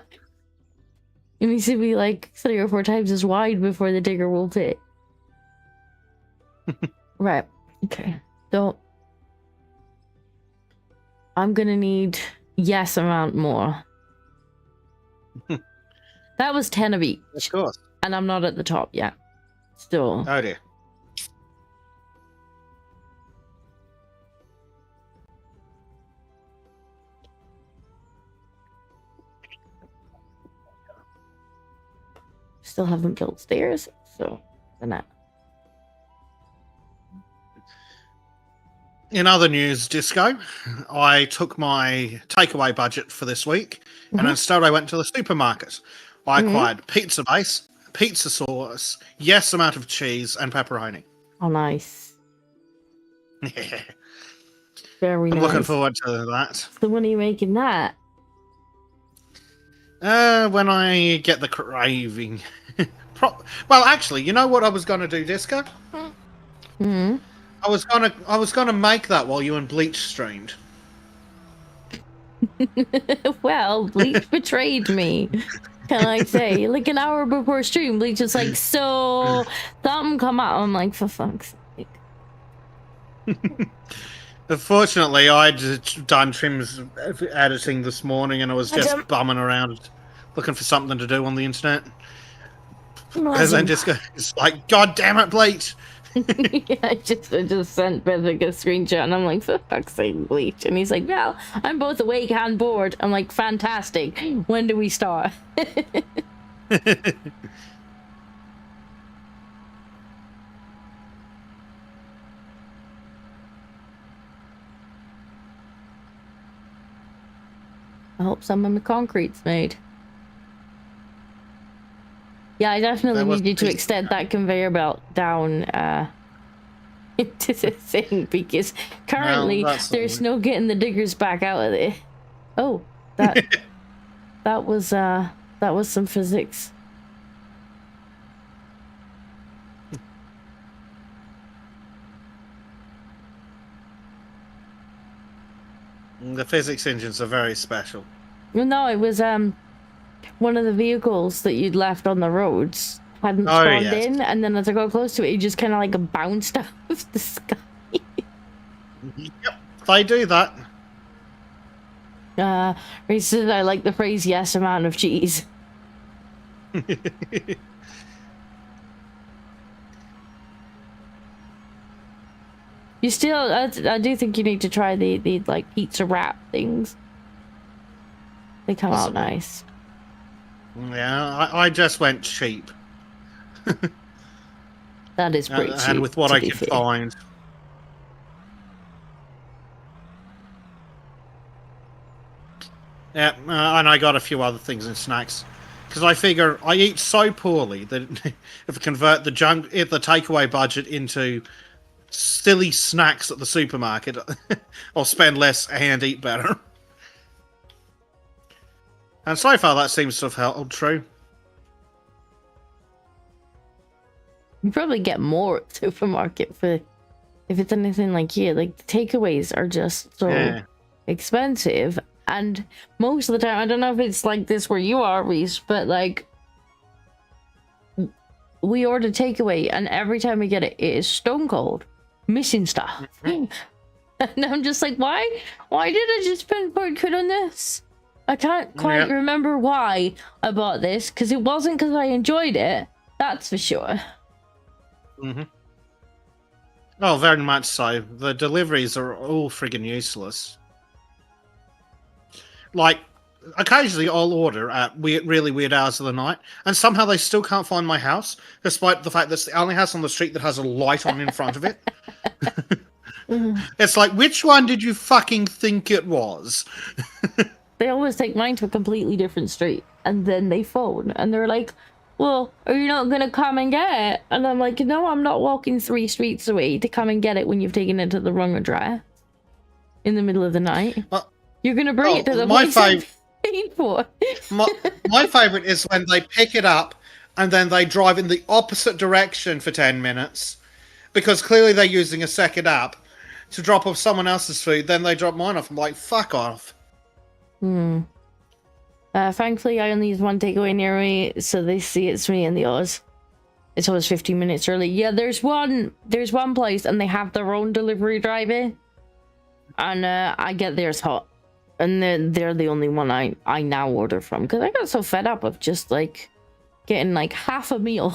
It needs to be like 3 or 4 times as wide before the digger will fit. Right. Okay. So I'm gonna need yes amount more. That was 10 of each. Of course. And I'm not at the top yet. Still. Oh dear. Still haven't built stairs, so then that. In other news, Disco, I took my takeaway budget for this week, and instead I went to the supermarket. I acquired pizza base, pizza sauce, yes amount of cheese, and pepperoni. Oh, nice. Yeah. Very I'm nice. looking forward to that. So when are you making that? When I get the craving. Well, actually, you know what I was going to do, Disco? Hmm. I was gonna make that while you and Bleach streamed. Well, Bleach betrayed me. Can I say? Like an hour before stream, Bleach was like, so something come out. I'm like, for fuck's sake. Unfortunately, I'd done Trim's editing this morning, and I was just bumming around looking for something to do on the internet. And then it's like, God damn it, Bleach! Yeah, I just sent Bedrick a screenshot, and I'm like, for fuck's sake, Bleach. And he's like, well, I'm both awake and bored. I'm like, fantastic. When do we start? I hope some of the concrete's made. Yeah, I definitely need you to extend that conveyor belt down into the thing, because currently there's no getting the diggers back out of there. Oh, that was some physics. The physics engines are very special. No, it was one of the vehicles that you'd left on the roads hadn't spawned in, and then as I got close to it, it just kind of like bounced out of the sky. Yep, they do that. He said, I like the phrase, yes amount of cheese. You still, I do think you need to try the like pizza wrap things. They come out nice. Yeah, I just went cheap. That is pretty cheap. And with what I could find. Yeah, and I got a few other things and snacks. Because I figure I eat so poorly that if I convert the takeaway budget into silly snacks at the supermarket, I'll spend less and eat better. And so far, that seems to have held true. You probably get more at supermarket for if it's anything like here. Like the takeaways are just so expensive, and most of the time, I don't know if it's like this where you are, Reese, but like we order takeaway, and every time we get it, it is stone cold, missing stuff, and I'm just like, why did I just spend £4 on this? I can't quite remember why I bought this, because it wasn't because I enjoyed it. That's for sure. Oh, very much so. The deliveries are all friggin' useless. Like, occasionally I'll order at really weird hours of the night, and somehow they still can't find my house, despite the fact that it's the only house on the street that has a light on in front of it. It's like, which one did you fucking think it was? They always take mine to a completely different street, and then they phone, and they're like, well, are you not going to come and get it? And I'm like, no, I'm not walking 3 streets away to come and get it when you've taken it to the wrong address in the middle of the night. You're going to bring it to the place I'm paying for. My favourite is when they pick it up, and then they drive in the opposite direction for 10 minutes, because clearly they're using a second app to drop off someone else's food, then they drop mine off. I'm like, fuck off. Thankfully, I only use one takeaway near me, so they see it's me in the Oz. It's always 15 minutes early. Yeah, there's one place, and they have their own delivery driver, and I get theirs hot, and they're the only one I now order from, because I got so fed up of just like getting like half a meal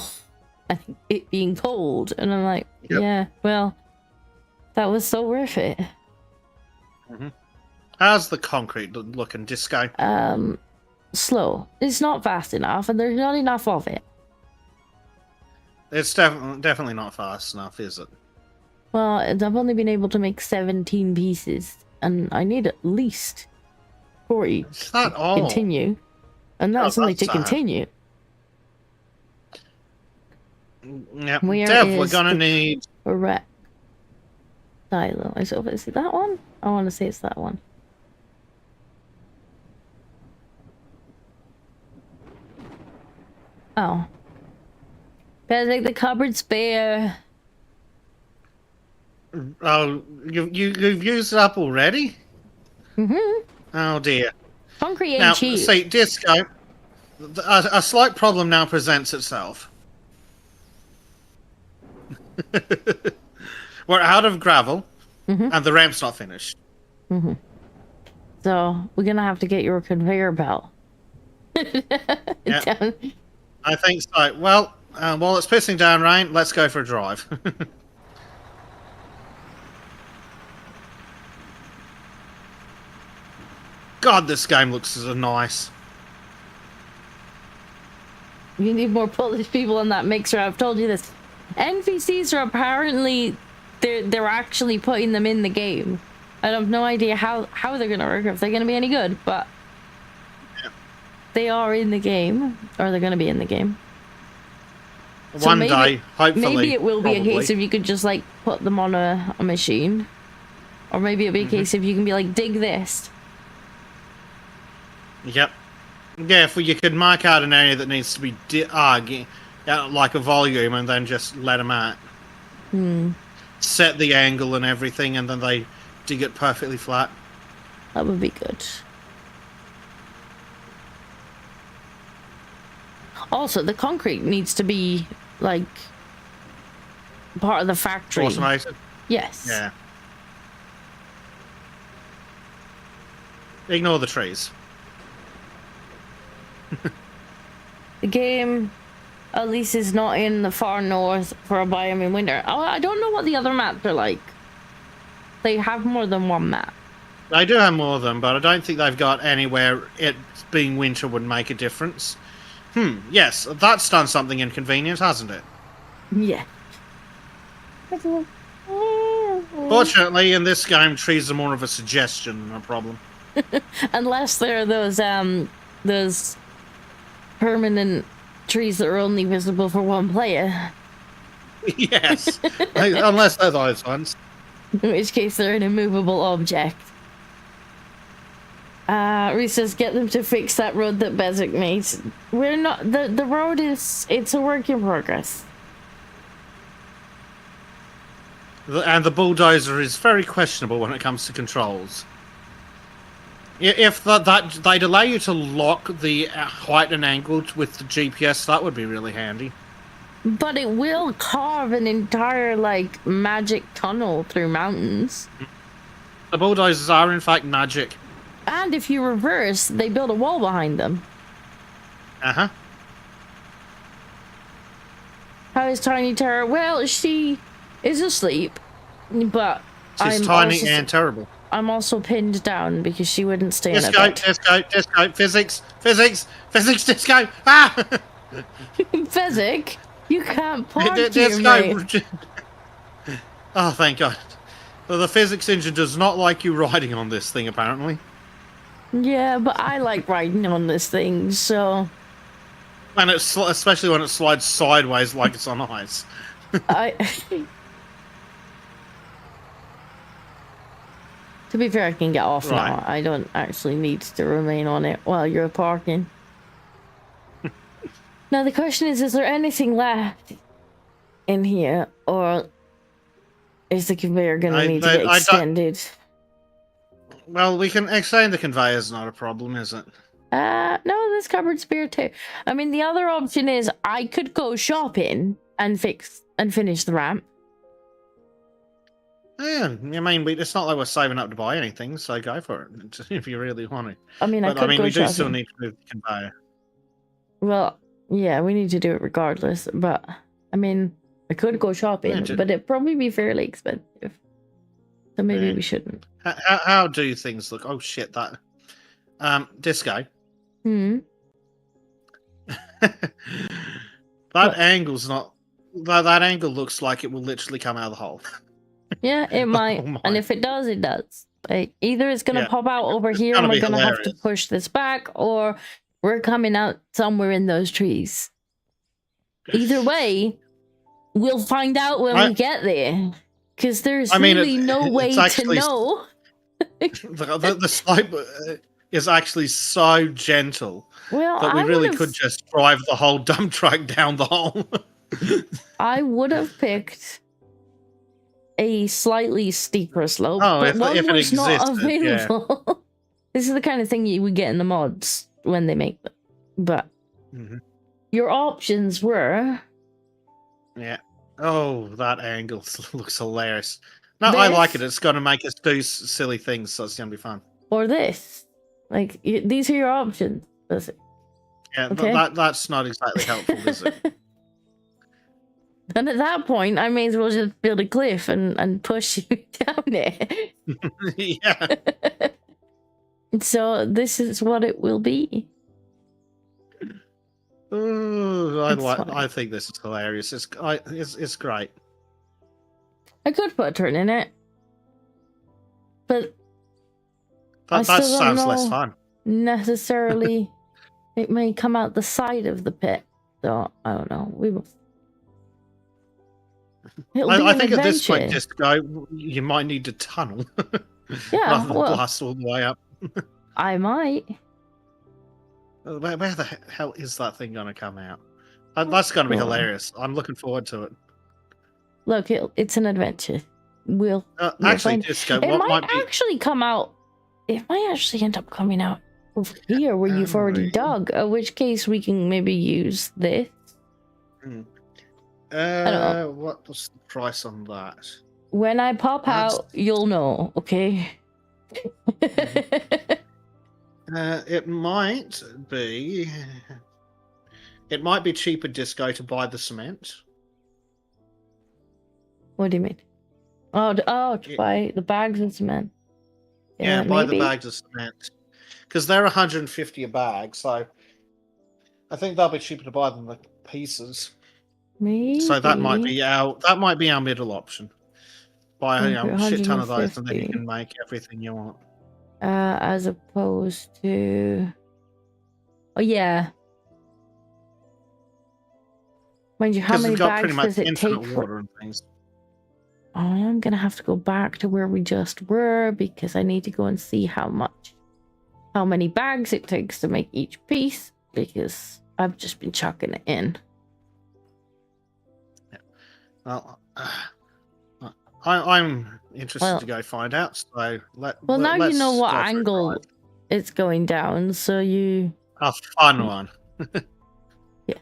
and it being cold, and I'm like, yeah, well, that was so worth it. How's the concrete looking, Disco? Slow. It's not fast enough, and there's not enough of it. It's definitely not fast enough, is it? Well, I've only been able to make 17 pieces, and I need at least 40 It's not to all. continue. And that's Oh, only that's to sad. continue. Yeah, Where Dev, we're is gonna the need. correct silo? Is it that one? I want to say it's that one. Oh. Gotta take the cupboard spare. Oh, you've used it up already? Mm-hmm. Oh dear. Concrete ain't Now, cheap. see, Disco, a slight problem now presents itself. We're out of gravel, Mm-hmm. and the ramp's not finished. Mm-hmm. So we're gonna have to get your conveyor belt. Yeah, Down. I think so. Well, while it's pissing down rain, let's go for a drive. God, this game looks so nice. You need more Polish people in that mixer. I've told you this. NPCs are apparently they're actually putting them in the game. I have no idea how they're gonna work, if they're gonna be any good, but Yeah. they are in the game, or they're gonna be in the game. So One day, hopefully. Maybe it will be probably. a case of you could just like put them on a machine, or maybe it'll be a case of you can be like, dig this. Yep. Yeah, if you could mark out an area that needs to be like a volume, and then just let them out. Set the angle and everything, and then they dig it perfectly flat. That would be good. Also, the concrete needs to be like part of the factory. Automated. Yes. Yeah. Ignore the trees. The game, at least, is not in the far north for a biome in winter. Oh, I don't know what the other maps are like. They have more than one map. They do have more of them, but I don't think they've got anywhere it being winter would make a difference. Yes, that's done something inconvenient, hasn't it? Yeah. Fortunately, in this game, trees are more of a suggestion than a problem. Unless there are those permanent trees that are only visible for one player. Yes, unless they're those ones. In which case they're an immovable object. Reese says, get them to fix that road that Bezic made. We're not... The road is... It's a work in progress. And the bulldozer is very questionable when it comes to controls. If that they'd allow you to lock the height and angle with the GPS, that would be really handy. But it will carve an entire, like, magic tunnel through mountains. The bulldozers are, in fact, magic. And if you reverse, they build a wall behind them. Uh-huh. How is Tiny Terror? Well, she is asleep, but She's tiny and terrible. I'm also pinned down because she wouldn't stay in a Disco, bed. disco, physics, disco! Ah! Fezzik, you can't park here, Disco! mate. Oh, thank God. Well, the physics engine does not like you riding on this thing, apparently. Yeah, but I like riding on this thing, so... And especially when it slides sideways like it's on ice. To be fair, I can get off Right. now. I don't actually need to remain on it while you're parking. Now the question is there anything left in here, or is the conveyor going to need to get extended? Well, we can extend the conveyor's not a problem, is it? No, this cupboard's spare too. I mean, the other option is I could go shopping and finish the ramp. Yeah, I mean, it's not like we're saving up to buy anything, so go for it if you really want to. I mean, But I could go we shopping. do still need to move the conveyor. Well, yeah, we need to do it regardless, but I mean, I could go shopping, but it'd probably be fairly expensive. So maybe we shouldn't. How do things look? Oh shit, that Disco. That angle's not. That angle looks like it will literally come out of the hole. Yeah, it might. Oh my. And if it does, it does. Like, either it's gonna Yeah. pop out over It's here gonna and we're be gonna have to hilarious. push this back, or we're coming out somewhere in those trees. Either way, we'll find out when we get there. Because there's really no way it's to actually know. the slope is actually so gentle Well, that we I really would've- could just drive the whole dump truck down the hole. I would have picked a slightly steeper slope, Oh, but one if it was not existed, yeah. available. This is the kind of thing you would get in the mods when they make them. But Mhm. your options were Yeah. Oh, that angle looks hilarious. No, I like it. This- It's going to make us do silly things, so it's going to be fun. or this. Like, these are your options. That's it. Yeah, Okay. that's not exactly helpful, is it? And at that point, I may as well just build a cliff and push you down there. Yeah. So this is what it will be. Ooh, It's fine. I think this is hilarious. It's great. I could put a turn in it, but I That still don't sounds less know. fun. Necessarily, it may come out the side of the pit. So I don't know. We will. It'll be I an think at this point, adventure. just go. You might need to tunnel Yeah, rather than well, blast all the way up. I might. Where the hell is that thing going to come out? That's going to be Cool. hilarious. I'm looking forward to it. Look, it's an adventure. We'll Actually, find- Disco, it what might might be? actually come out. It might actually end up coming out over here where you've already Really? dug. In which case, we can maybe use this. know. What was the price on that? When I pop That's- out, you'll know. Okay. It might be. It might be cheaper, Disco, to buy the cement. What do you mean? To buy the bags of cement. Yeah, buy the maybe. bags of cement. Because they're 150 a bag, so I think that'll be cheaper to buy than the pieces. Maybe. So that might be our middle option. Buy a shit ton of those, and then you 150. can make everything you want. As opposed to. Oh yeah. Mind you, how Because many we've got bags pretty much does it infinite take? water and things. I'm gonna have to go back to where we just were because I need to go and see how many bags it takes to make each piece because I've just been chucking it in. Well, I'm interested Well- to go find out. So Now you know let's what go for a angle drive. it's going down, so you. A fun one. Yeah.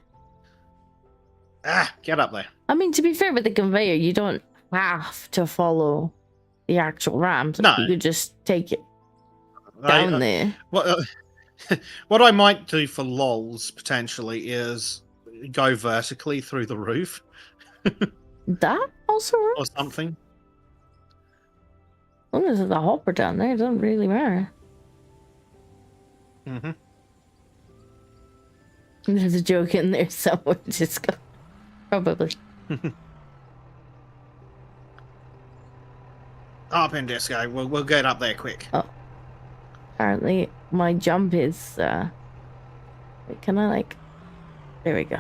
Get up there. I mean, to be fair with the conveyor, you don't have to follow the actual ramp. No. You could just take it down there. What I might do for lols potentially is go vertically through the roof That also or works. something. As long as there's a hopper down there, it doesn't really matter. Mm-hmm. There's a joke in there somewhere. Just go. Probably. Up in Disco. We'll get up there quick. Apparently, my jump is. Wait, can I like? There we go.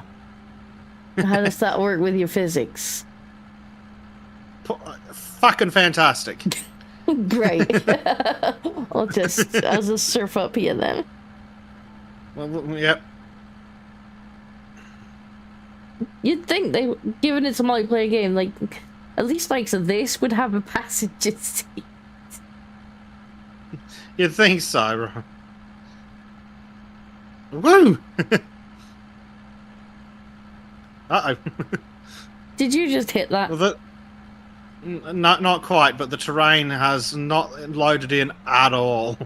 How does that work with your physics? Fucking fantastic. Great. I'll just surf up here then. Well, yep. You'd think they, given it's a multiplayer game, like at least like so this would have a passenger seat. You'd think so. Woo! Uh-oh. Did you just hit that? Well, not quite, but the terrain has not loaded in at all.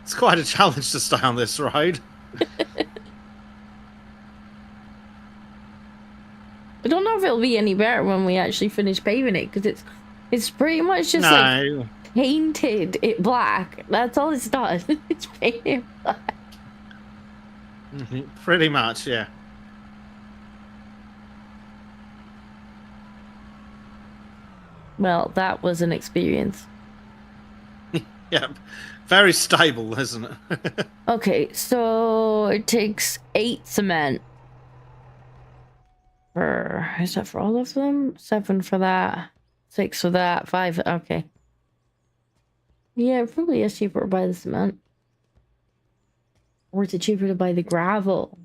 It's quite a challenge to stay on this road. I don't know if it'll be any better when we actually finish paving it because it's pretty much just like painted it black. That's all it's done. It's painted black. Pretty much, yeah. Well, that was an experience. Yeah, very stable, isn't it? Okay, so it takes 8 cement. Is that for all of them? 7 for that. 6 for that. 5. Okay. Yeah, it probably is cheaper to buy the cement. Or is it cheaper to buy the gravel?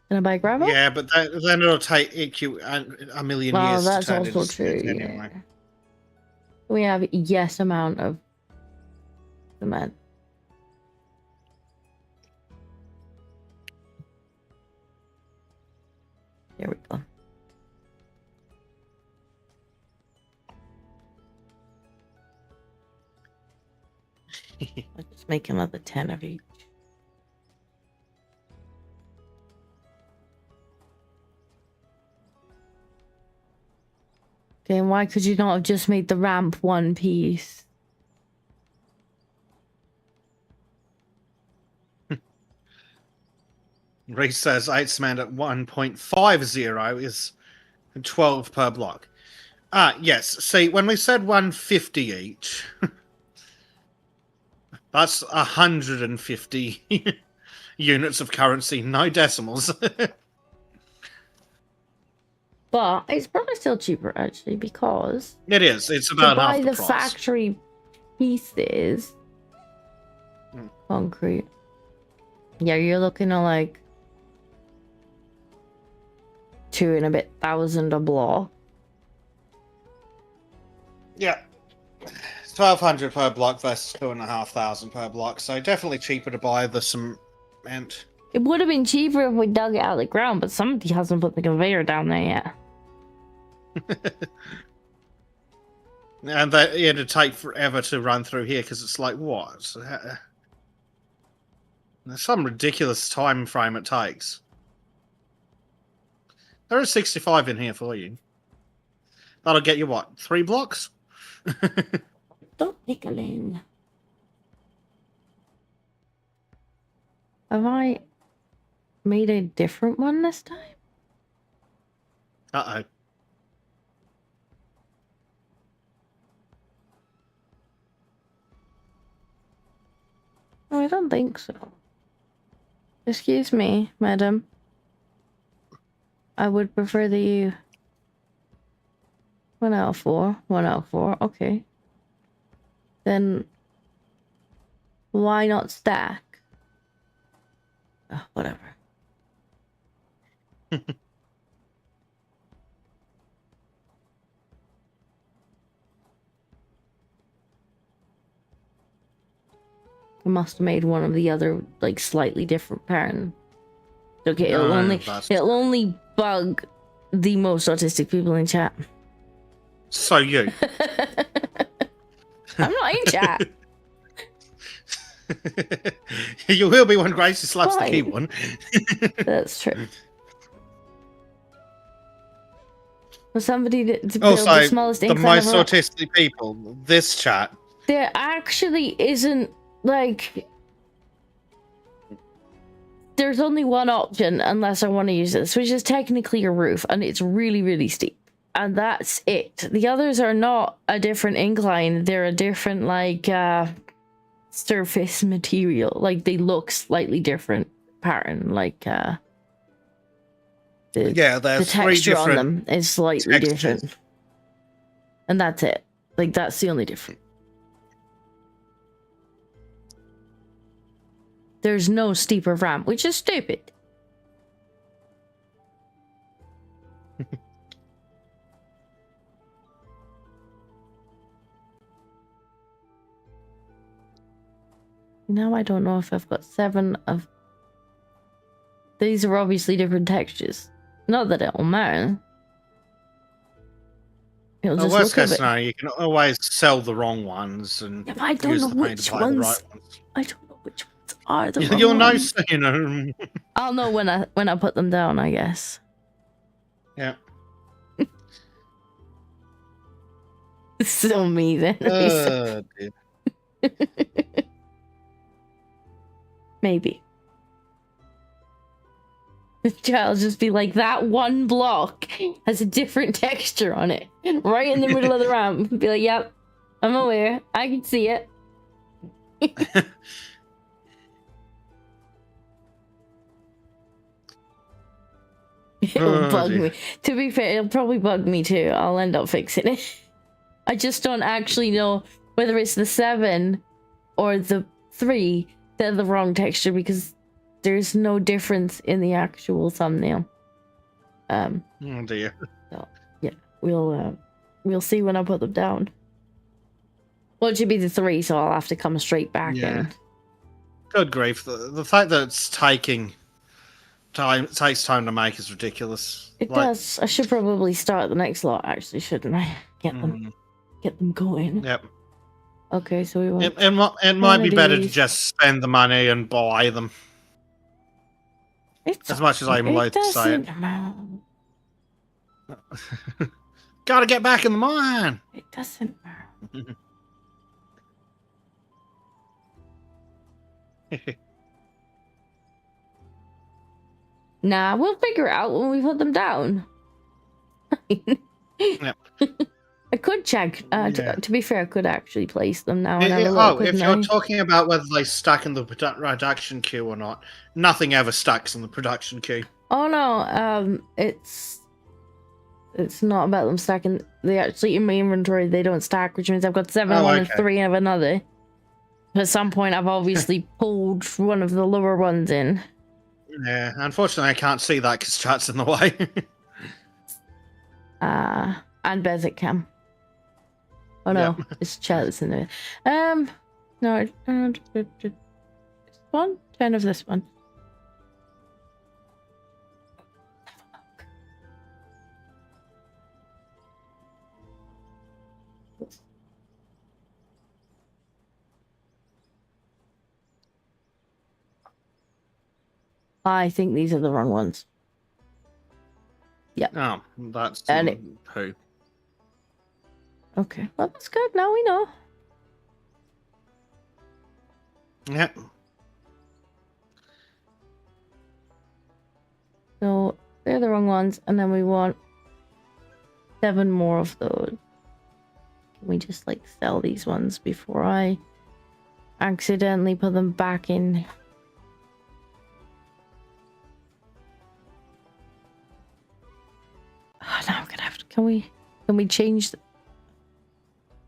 Can I buy gravel? Yeah, but then it'll take you a million Well, years that's to turn also into true. cement Yeah. anyway. We have yes amount of cement. There we go. Let's just make another 10 of each. Okay, and why could you not have just made the ramp one piece? Reese says 8 cement at 1.50 is 12 per block. Yes. See, when we said 150 each, that's 150 units of currency, no decimals. But it's probably still cheaper actually because It is. It's to about buy half the the price. factory pieces, concrete. Yeah, you're looking at like 2 and a bit thousand a block. Yeah. 1,200 per block versus 2,500 per block. So definitely cheaper to buy the cement. It would have been cheaper if we dug it out of the ground, but somebody hasn't put the conveyor down there yet. And that it'd take forever to run through here because it's like, what? There's some ridiculous time frame it takes. There is 65 in here for you. That'll get you what? 3 blocks? Stop pickling. Have I made a different one this time? Uh-oh. No, I don't think so. Excuse me, madam. I would prefer that you... 1L4. 1L4, okay. Then... why not stack? Oh, whatever. I must have made one of the other, like, slightly different pattern. Okay, it'll only bug the most autistic people in chat. So you. I'm not in chat. You will be when Gracie slaps Fine. the keyboard. That's true. For somebody to build Also, the smallest the incline most of a- autistic people, this chat. There actually isn't, like... There's only one option unless I want to use this, which is technically a roof, and it's really, really steep. And that's it. The others are not a different incline. They're a different, like, surface material. Like, they look slightly different pattern. Like, Yeah, the there's 3 texture on different them is slightly textures. different. And that's it. Like, that's the only difference. There's no steeper ramp, which is stupid. Now I don't know if I've got 7 of... These are obviously different textures. Not that it will matter. It'll Well, just worst look a case bit... scenario, you can always sell the wrong ones and Yeah, but I don't use know the paint which to buy the ones... right ones. I don't know which ones are the wrong You'll know ones. soon. I'll know when I put them down, I guess. Yeah. So me then. Dear. Maybe. The child just be like, that one block has a different texture on it. Right in the middle of the ramp. Be like, yep, I'm aware. I can see it. It'll bug dear. me. To be fair, it'll probably bug me too. I'll end up fixing it. I just don't actually know whether it's the 7 or the 3 that are the wrong texture because there's no difference in the actual thumbnail. Oh dear. So yeah, we'll see when I put them down. Well, it should be the 3, so I'll have to come straight back Yeah. Good grief. The fact that it's taking time, it takes time to make is ridiculous. It does. I should probably start the next lot, actually, shouldn't I? Get them going. Yep. Okay, so we want. It might be better to these. just spend the money and buy them. As much as I'm loath to say it. Gotta get back in the mine. It doesn't matter. Nah, we'll figure it out when we put them down. Yep. I could check. To be fair, I could actually place them now. If you're talking about whether they stuck in the production queue or not, nothing ever stucks in the production queue. Oh no, it's not about them stacking. They actually in my inventory they don't stack, which means I've got 7 of one and 3 of another. At some point, I've obviously pulled one of the lower ones in. Yeah, unfortunately, I can't see that because chat's in the way. And Bezic Cam. Oh no, it's chat that's in there. No, this one? Turn of this one. I think these are the wrong ones. Yeah. Oh, that's poo. Okay, well that's good. Now we know. Yep. So they're the wrong ones, and then we want 7 more of those. Can we just like sell these ones before I accidentally put them back in? Oh, now I'm gonna have to. Can we change?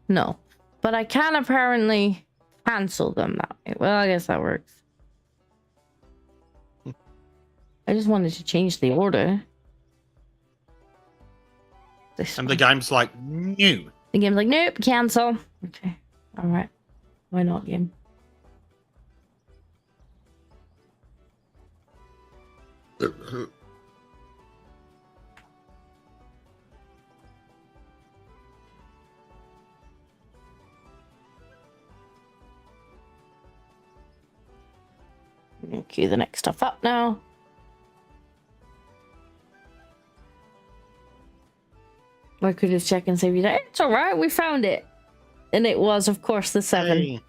No, but I can apparently cancel them that way. Well, I guess that works. I just wanted to change the order. And the game's like, new. The game's like, nope, cancel. Okay, all right. Why not, game? Cue the next stuff up now. I could just check and save you that. It's alright, we found it. And it was, of course, the 7. Hey.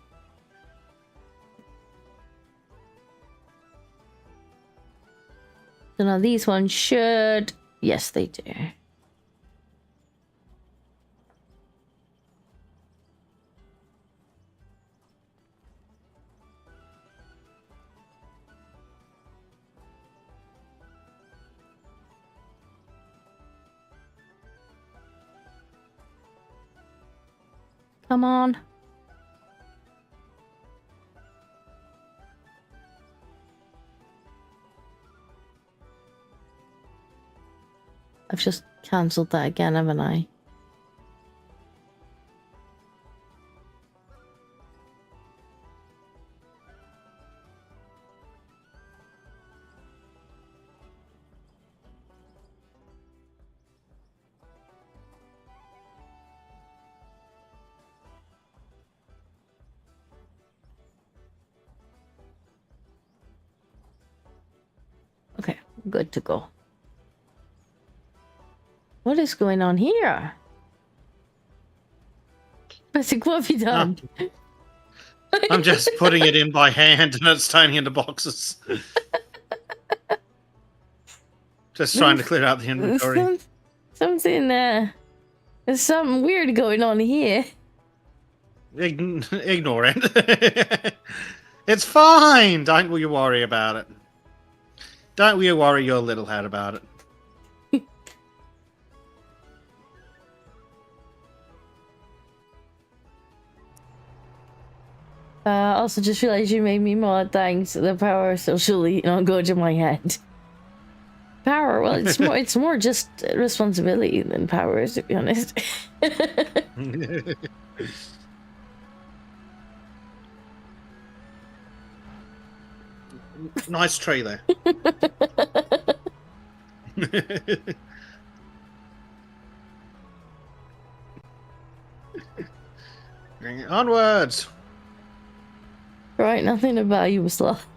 So now these ones should... Yes, they do. Come on. I've just cancelled that again, haven't I? Okay, good to go. What is going on here? Basic, what have you done? I'm just putting it in by hand and it's turning into boxes. Just trying to clear out the inventory. There's something weird going on here. Ignore it. It's fine. Don't you worry about it. Don't you worry your little head about it. Also just realized you made me mod, thanks. The power still surely not go to my head. Power, well, it's more just responsibility than power, to be honest. Nice tree there. Onwards. Right, nothing about you, sloth.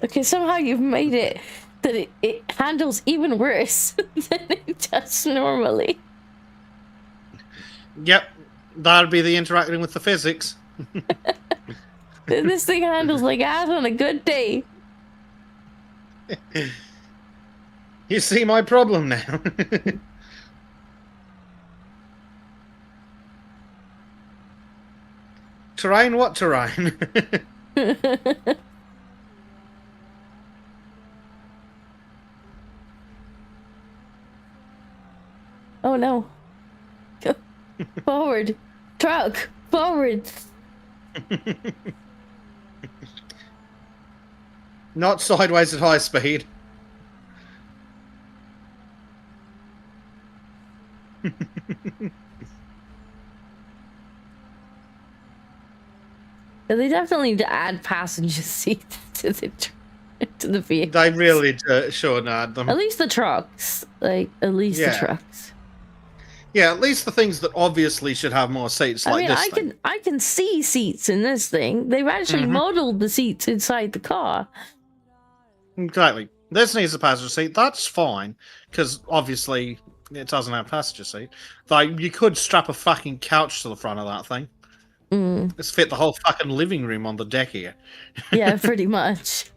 Okay, somehow you've made it that it handles even worse than it does normally. Yep, that'd be the interacting with the physics. This thing handles like ass on a good day. You see my problem now. Terrain? What terrain? Oh no. Go forward. Truck. Forward. Not sideways at high speed. They definitely need to add passenger seats to the vehicle. They really should add them. At least the trucks. Like, at least the trucks. Yeah, at least the things that obviously should have more seats, like this thing. I can see seats in this thing. They've actually modeled the seats inside the car. Exactly. This needs a passenger seat. That's fine, because obviously it doesn't have a passenger seat. Though you could strap a fucking couch to the front of that thing. Let's fit the whole fucking living room on the deck here. Yeah, pretty much.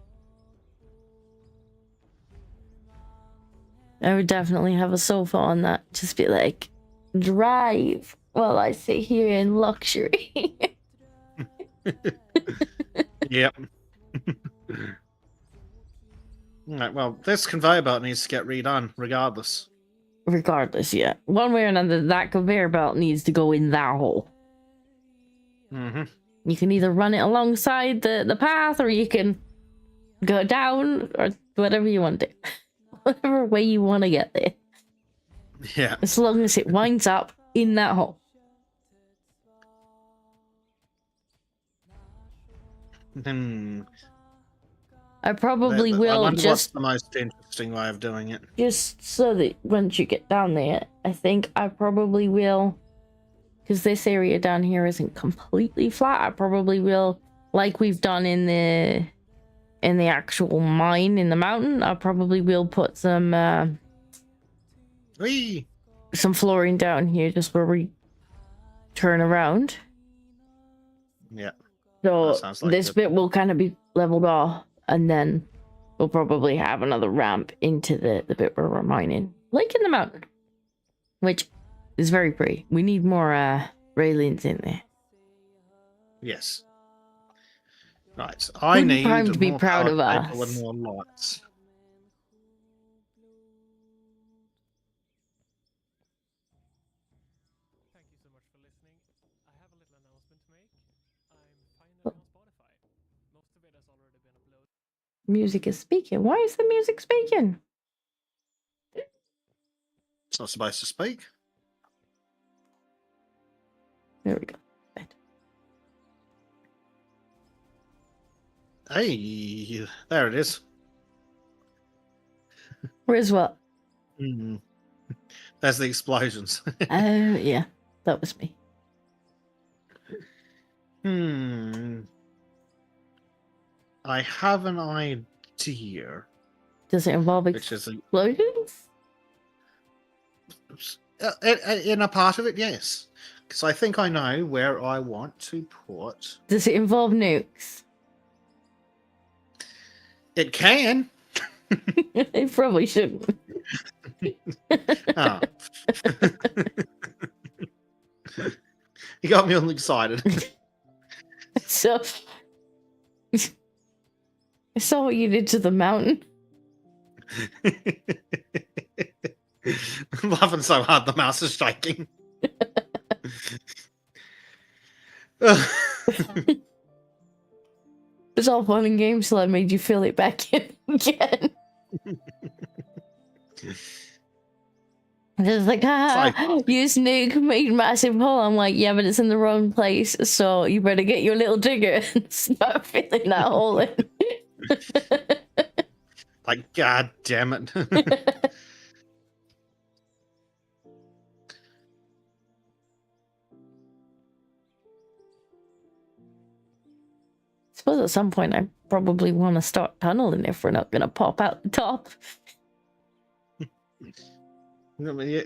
I would definitely have a sofa on that. Just be like, drive while I sit here in luxury. Yep. Right, well, this conveyor belt needs to get redone, regardless. Regardless, yeah. One way or another, that conveyor belt needs to go in that hole. You can either run it alongside the path, or you can go down, or whatever you want to do. Whatever way you want to get there. Yeah. As long as it winds up in that hole. I probably will wonder what's just... the most interesting way of doing it. Just so that once you get down there, I think I probably will... Because this area down here isn't completely flat. I probably will, like we've done in the actual mine in the mountain, I probably will put some flooring down here just where we turn around. Yeah. So this bit will kind of be leveled off, and then we'll probably have another ramp into the bit where we're mining, like in the mountain, which is very pretty. We need more railings in there. Yes. Right. I need time to be more proud of power us. cable and more lights. Thank you so much for listening. I have a little announcement to make. I'm finally on Spotify. Most of it has already been uploaded. Music is speaking. Why is the music speaking? It's not supposed to speak. There we go. Right. Hey, there it is. Where's what? There's the explosions. Oh, yeah. That was me. I have an idea. Does it involve Which is explosions? In a part of it, yes. Because I think I know where I want to put... Does it involve nukes? It can. It probably shouldn't. Oh. You got me all excited. So, I saw what you did to the mountain. I'm laughing so hard the mouse is shaking. It's all fun and games till I made you fill it back in again. Just like, use nuke, made massive hole. I'm like, yeah, but it's in the wrong place, so you better get your little digger and start filling that hole in. Like, god damn it. I suppose at some point I probably want to start tunneling if we're not going to pop out the top.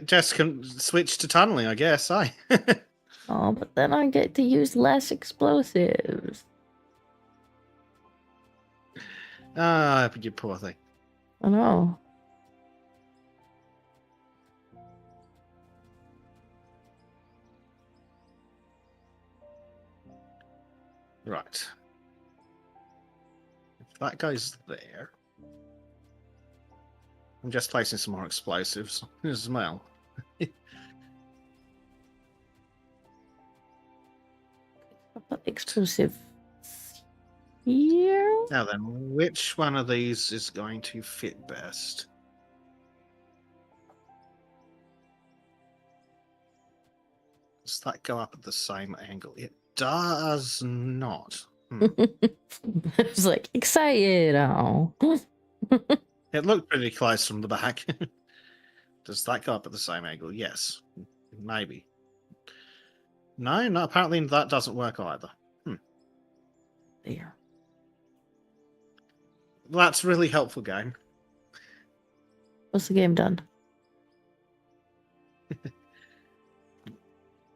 Jess can switch to tunneling, I guess, eh? Oh, but then I get to use less explosives. Ah, you poor thing. I know. Right. If that goes there. I'm just placing some more explosives as well. Put explosive here. Now then, which one of these is going to fit best? Does that go up at the same angle? It does not. It's like excited. Oh. It looked pretty close from the back. Does that go up at the same angle? Yes. Maybe. No, apparently that doesn't work either. There. That's really helpful, game. What's the game done? I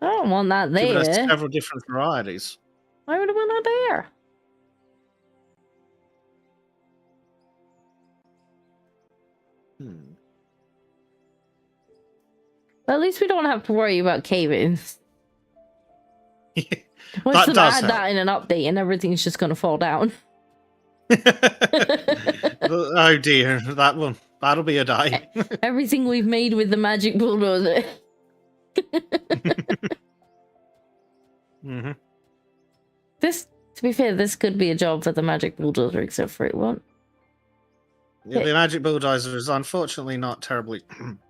don't want that Give us there. several different varieties. Why would I want that there? Well, at least we don't have to worry about cave-ins. Once they add that in an update and everything's just going to fall down. Oh dear, that'll be a day. Everything we've made with the magic bulldozer. Mm-hmm. This, to be fair, this could be a job for the magic bulldozer, except for it won't. Yeah, the magic bulldozer is unfortunately not terribly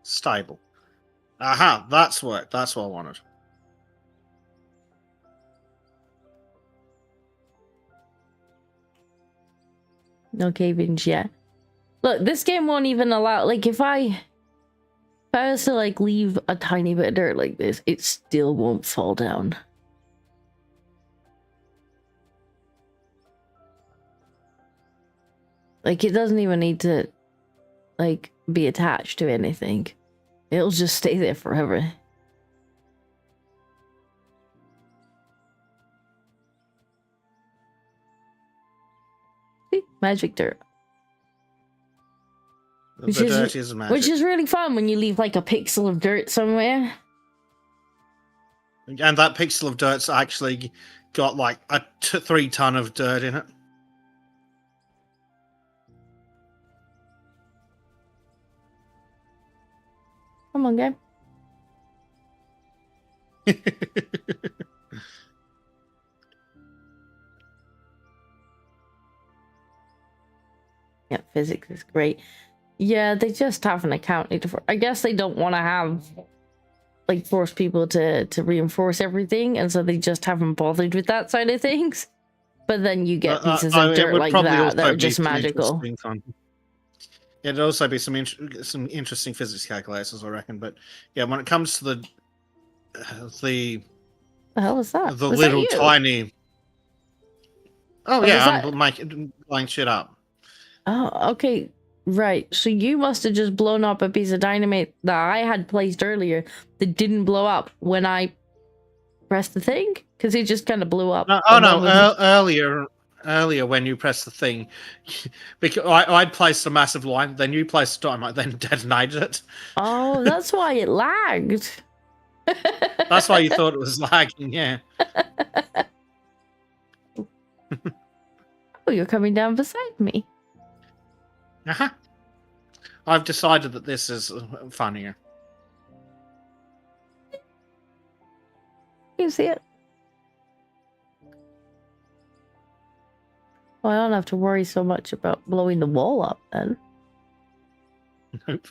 stable. Aha, that's what I wanted. No cave-ins yet. Look, this game won't even allow, like, if I was to, like, leave a tiny bit of dirt like this, it still won't fall down. Like, it doesn't even need to, like, be attached to anything. It'll just stay there forever. See? Magic dirt. The dirt is magic. Which is really fun when you leave, like, a pixel of dirt somewhere. And that pixel of dirt's actually got, like, a 3 ton of dirt in it. Come on, game. Yeah, physics is great. Yeah, they just haven't accounted for. I guess they don't want to have, like, force people to reinforce everything, and so they just haven't bothered with that side of things. But then you get pieces of dirt like that are just magical. It'd also be some interesting physics calculators, I reckon. But yeah, when it comes to the hell is that? The Was little that you? tiny. Oh Or yeah, was I'm blowing shit up. Oh, okay. Right, so you must have just blown up a piece of dynamite that I had placed earlier that didn't blow up when I pressed the thing? Because it just kind of blew up. No, earlier when you pressed the thing, because I'd placed a massive line, then you placed a dynamite, then detonated it. Oh, that's why it lagged. That's why you thought it was lagging, yeah. Oh, you're coming down beside me. Uh-huh. I've decided that this is funnier. You see it? Well, I don't have to worry so much about blowing the wall up then. Nope.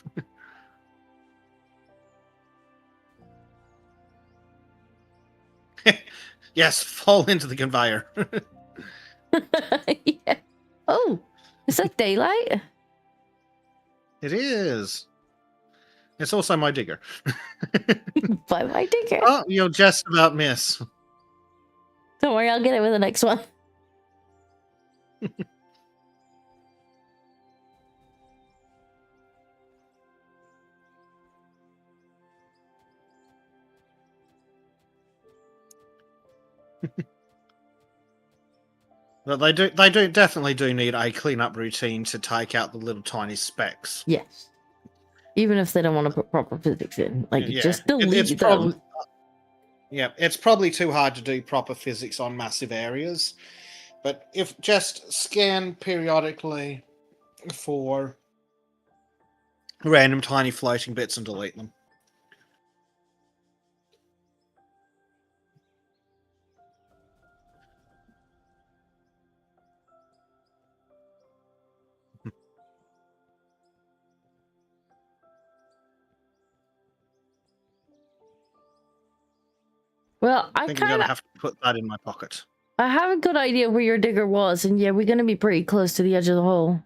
Yes, fall into the conveyor. Yeah. Oh, is that daylight? It is. It's also my digger. By my digger. Oh, you'll just about miss. Don't worry, I'll get it with the next one. But they definitely do need a cleanup routine to take out the little tiny specks. Yes. Even if they don't want to put proper physics in. Like, Yeah, just delete it's them. probably it's probably too hard to do proper physics on massive areas. But if just scan periodically for random tiny floating bits and delete them. Well, I think I'm gonna have to put that in my pocket. I have a good idea where your digger was, and yeah, we're gonna be pretty close to the edge of the hole.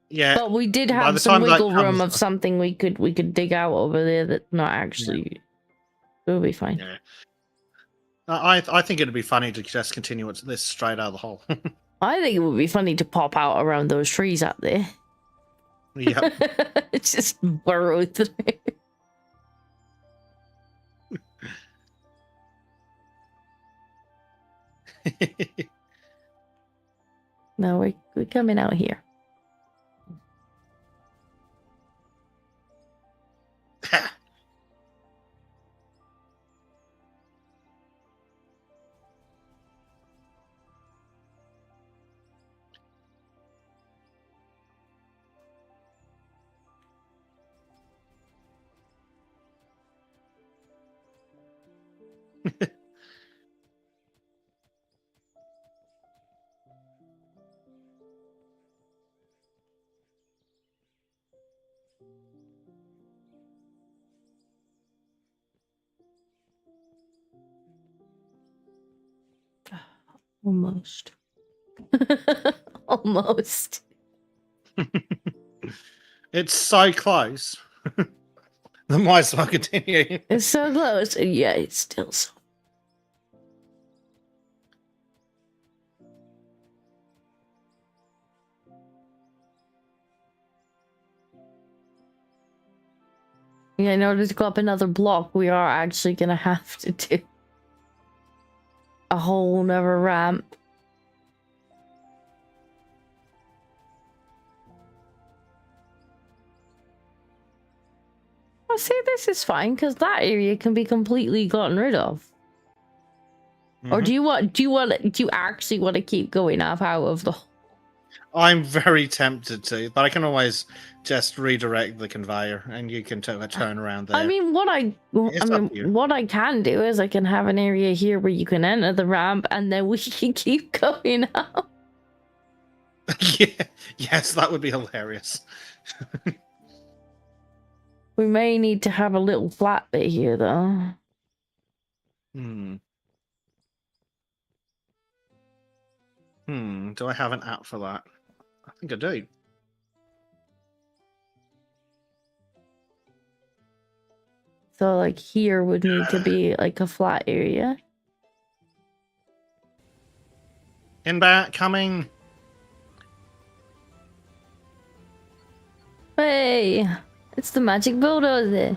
Yeah, But we did by have the some time that wiggle room comes- of something we could dig out over there that's not actually. It'll be fine. Yeah. I think it'd be funny to just continue this straight out of the hole. I think it would be funny to pop out around those trees out there. Yep. It's just burrow through. No, we're coming out here. Almost. Almost. It's so close. The might as well continue. It's so close. And yeah, it's still so. Yeah, in order to go up another block, we are actually gonna have to do a whole nother ramp. Well, see, this is fine because that area can be completely gotten rid of. Or do you actually want to keep going up out of the? I'm very tempted to, but I can always just redirect the conveyor, and you can turn around there. I mean, what I can do is I can have an area here where you can enter the ramp, and then we can keep going up. Yeah, yes, that would be hilarious. We may need to have a little flat bit here, though. Do I have an app for that? I think I do. So, like, here would need to be, like, a flat area. Inbound, coming. Hey, it's the magic bulldozer.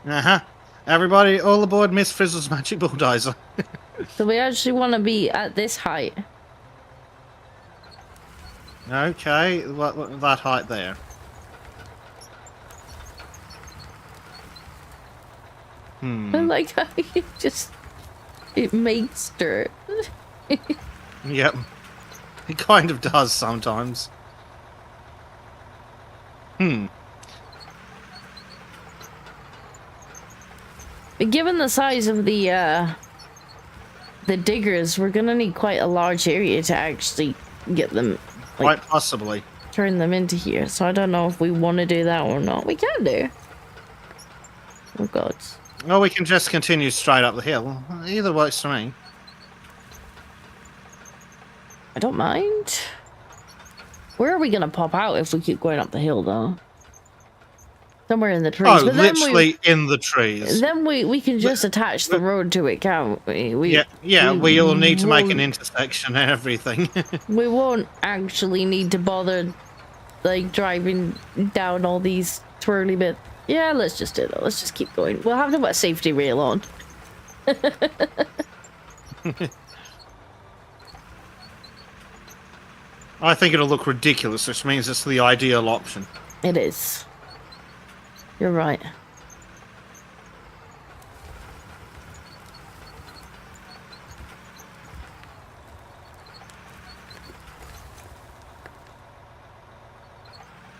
Uh-huh. Everybody, all aboard Miss Frizzle's magic bulldozer. So we actually want to be at this height. Okay, what that height there? I like how you just... It makes dirt. Yep. It kind of does sometimes. But given the size of the diggers, we're gonna need quite a large area to actually get them, like, Quite possibly. turn them into here. So I don't know if we want to do that or not. We can do. Oh god. Well, we can just continue straight up the hill. Either works for me. I don't mind. Where are we gonna pop out if we keep going up the hill, though? Somewhere in the trees. Oh, but then literally in the trees. Then we can just attach the road to it, can't we? We'll need to make an won't- intersection and everything. We won't actually need to bother, like, driving down all these twirly bits. Yeah, let's just do it. Let's just keep going. We'll have to put a safety rail on. I think it'll look ridiculous, which means it's the ideal option. It is. You're right.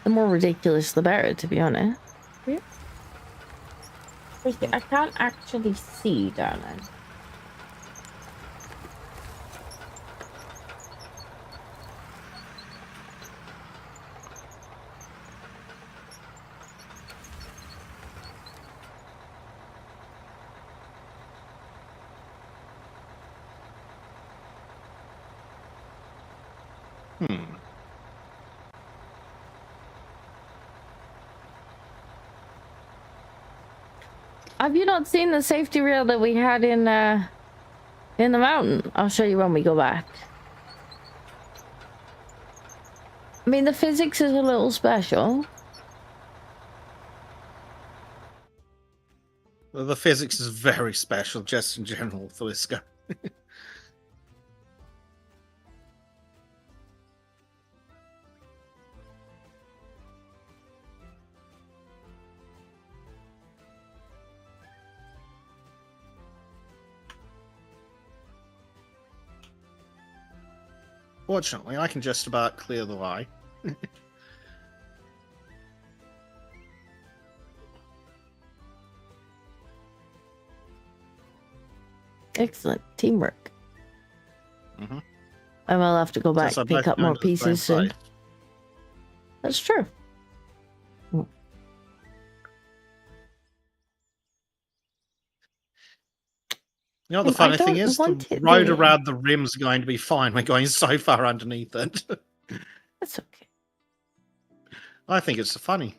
The more ridiculous, the better, to be honest. Yeah. I can't actually see, darling. Have you not seen the safety rail that we had in the mountain? I'll show you when we go back. I mean, the physics is a little special. Well, the physics is very special, just in general, for this guy. Fortunately, I can just about clear the way. Excellent teamwork. Mhm. I will have to go back Since I and pick both up more going to the same pieces soon. place. That's true. You know what the I funny thing don't is? want The it road there. around the rim's going to be fine. We're going so far underneath it. That's okay. I think it's funny.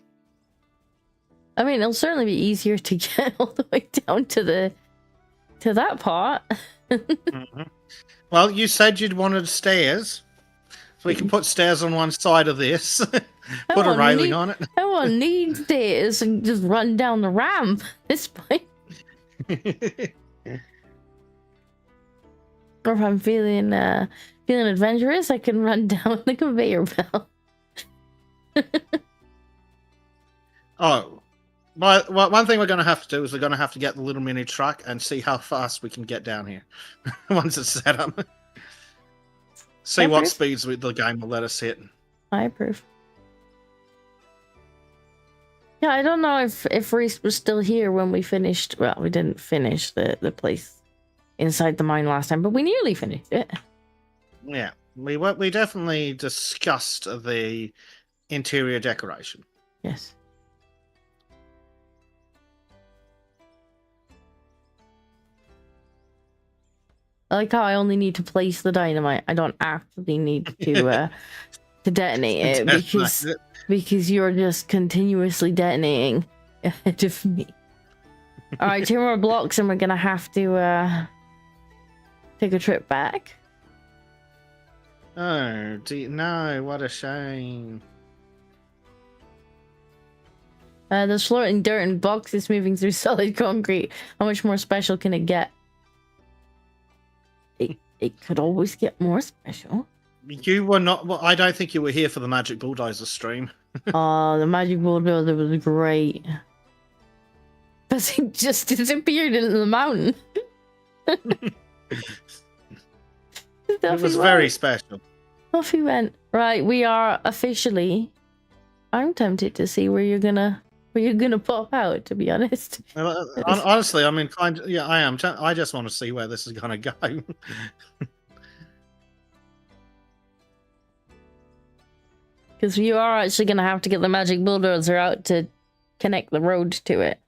I mean, it'll certainly be easier to get all the way down to that part. Mhm. Well, you said you'd wanted stairs. So we can put stairs on one side of this. Put a won't railing need- on it. I won't need stairs and just run down the ramp. This point. Or if I'm feeling adventurous, I can run down the conveyor belt. Oh. Well, one thing we're going to have to do is we're going to have to get the little mini truck and see how fast we can get down here. Once it's set up. See I what approve. speeds the game will let us hit. I approve. Yeah, I don't know if Reese was still here when we finished. Well, we didn't finish the place inside the mine last time, but we nearly finished it. Yeah. We definitely discussed the interior decoration. Yes. I like how I only need to place the dynamite. I don't actually need to detonate it because you're just continuously detonating ahead of me. All right, 2 more blocks and we're gonna have to take a trip back. Oh, no, what a shame. There's floating dirt and boxes moving through solid concrete. How much more special can it get? It could always get more special. You were not. Well, I don't think you were here for the Magic Bulldozer stream. Oh, the magic bulldozer was great. But it just disappeared into the mountain. It was very special. Off he went. Right, we are officially. I'm tempted to see where you're gonna pop out. To be honest. Honestly, I'm inclined. Yeah, I am. I just want to see where this is gonna go. Because you are actually gonna have to get the magic bulldozer out to connect the road to it.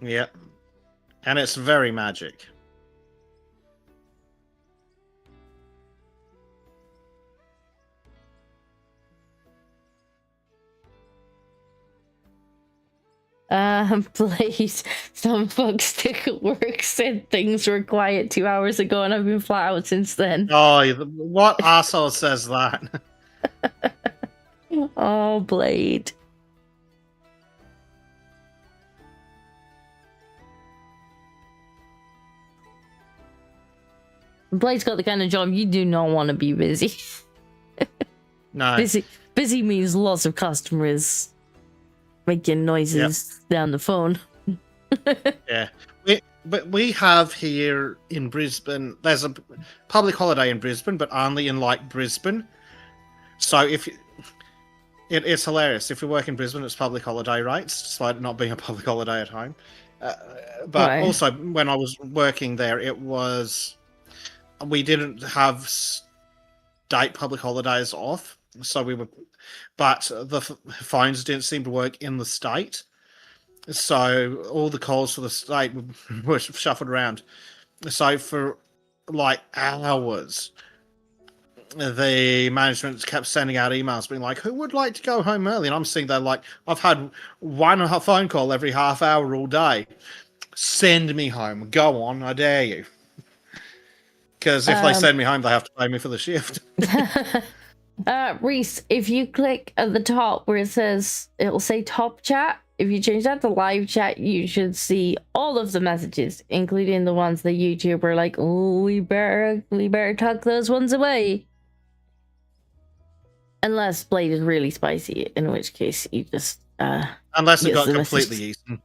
Yep. And it's very magic. Please, some folks stick at work said things were quiet 2 hours ago and I've been flat out since then. Oh, what asshole says that? Oh, Blade. Blade's got the kind of job you do not want to be busy. No. Busy means lots of customers making noises down the phone. Yeah. But we have here in Brisbane, there's a public holiday in Brisbane, but only in like Brisbane. So it's hilarious. If you work in Brisbane, it's public holiday rates, despite it not being a public holiday at home. But Right. also, when I was working there, we didn't have state public holidays off, but the phones didn't seem to work in the state, so all the calls for the state were shuffled around. So for like hours, the management kept sending out emails being like, who would like to go home early? And I'm sitting there like, I've had one phone call every half hour all day. Send me home. Go on, I dare you. Because if they send me home, they have to pay me for the shift. Reese, if you click at the top where it'll say top chat, if you change that to live chat, you should see all of the messages, including the ones that YouTube are like, oh, we better tuck those ones away. Unless Blade is really spicy, in which case you just Unless it yes, got the completely messages. eaten.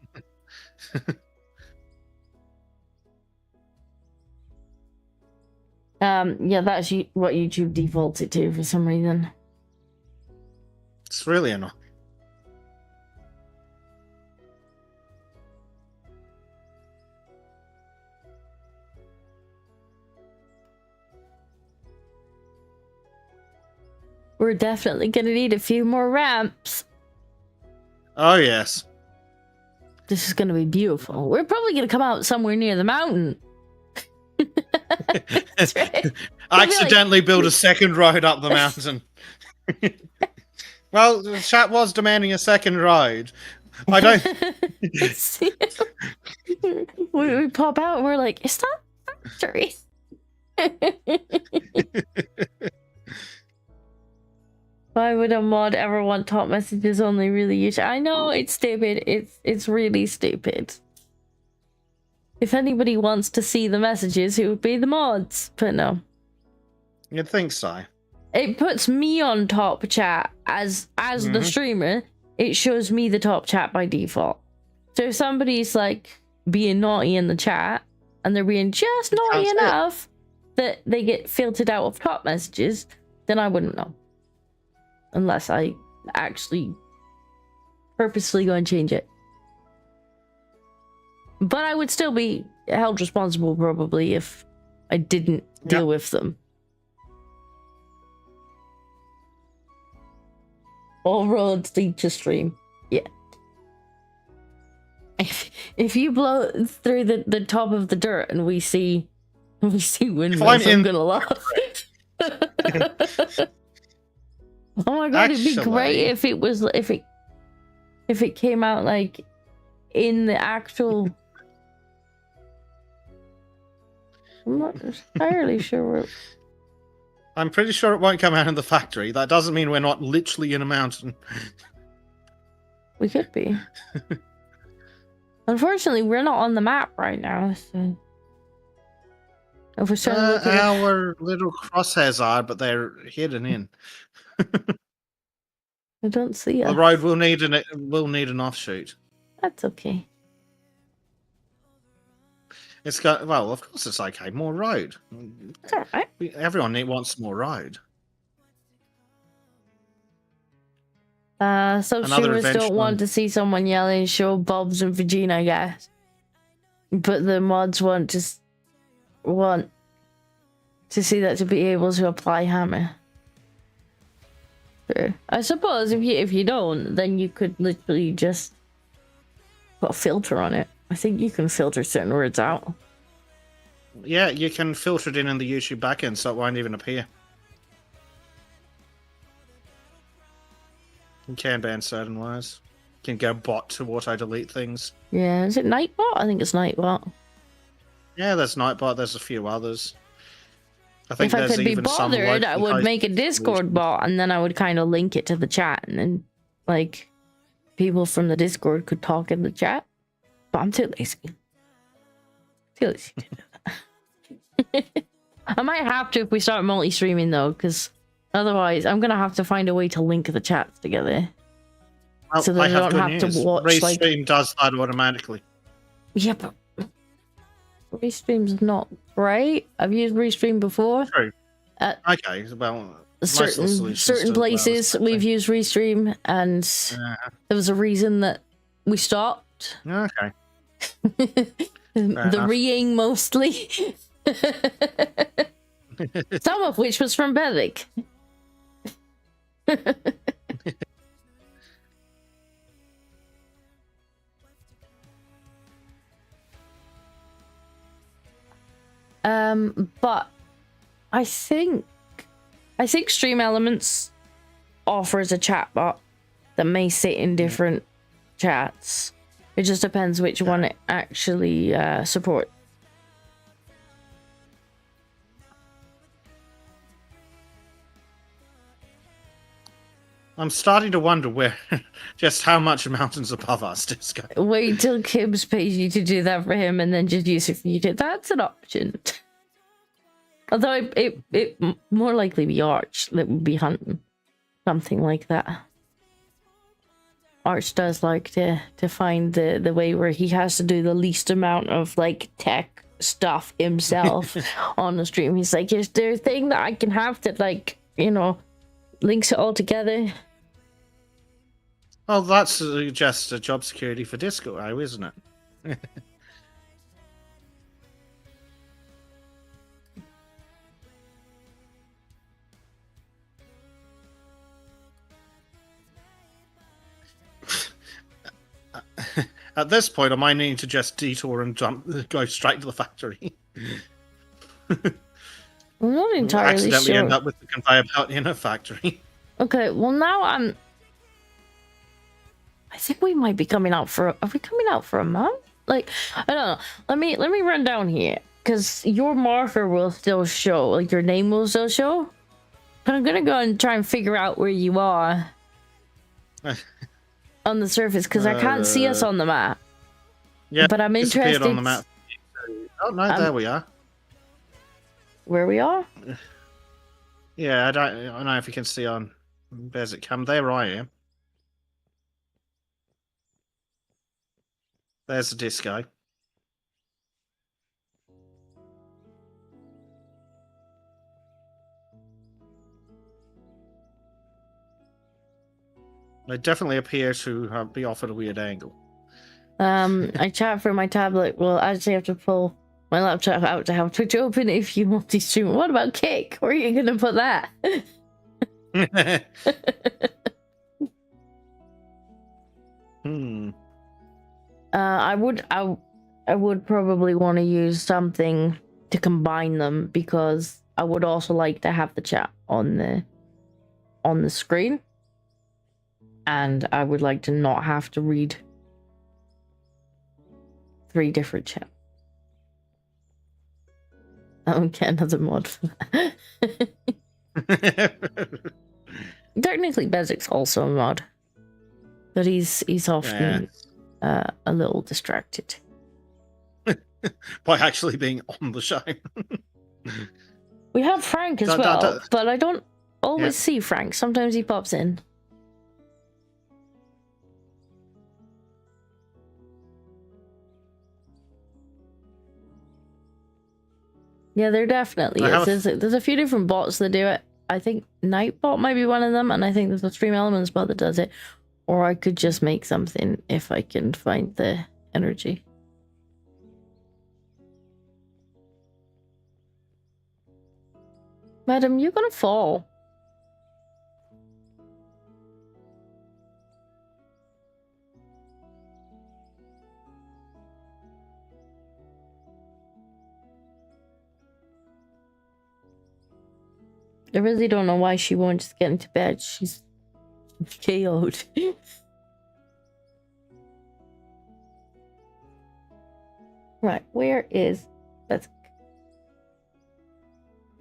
Yeah, that's what YouTube defaults it to for some reason. It's really annoying. We're definitely gonna need a few more ramps. Oh, yes. This is gonna be beautiful. We're probably gonna come out somewhere near the mountain. That's right. I accidentally built a second road up the mountain. Well, the chat was demanding a second road. I don't. we pop out and we're like, it's not a factory. Why would a mod ever want top messages only really use? I know it's stupid. It's really stupid. If anybody wants to see the messages, it would be the mods. But no. You'd think so. It puts me on top chat as the streamer. It shows me the top chat by default. So if somebody's like being naughty in the chat and they're being just naughty enough that they get filtered out of top messages, then I wouldn't know. Unless I actually purposely go and change it. But I would still be held responsible probably if I didn't deal with them. All roads lead to stream. Yeah. If you blow through the top of the dirt and we see windmills, I'm gonna laugh. Oh my god, it'd be great if it was if it came out like in the actual. I'm not entirely sure. I'm pretty sure it won't come out in the factory. That doesn't mean we're not literally in a mountain. We could be. Unfortunately, we're not on the map right now, so... If we're starting to look at Our little crosshairs are, but they're hidden in. I don't see The us. road will need an offshoot. That's okay. It's got, well, of course it's okay. More road. It's alright. Everyone wants more road. Some Another streamers adventure don't want one. to see someone yelling, show Bobs and Vagina, I guess. But the mods want to see that to be able to apply hammer. Sure. I suppose if you don't, then you could literally just put a filter on it. I think you can filter certain words out. Yeah, you can filter it in the YouTube backend, so it won't even appear. You can ban certain words. You can go bot to auto-delete things. Yeah, is it Nightbot? I think it's Nightbot. Yeah, there's Nightbot, there's a few others. I think If I there's could be even some bothered, I locally would make a hosted Discord solutions. bot, and then I would kind of link it to the chat, and then, like, people from the Discord could talk in the chat. But I'm too lazy. Too lazy to do that. I might have to if we start multi-streaming, though, because otherwise I'm going to have to find a way to link the chats together. Well, So that I I don't good have to news. watch, like- Restream does that automatically. Yeah, but Restream's not great. I've used Restream before. True. Okay, well, most of the solutions certain do well, places especially. we've used Restream, and there was a reason that we stopped. Okay. The enough. reing mostly. Some of which was from Bevik. But I think Stream Elements offers a chatbot that may sit in different chats. It just depends which one it actually supports. I'm starting to wonder where, just how much mountains above us Disco. Wait till Kibbs pays you to do that for him, and then just use it for you to. That's an option. Although it more likely be Arch that would be hunting, something like that. Arch does like to find the way where he has to do the least amount of like tech stuff himself on the stream. He's like, is there a thing that I can have that, like, you know, links it all together? Well, that's just a job security for Disco, isn't it? At this point, I might need to just detour and go straight to the factory. I'm not entirely Accidentally sure. end up with the conveyor belt in a factory. Okay, well now I think we might be coming out for. Are we coming out for a month? Like, I don't know. Let me run down here, because your marker will still show. Like, your name will still show. But I'm gonna go and try and figure out where you are on the surface, because I can't see us on the map. Yeah, but I'm disappeared interested on the map. Oh no, there we are. where we are. Yeah, I don't know if you can see on Bears it come. There I am. There's the Disco. They definitely appear to be off at a weird angle. I chat from my tablet. Well, I actually have to pull my laptop out to have Twitch open if you multi-stream. What about Kick? Where are you gonna put that? I would probably want to use something to combine them, because I would also like to have the chat on the screen, and I would like to not have to read 3 different chats. I don't get another mod for that. Technically, Bezik's also a mod. But he's often a little distracted. By actually being on the show. We have Frank as well, but I don't always see Frank. Sometimes he pops in. Yeah, there definitely is. There's a few different bots that do it. I think Nightbot might be one of them, and I think there's a Stream Elements bot that does it. Or I could just make something if I can find the energy. Madam, you're gonna fall. I really don't know why she won't just get into bed. She's KO'd. Right, where is... That's...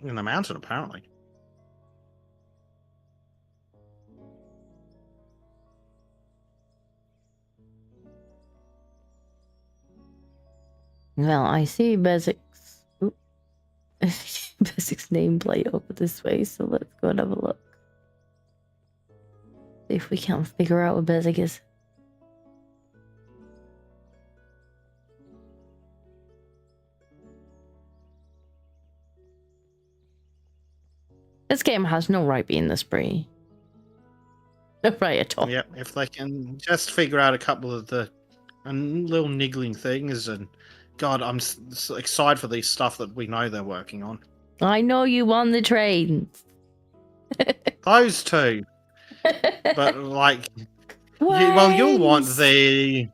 In the mountain, apparently. Well, I see Bezik's... Bezik's nameplate over this way, so let's go and have a look. See if we can figure out what Bezik is. This game has no right being this free. No right at all. Yep, if they can just figure out a couple of the little niggling things, and God, I'm so excited for these stuff that we know they're working on. I know you won the train. Those two. But like, you'll want the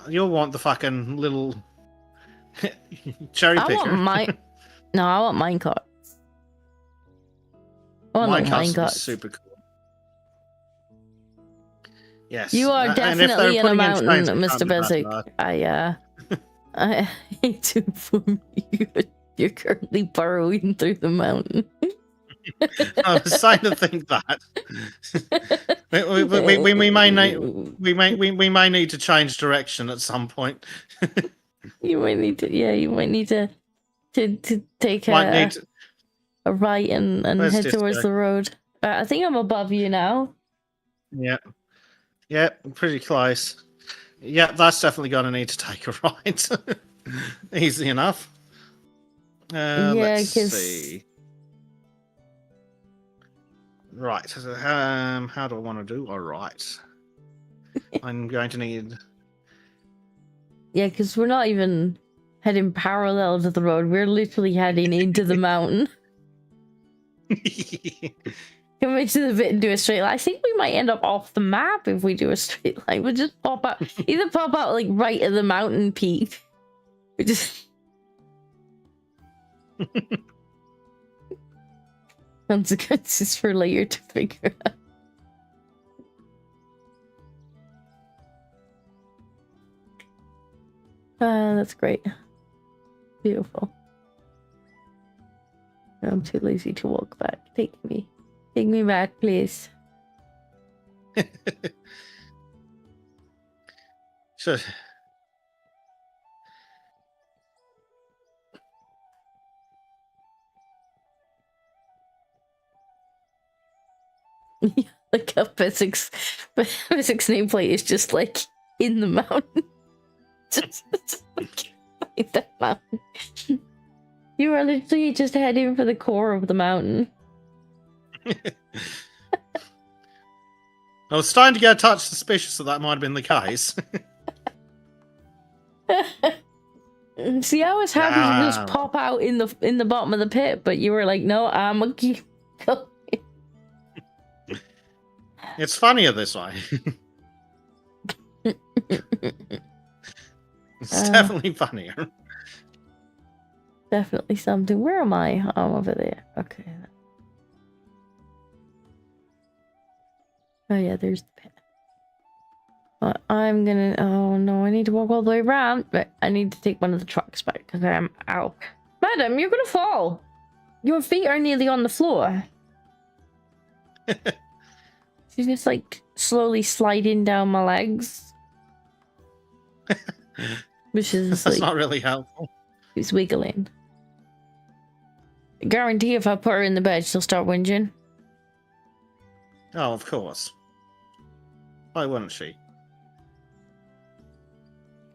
you'll want the fucking little cherry picker. I want minecart. Minecart's super cool. Yes, you are definitely in a mountain, Mr. Bezik. I hate to inform you, you're currently burrowing through the mountain. I was starting to think that we may need to change direction at some point. You might need to, you might need to take a right and head towards the road. I think I'm above you now. Yeah, pretty close. Yeah, that's definitely going to need to take a right. Easy enough. Let's see. Right. How do I want to do? All right. I'm going to need... Yeah, because we're not even heading parallel to the road. We're literally heading into the mountain. Can we do the bit and do a straight line? I think we might end up off the map if we do a straight line. We'll just pop out, either pop out like right at the mountain peak. We just consequences for later to figure out. That's great. Beautiful. I'm too lazy to walk back. Take me back, please. Sure. Like a Bezik's nameplate is just like in the mountain. just like in that mountain. You are literally just heading for the core of the mountain. I was starting to get a touch suspicious that might have been the case. See, I was happy to just pop out in the bottom of the pit, but you were like, "No, I'm gonna keep going." It's funnier this way. It's definitely funnier. Definitely something. Where am I? I'm over there. Okay. Oh yeah, there's the pit. I'm gonna... Oh no, I need to walk all the way around. But I need to take one of the trucks back because I'm out. Madam, you're gonna fall. Your feet are nearly on the floor. She's just like slowly sliding down my legs. Which is That's like, not really helpful. he's wiggling. I guarantee if I put her in the bed, she'll start whinging. Oh, of course. Why wouldn't she?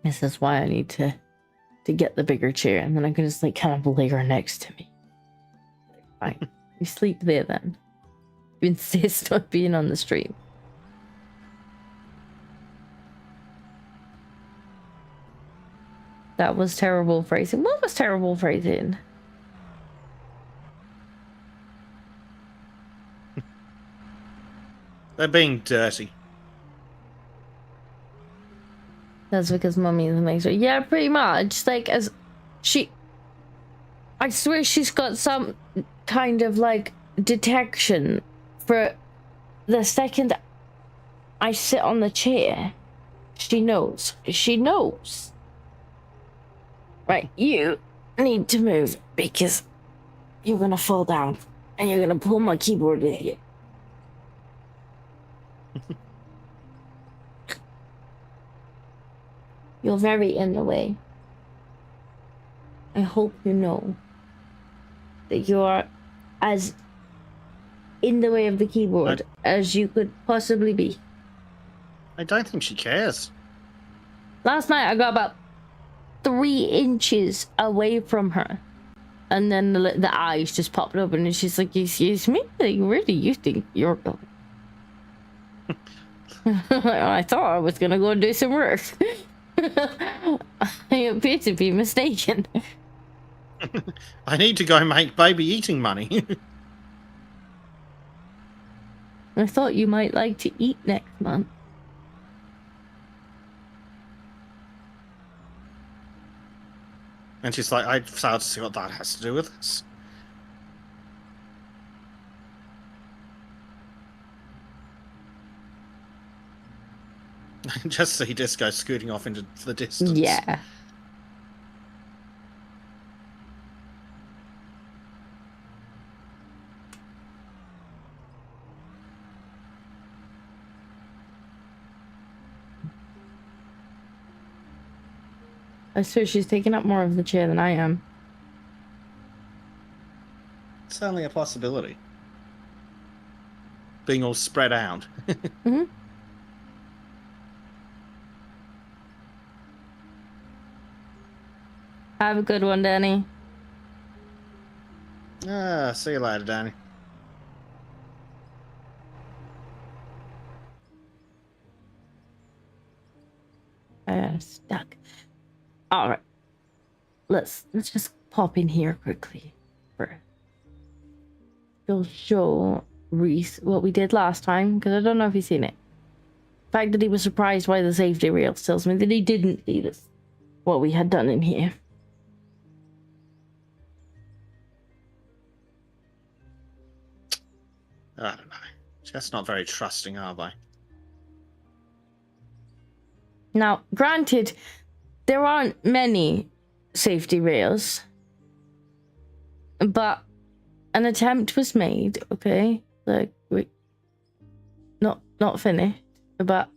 This is why I need to get the bigger chair, and then I can just like kind of lay her next to me. Fine. You sleep there then. You insist on being on the stream. That was terrible phrasing. What was terrible phrasing? They're being dirty. That's because Mummy is amazing. Yeah, pretty much. Like, as she... I swear she's got some kind of, like, detection for the second I sit on the chair. She knows. She knows. Right, you need to move because you're gonna fall down and you're gonna pull my keyboard with you. You're very in the way. I hope you know that you're as in the way of the keyboard as you could possibly be. I don't think she cares. Last night I got about 3 inches away from her. And then the eyes just popped open and she's like, excuse me? Like, where do you think you're going? I thought I was gonna go and do some work. I appear to be mistaken. I need to go make baby eating money. I thought you might like to eat next month. And she's like, I fail to see what that has to do with this. Just see Disco scooting off into the distance. Yeah. I swear she's taking up more of the chair than I am. It's certainly a possibility. Being all spread out. Mm-hmm. Have a good one, Danny. See you later, Danny. Stuck. All right. Let's just pop in here quickly. We'll show Reese what we did last time, because I don't know if he's seen it. The fact that he was surprised by the safety rails tells me that he didn't see this. What we had done in here. I don't know. Just not very trusting, are they? Now, granted, there aren't many safety rails, but an attempt was made, okay? Like, we... Not finished, but...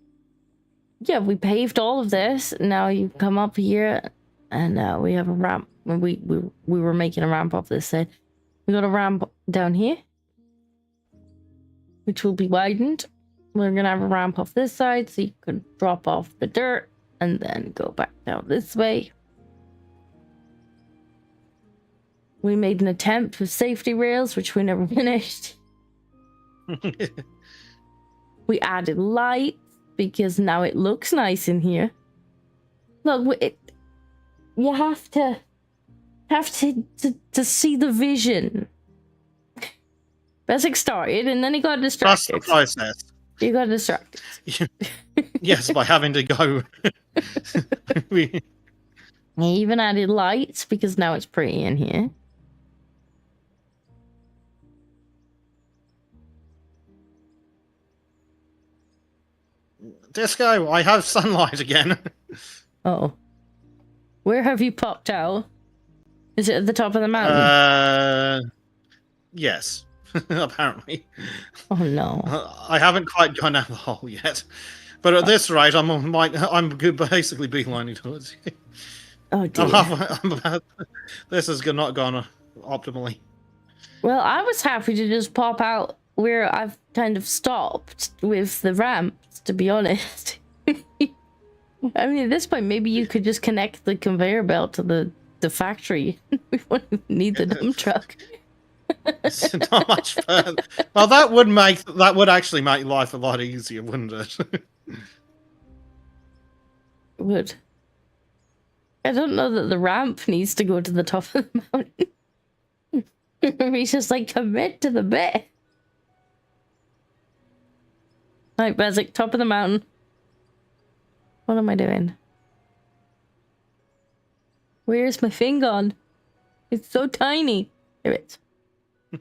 Yeah, we paved all of this. Now you come up here, and we have a ramp. We were making a ramp off this side. We got a ramp down here, which will be widened. We're gonna have a ramp off this side, so you could drop off the dirt and then go back down this way. We made an attempt with safety rails, which we never finished. We added lights because now it looks nice in here. Look, you have to see the vision. Basic started, and then he got distracted. Trust the process. You got distracted. Yes, by having to go. He even added lights because now it's pretty in here. Disco, I have sunlight again. Oh. Where have you popped out? Is it at the top of the mountain? Yes. apparently. Oh no. I haven't quite gone down the hole yet. But at this rate, I'm basically beelining towards you. Oh dear. This has not gone optimally. Well, I was happy to just pop out where I've kind of stopped with the ramps, to be honest. I mean, at this point, maybe you could just connect the conveyor belt to the factory. We wouldn't need the dump truck. It's not much fun. Well, that would actually make life a lot easier, wouldn't it? It would. I don't know that the ramp needs to go to the top of the mountain. He's just like, commit to the bit. Right, Bezic, top of the mountain. What am I doing? Where's my thing gone? It's so tiny. There it is.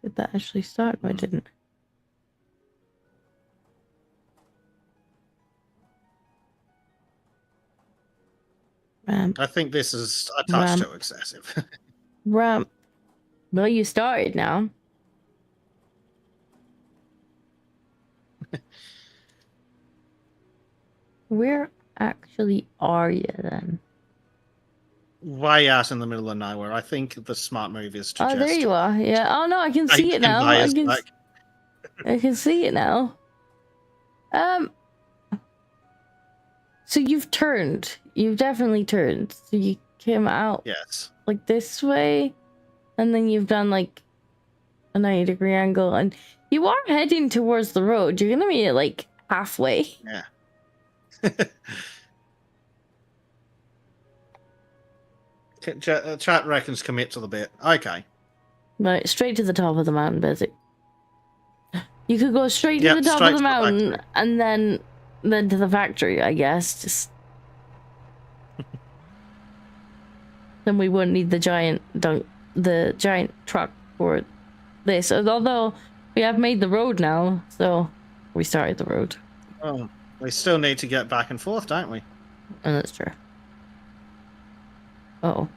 Did that actually start? No, it didn't. Ramp. I think this is a touch too excessive. Ramp. Well, you started now. Where actually are you then? Way out in the middle of nowhere. I think the smart move is to Oh, there you are. Yeah. Oh no, I can see it now. I can see it now. So you've turned. You've definitely turned. So you came out. Yes. Like this way, and then you've done like a 90-degree angle, and you are heading towards the road. You're gonna be like halfway. Yeah. Chat reckons commit to the bit. Okay. Right, straight to the top of the mountain, Bezic. You could go straight to the top of the mountain, and then to the factory, I guess. Just then we wouldn't need the giant truck for this. Although we have made the road now, so we started the road. Oh, we still need to get back and forth, don't we? And that's true. Uh-oh.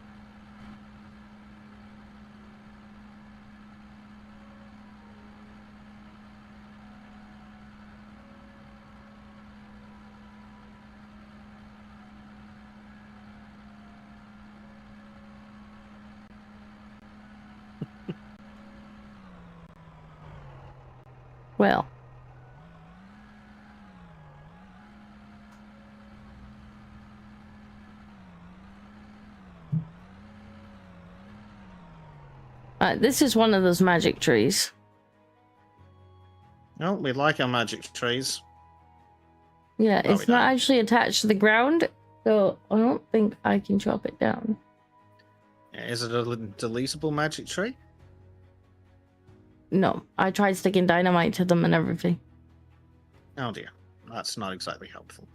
Well. This is one of those magic trees. No, we like our magic trees. Yeah, it's not actually attached to the ground, so I don't think I can chop it down. Is it a deletable magic tree? No, I tried sticking dynamite to them and everything. Oh dear, that's not exactly helpful.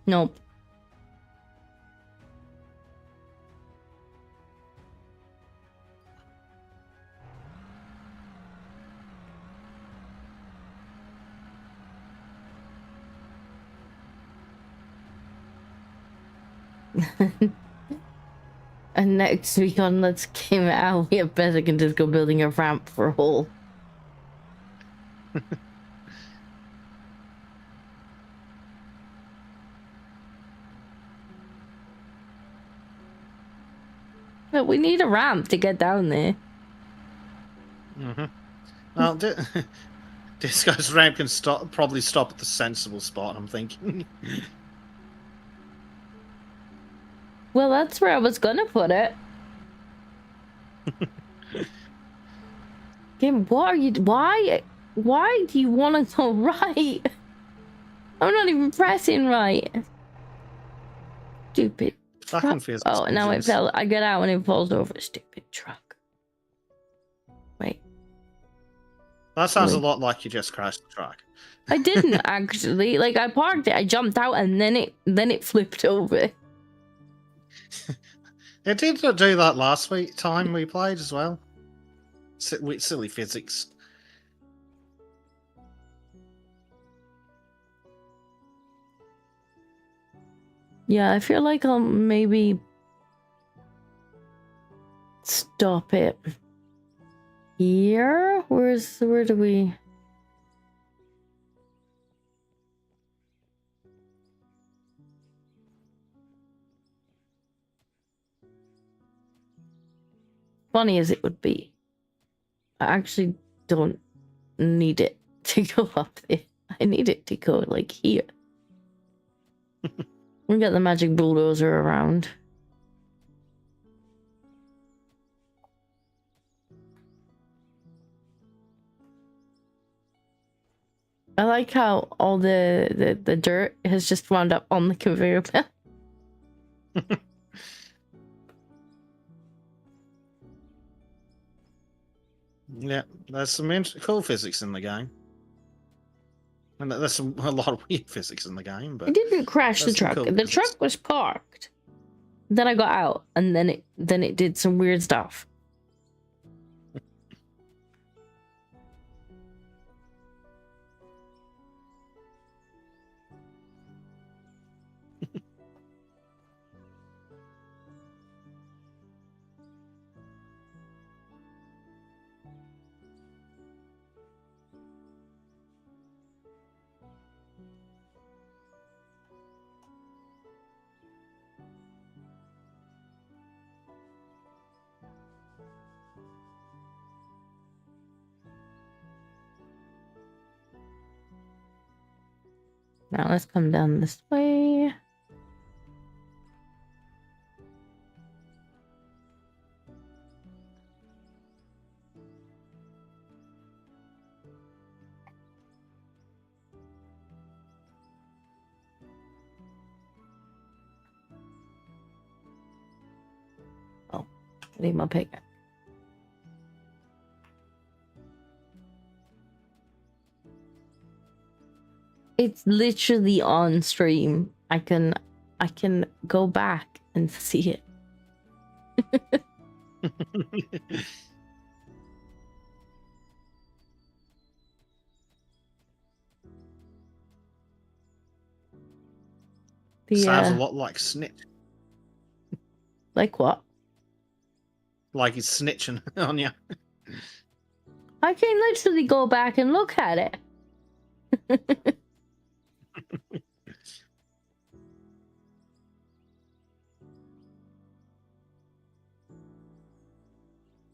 Nope. And next week on Let's Game It Out, we have Bezic and Disco building a ramp for a hole. But we need a ramp to get down there. Mm-hmm. Well, Disco's ramp can probably stop at the sensible spot, I'm thinking. Well, that's where I was gonna put it. Game, what are you? Why do you want to go right? I'm not even pressing right. Stupid Fucking truck. physics. Oh, now it engines. fell. I get out and it falls over. Stupid truck. Wait. That sounds a Wait. lot like you just crashed the truck. I didn't actually. Like, I parked it, I jumped out, and then it flipped over. It did do that last week time we played as well. With silly physics. Yeah, I feel like I'll maybe stop it here. Where do we? Funny as it would be, I actually don't need it to go up there. I need it to go like here. We got the magic bulldozer around. I like how all the dirt has just wound up on the conveyor belt. Yeah, there's some cool physics in the game. And there's a lot of weird physics in the game, but I didn't crash the there's some truck. cool The physics. truck was parked. Then I got out, and then it did some weird stuff. Now let's come down this way. Oh, leave my pickaxe. It's literally on stream. I can go back and see it. Sounds a lot like snitch. Like what? Like he's snitching on you. I can literally go back and look at it.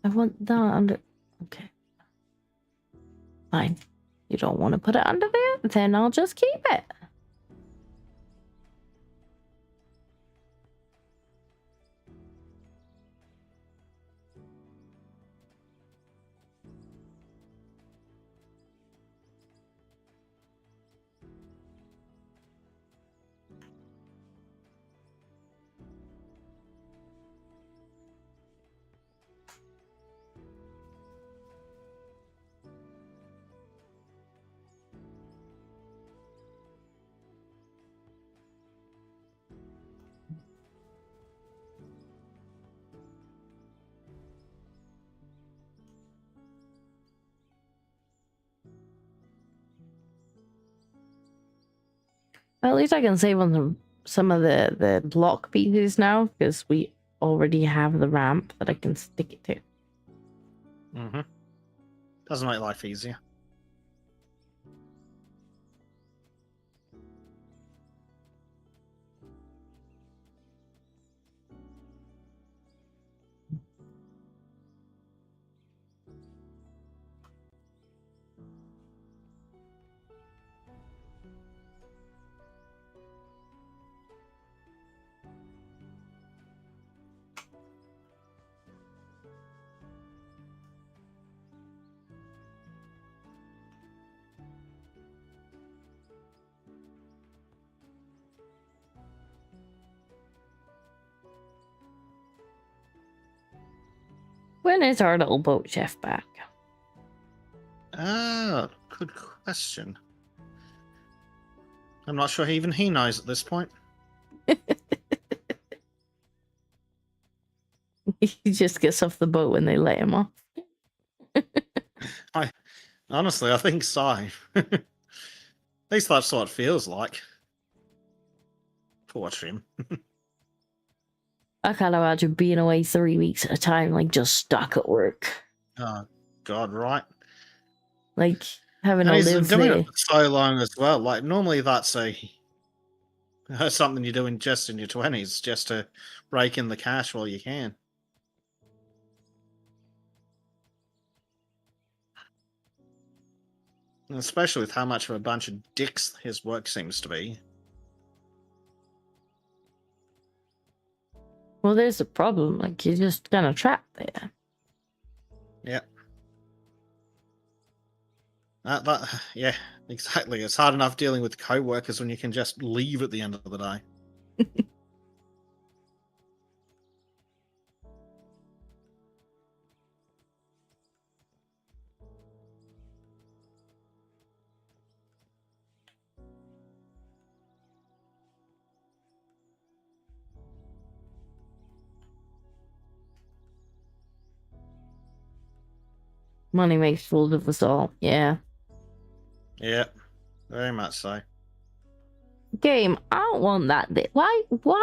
I want that under. Okay. Fine. You don't want to put it under there? Then I'll just keep it. Well, at least I can save on some of the block pieces now, because we already have the ramp that I can stick it to. Mm-hmm. Doesn't make life easier. When is our little boat chef back? Ah, good question. I'm not sure even he knows at this point. He just gets off the boat when they let him off. Honestly, I think so. At least that's what it feels like. Poor Trim. I can't imagine being away 3 weeks at a time, like just stuck at work. Oh, God, right. Like having And to he's live doing there. it for so long as well. Like, normally that's something you do just in your 20s, just to rake in the cash while you can. And especially with how much of a bunch of dicks his work seems to be. Well, there's a problem. Like you're just kind of trapped there. Yeah. Yeah, exactly. It's hard enough dealing with co-workers when you can just leave at the end of the day. Money makes fools of us all. Yeah. Yeah, very much so. Game, I don't want that there. Why?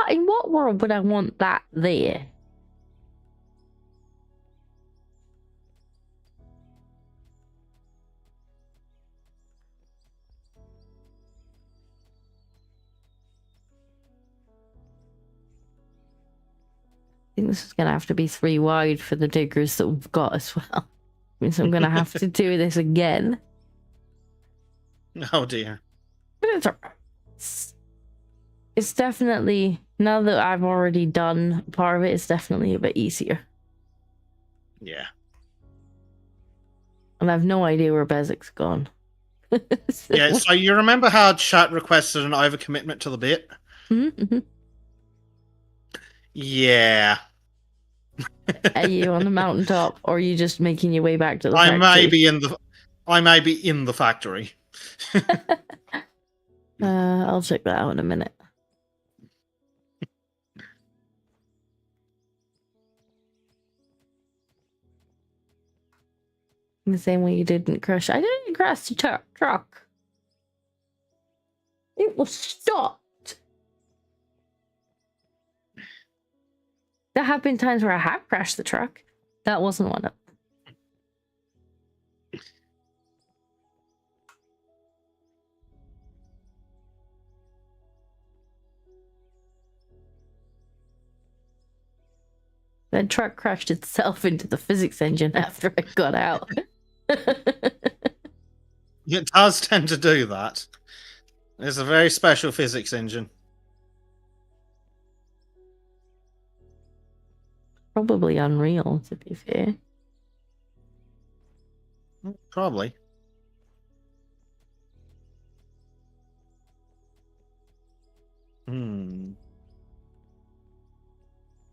In what world would I want that there? I think this is going to have to be 3 wide for the diggers that we've got as well. Means I'm going to have to do this again. Oh dear. But it's alright. It's definitely, now that I've already done part of it, it's definitely a bit easier. Yeah. And I have no idea where Bezik's gone. Yeah, so you remember how chat requested an overcommitment to the bit? Mm-hmm. Yeah. Are you on the mountaintop, or are you just making your way back to the I factory? may be in the factory. I'll check that out in a minute. In the same way you didn't crash. I didn't crash the truck. It was stopped. There have been times where I have crashed the truck. That wasn't one of them. The truck crashed itself into the physics engine after I got out. It does tend to do that. It's a very special physics engine. Probably unreal, to be fair. Probably.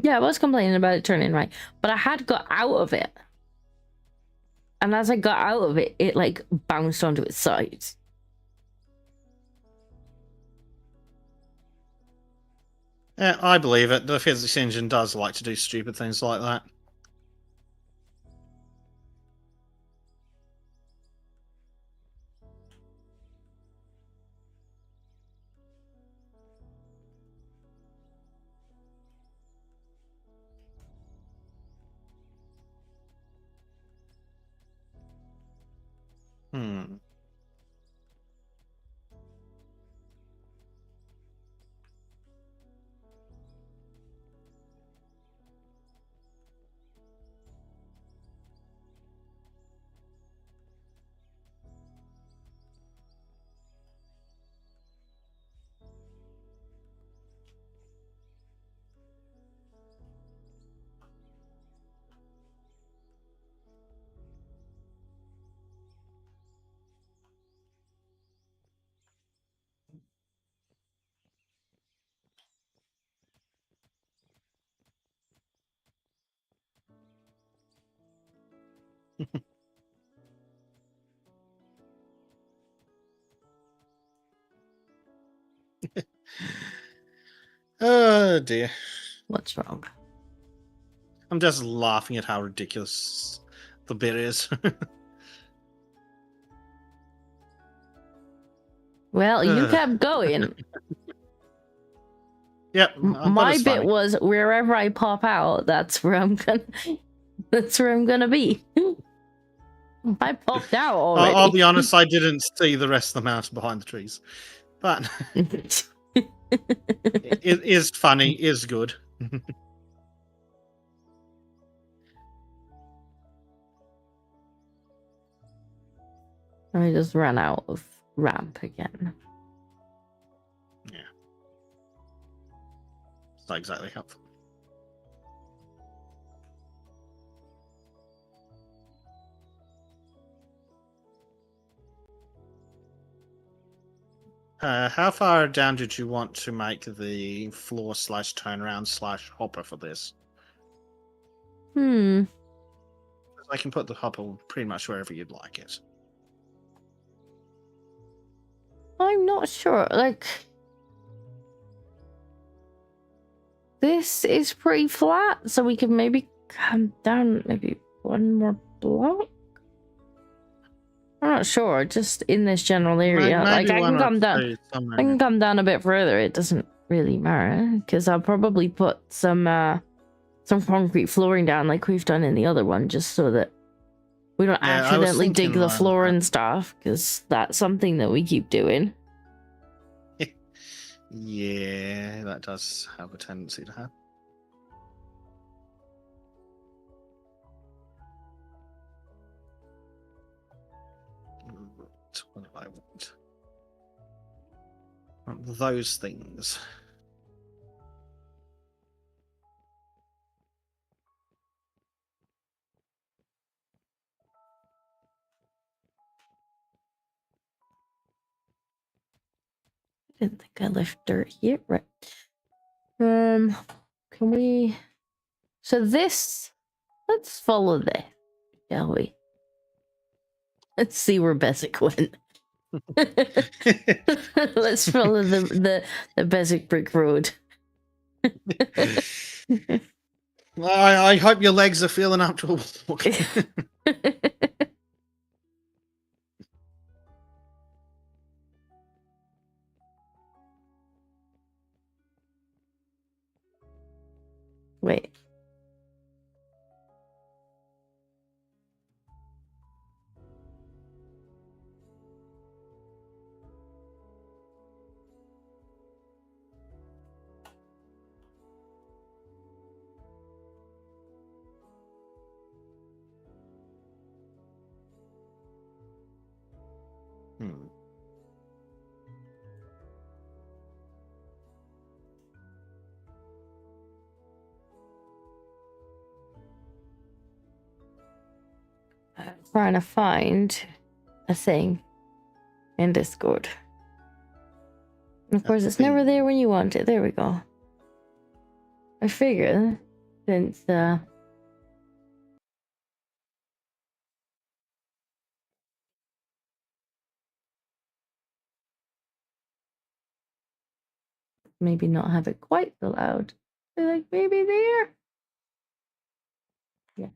Yeah, I was complaining about it turning right, but I had got out of it. And as I got out of it, it like bounced onto its side. Yeah, I believe it. The physics engine does like to do stupid things like that. Oh dear. What's wrong? I'm just laughing at how ridiculous the bit is. Well, you Ugh. kept going. Yep, but My it's bit funny. was wherever I pop out, that's where I'm gonna be. I popped out already. I'll be honest, I didn't see the rest of the mountain behind the trees. But it is funny, is good. I just ran out of ramp again. Yeah. It's not exactly helpful. How far down did you want to make the floor / turnaround / hopper for this? Hmm. I can put the hopper pretty much wherever you'd like it. I'm not sure. Like, this is pretty flat, so we can maybe come down maybe one more block. I'm not sure. Just in this general area, like Maybe I one can or come down. two somewhere. I can come down a bit further. It doesn't really matter because I'll probably put some concrete flooring down like we've done in the other one, just so that we don't Yeah, I was accidentally dig thinking the like floor that. and stuff. Because that's something that we keep doing. Yeah, that does have a tendency to happen. What do I want? Those things. I didn't think I left dirt here. Right. Can we? So this. Let's follow this, shall we? Let's see where Basic went. Let's follow the Basic brick road. I hope your legs are feeling up to a walk. Wait. Hmm. Trying to find a thing in Discord. And of course, it's never there when you want it. There we go. I figure since maybe not have it quite so loud. Like maybe there. Yeah.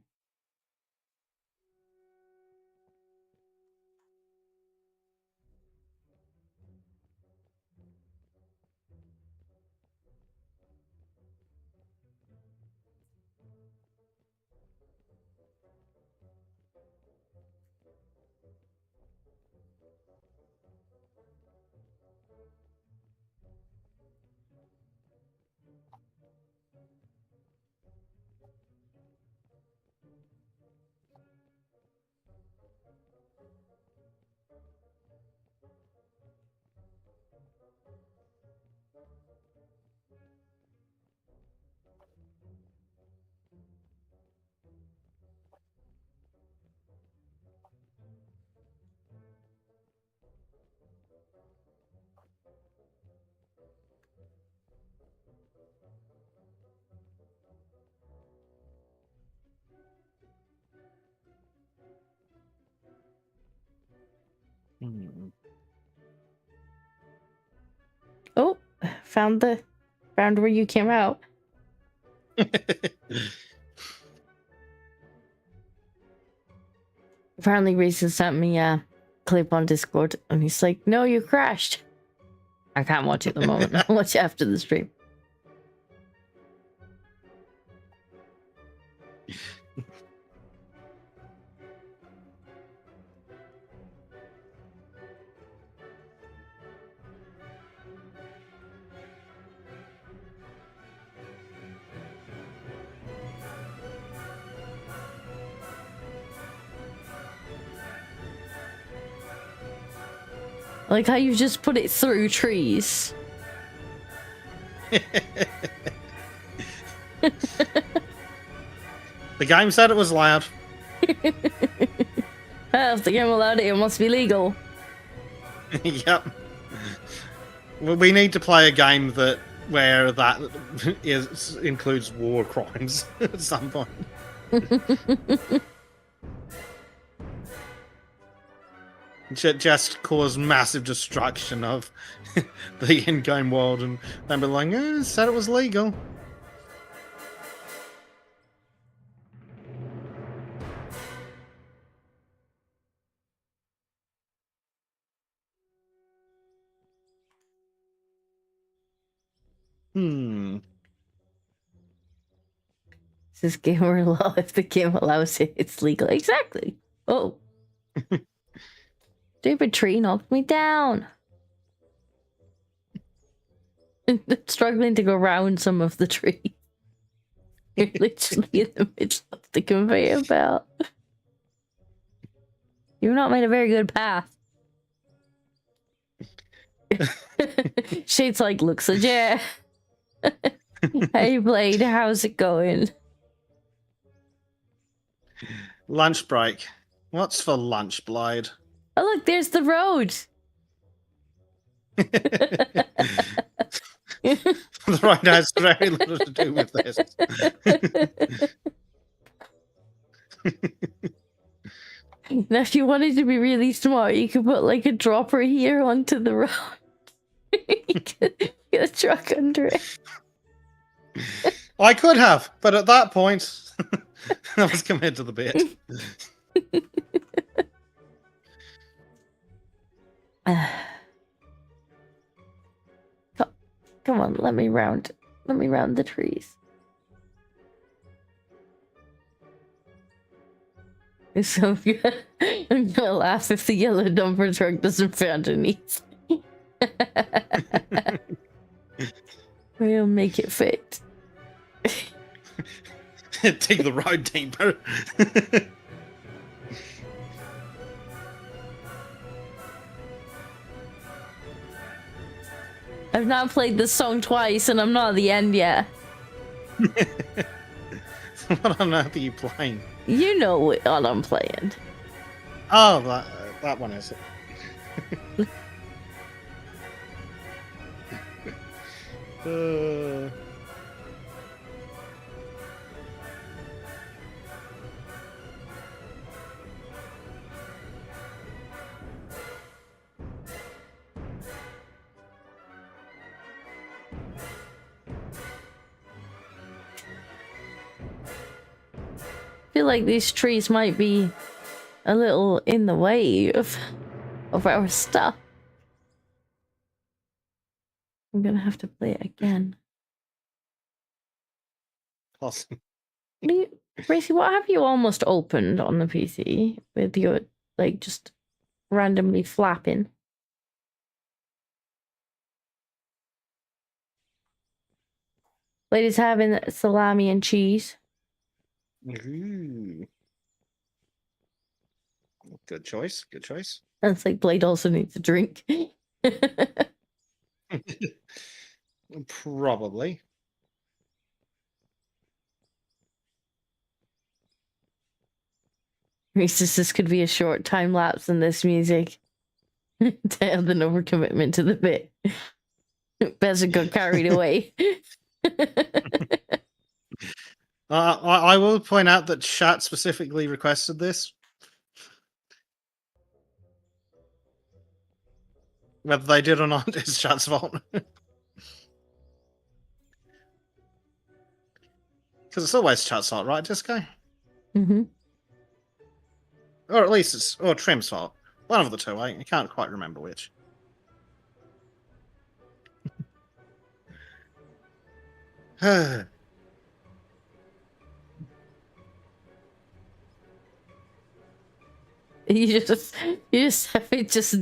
Hmm. Oh, found where you came out. Apparently, Reese sent me a clip on Discord, and he's like, "No, you crashed." I can't watch it at the moment. I'll watch it after the stream. Like how you just put it through trees. The game said it was loud. Well, if the game allowed it, it must be legal. Yep. Well, we need to play a game where that includes war crimes at some point. Just cause massive destruction of the in-game world, and then be like, it said it was legal. This gamer law. If the game allows it, it's legal. Exactly. Oh. Stupid tree knocked me down. Struggling to go around some of the tree. You're literally in the middle of the conveyor belt. You've not made a very good path. Shade's like, looks legit. Hey Blade, how's it going? Lunch break. What's for lunch, Blade? Oh look, there's the road. The road has very little to do with this. Now, if you wanted to be really smart, you could put like a dropper here onto the road. You could get a truck under it. I could have, but at that point, I was committed to the bit. Come on, let me round the trees. So I'm gonna laugh if the yellow dumper truck doesn't fit underneath. We'll make it fit. Take the road deeper. I've not played this song twice and I'm not at the end yet. What on earth are you playing? You know what I'm playing. Oh, that one is it. I feel like these trees might be a little in the way of our stuff. I'm gonna have to play it again. Awesome. Racy, what have you almost opened on the PC with your like just randomly flapping? Ladies having salami and cheese. Ooh. Good choice. Good choice. That's like Blade also needs a drink. Probably. Reese's, this could be a short time lapse in this music. Tell the overcommitment to the bit. Bezza got carried away. I will point out that chat specifically requested this. Whether they did or not is Chat's fault. Because it's always Chat's fault, right, Disco? Mm-hmm. Or at least it's Trim's fault. One of the two. I can't quite remember which. You just have it just.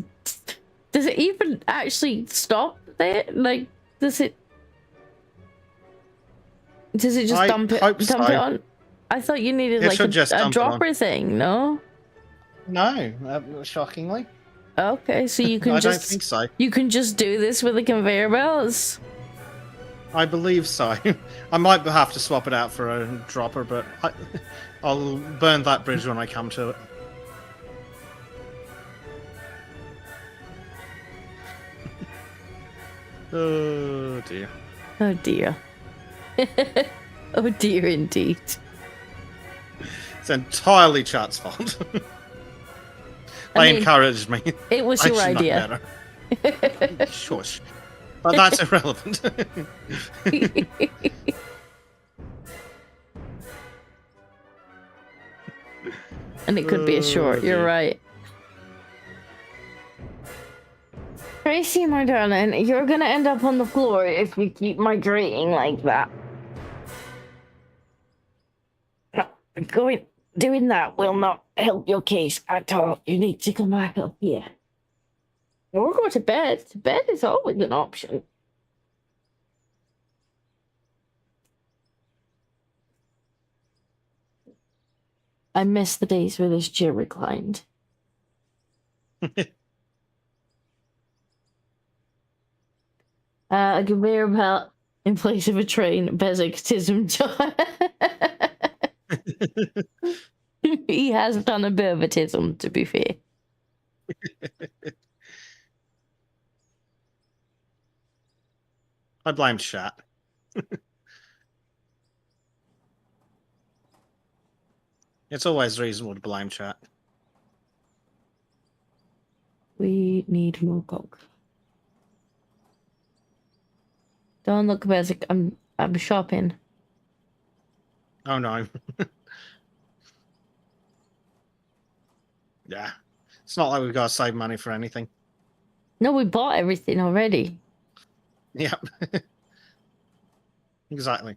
Does it even actually stop there? Like, does it just I dump hope it so. on? I thought you needed It like should just a dump it on. dropper thing, no? No, shockingly. Okay, so you can I just don't think so. you can just do this with the conveyor belts. I believe so. I might have to swap it out for a dropper, but I'll burn that bridge when I come to it. Oh dear. Oh dear. Oh dear, indeed. It's entirely Chat's fault. I They mean, encouraged me. It was I your should know idea. better. Shush. But that's irrelevant. And it could be a short, Oh, you're dear. right. Tracy, my darling, you're gonna end up on the floor if you keep migrating like that. Doing that will not help your case at all. You need to come back up here. Or go to bed. Bed is always an option. I miss the days where this chair reclined. A conveyor belt in place of a train. Besiktism. He has done a bit of a tism, to be fair. I blame Chat. It's always reasonable to blame Chat. We need more coke. Don't look basic. I'm shopping. Oh no. Yeah. It's not like we've got to save money for anything. No, we bought everything already. Yep. Exactly.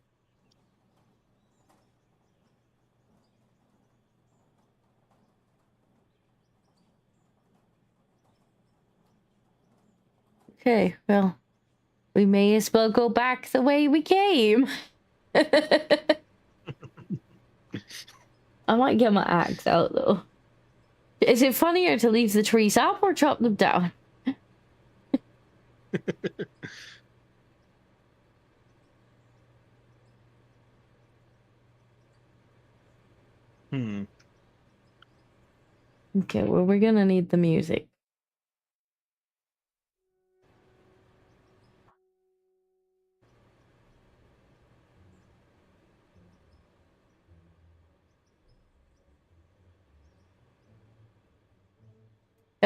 Okay, well, we may as well go back the way we came. I might get my axe out though. Is it funnier to leave the trees up or chop them down? Okay, well, we're gonna need the music.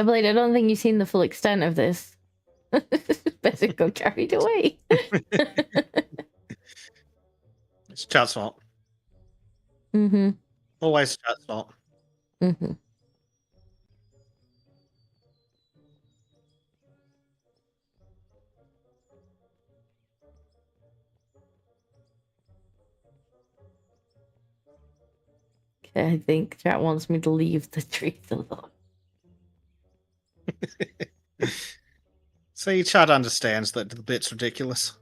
Blade, I don't think you've seen the full extent of this. Better go carried away. It's Chat's fault. Mm-hmm. Always Chat's fault. Mm-hmm. Okay, I think chat wants me to leave the trees alone. See, Chat understands that the bit's ridiculous.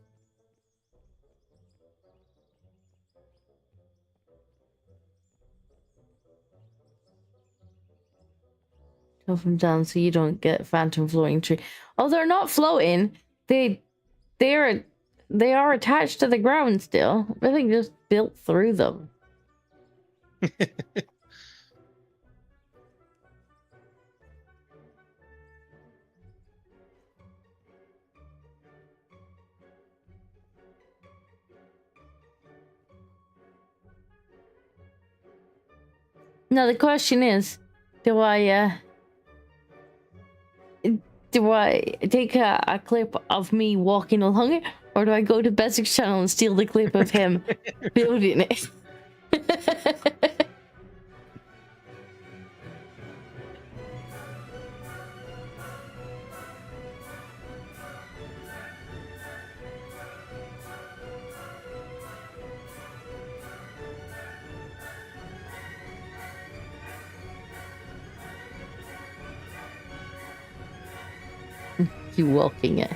Chop them down so you don't get phantom floating tree. Oh, they're not floating. They are attached to the ground still. I think just built through them. No, the question is, do I Do I take a clip of me walking along it, or do I go to Bezik's channel and steal the clip of him building it? You walking it.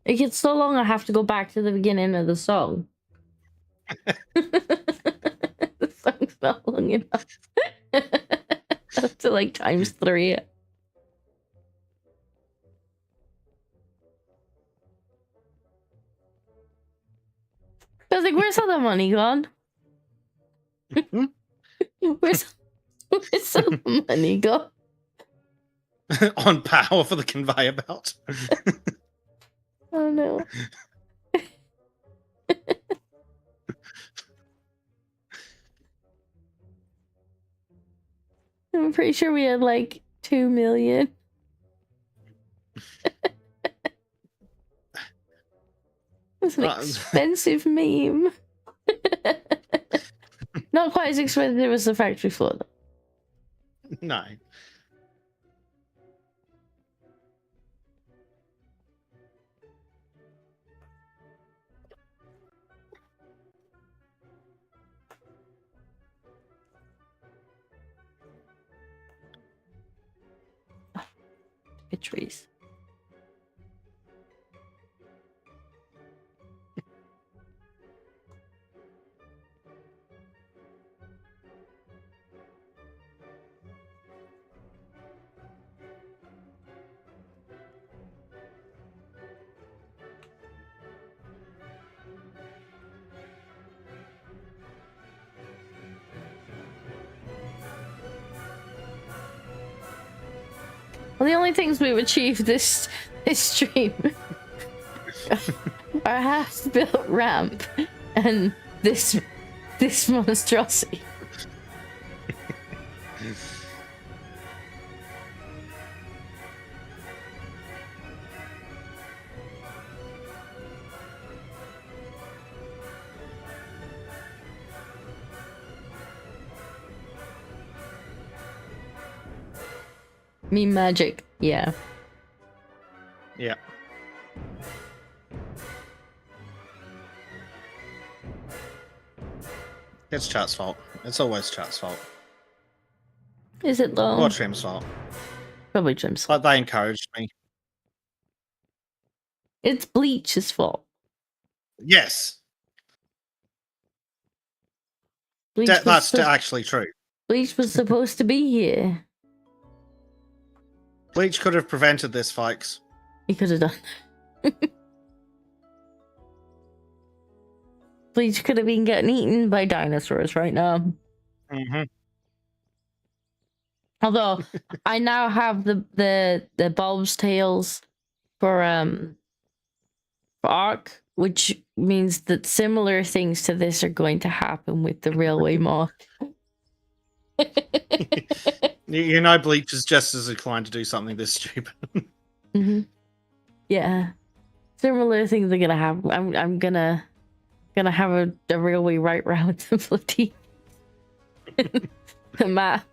It gets so long I have to go back to the beginning of the song. The song's not long enough. I have to like times 3 it. I was like, where's all the money gone? Where's all the money gone? On power for the conveyor belt. Oh no. I'm pretty sure we had like 2 million. It's an expensive meme. Not quite as expensive as the factory floor, though. No. Betrays. Well, the only things we've achieved this stream are a half-built ramp and this monstrosity. Meme magic, yeah. Yeah. It's chat's fault. It's always chat's fault. Is it though? Or Trim's fault. Probably Trim's But fault. they encouraged me. It's Bleach's fault. Yes. Bleach That's actually true. Bleach was supposed to be here. Bleach could have prevented this, folks. He could have done. Bleach could have been getting eaten by dinosaurs right now. Mm-hmm. Although I now have the bulb's tails for Arc, which means that similar things to this are going to happen with the railway moth. You know, Bleach is just as inclined to do something this stupid. Mm-hmm. Yeah, similar things are gonna happen. I'm gonna have a railway right round the bloody the map.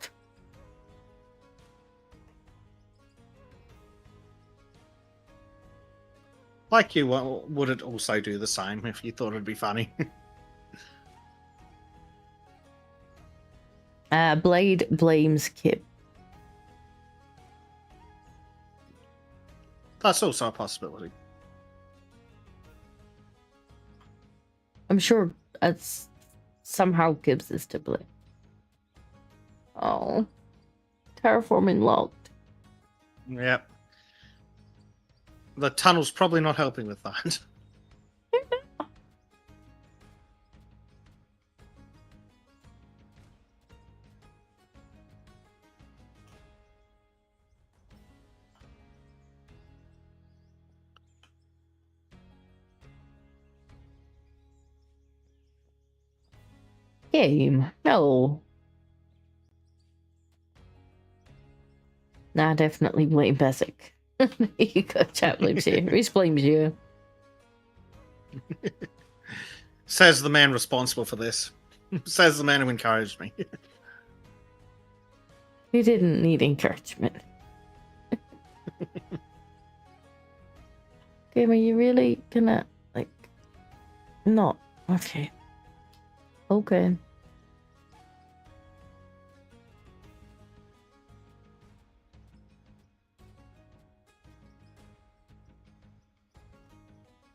Like you, would it also do the same if you thought it'd be funny? Blade blames Kip. That's also a possibility. I'm sure at somehow gives us stability. Oh. Terraforming locked. Yep. The tunnel's probably not helping with that. Game. No. Nah, definitely blame Basic. You got chat blames you. Reese blames you. Says the man responsible for this. Says the man who encouraged me. You didn't need encouragement. Game, are you really gonna, like, not? Okay. Okay.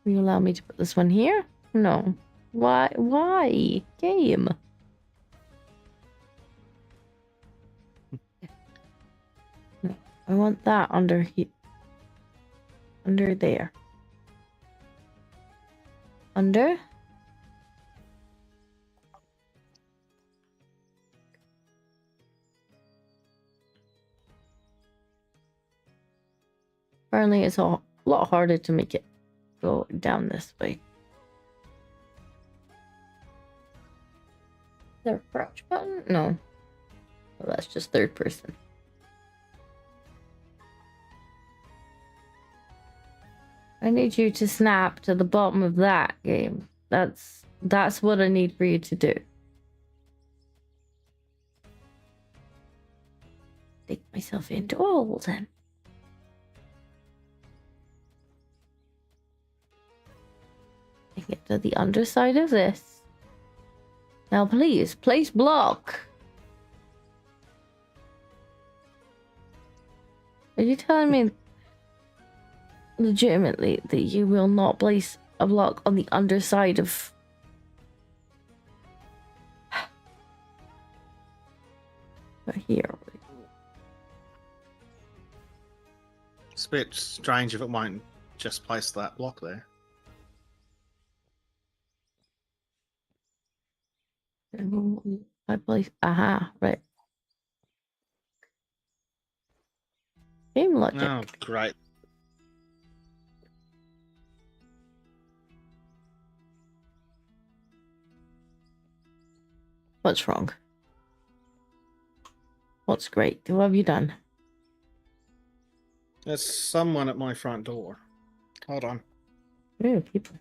Will you allow me to put this one here? No. Why? Why? Game. No. I want that under here. Under there. Under? Apparently it's a lot harder to make it go down this way. Is there a crouch button? No. Well, that's just third person. I need you to snap to the bottom of that game. That's what I need for you to do. Dig myself into a hole then. And get to the underside of this. Now please, place block. Are you telling me legitimately that you will not place a block on the underside of... Right here. It's a bit strange if it won't just place that block there. I place... Aha, right. Game logic. Oh, great. What's wrong? What's great? What have you done? There's someone at my front door. Hold on. Ooh, people.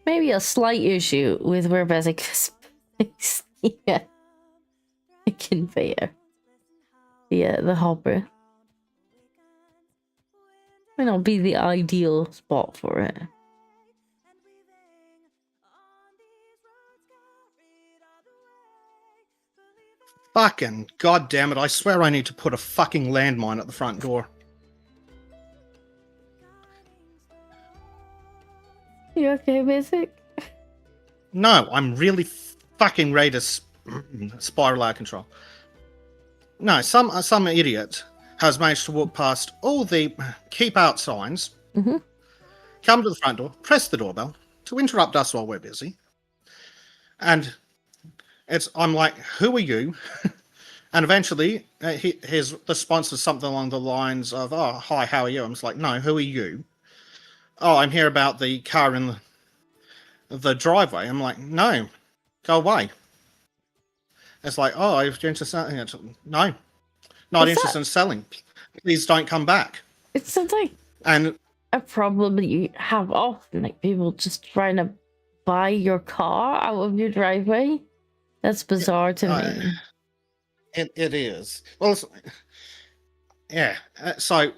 Maybe a slight issue with where Basic is placed. Yeah. The conveyor. Yeah, the hopper. Might not be the ideal spot for it. Fucking goddamn it! I swear I need to put a fucking landmine at the front door. You okay, Basic? No, I'm really fucking ready to spiral out of control. No, some idiot has managed to walk past all the keep out signs, come to the front door, press the doorbell to interrupt us while we're busy, and I'm like, who are you? And eventually, his response is something along the lines of, "Oh, hi, how are you?" I'm just like, "No, who are you?" "Oh, I'm here about the car in the driveway." I'm like, "No, go away." It's like, oh, if you're interested in selling, no, not What's interested that? in selling. Please don't come back. It sounds like And a problem that you have often, like people just trying to buy your car out of your driveway. That's bizarre to me. it is. Well, yeah. So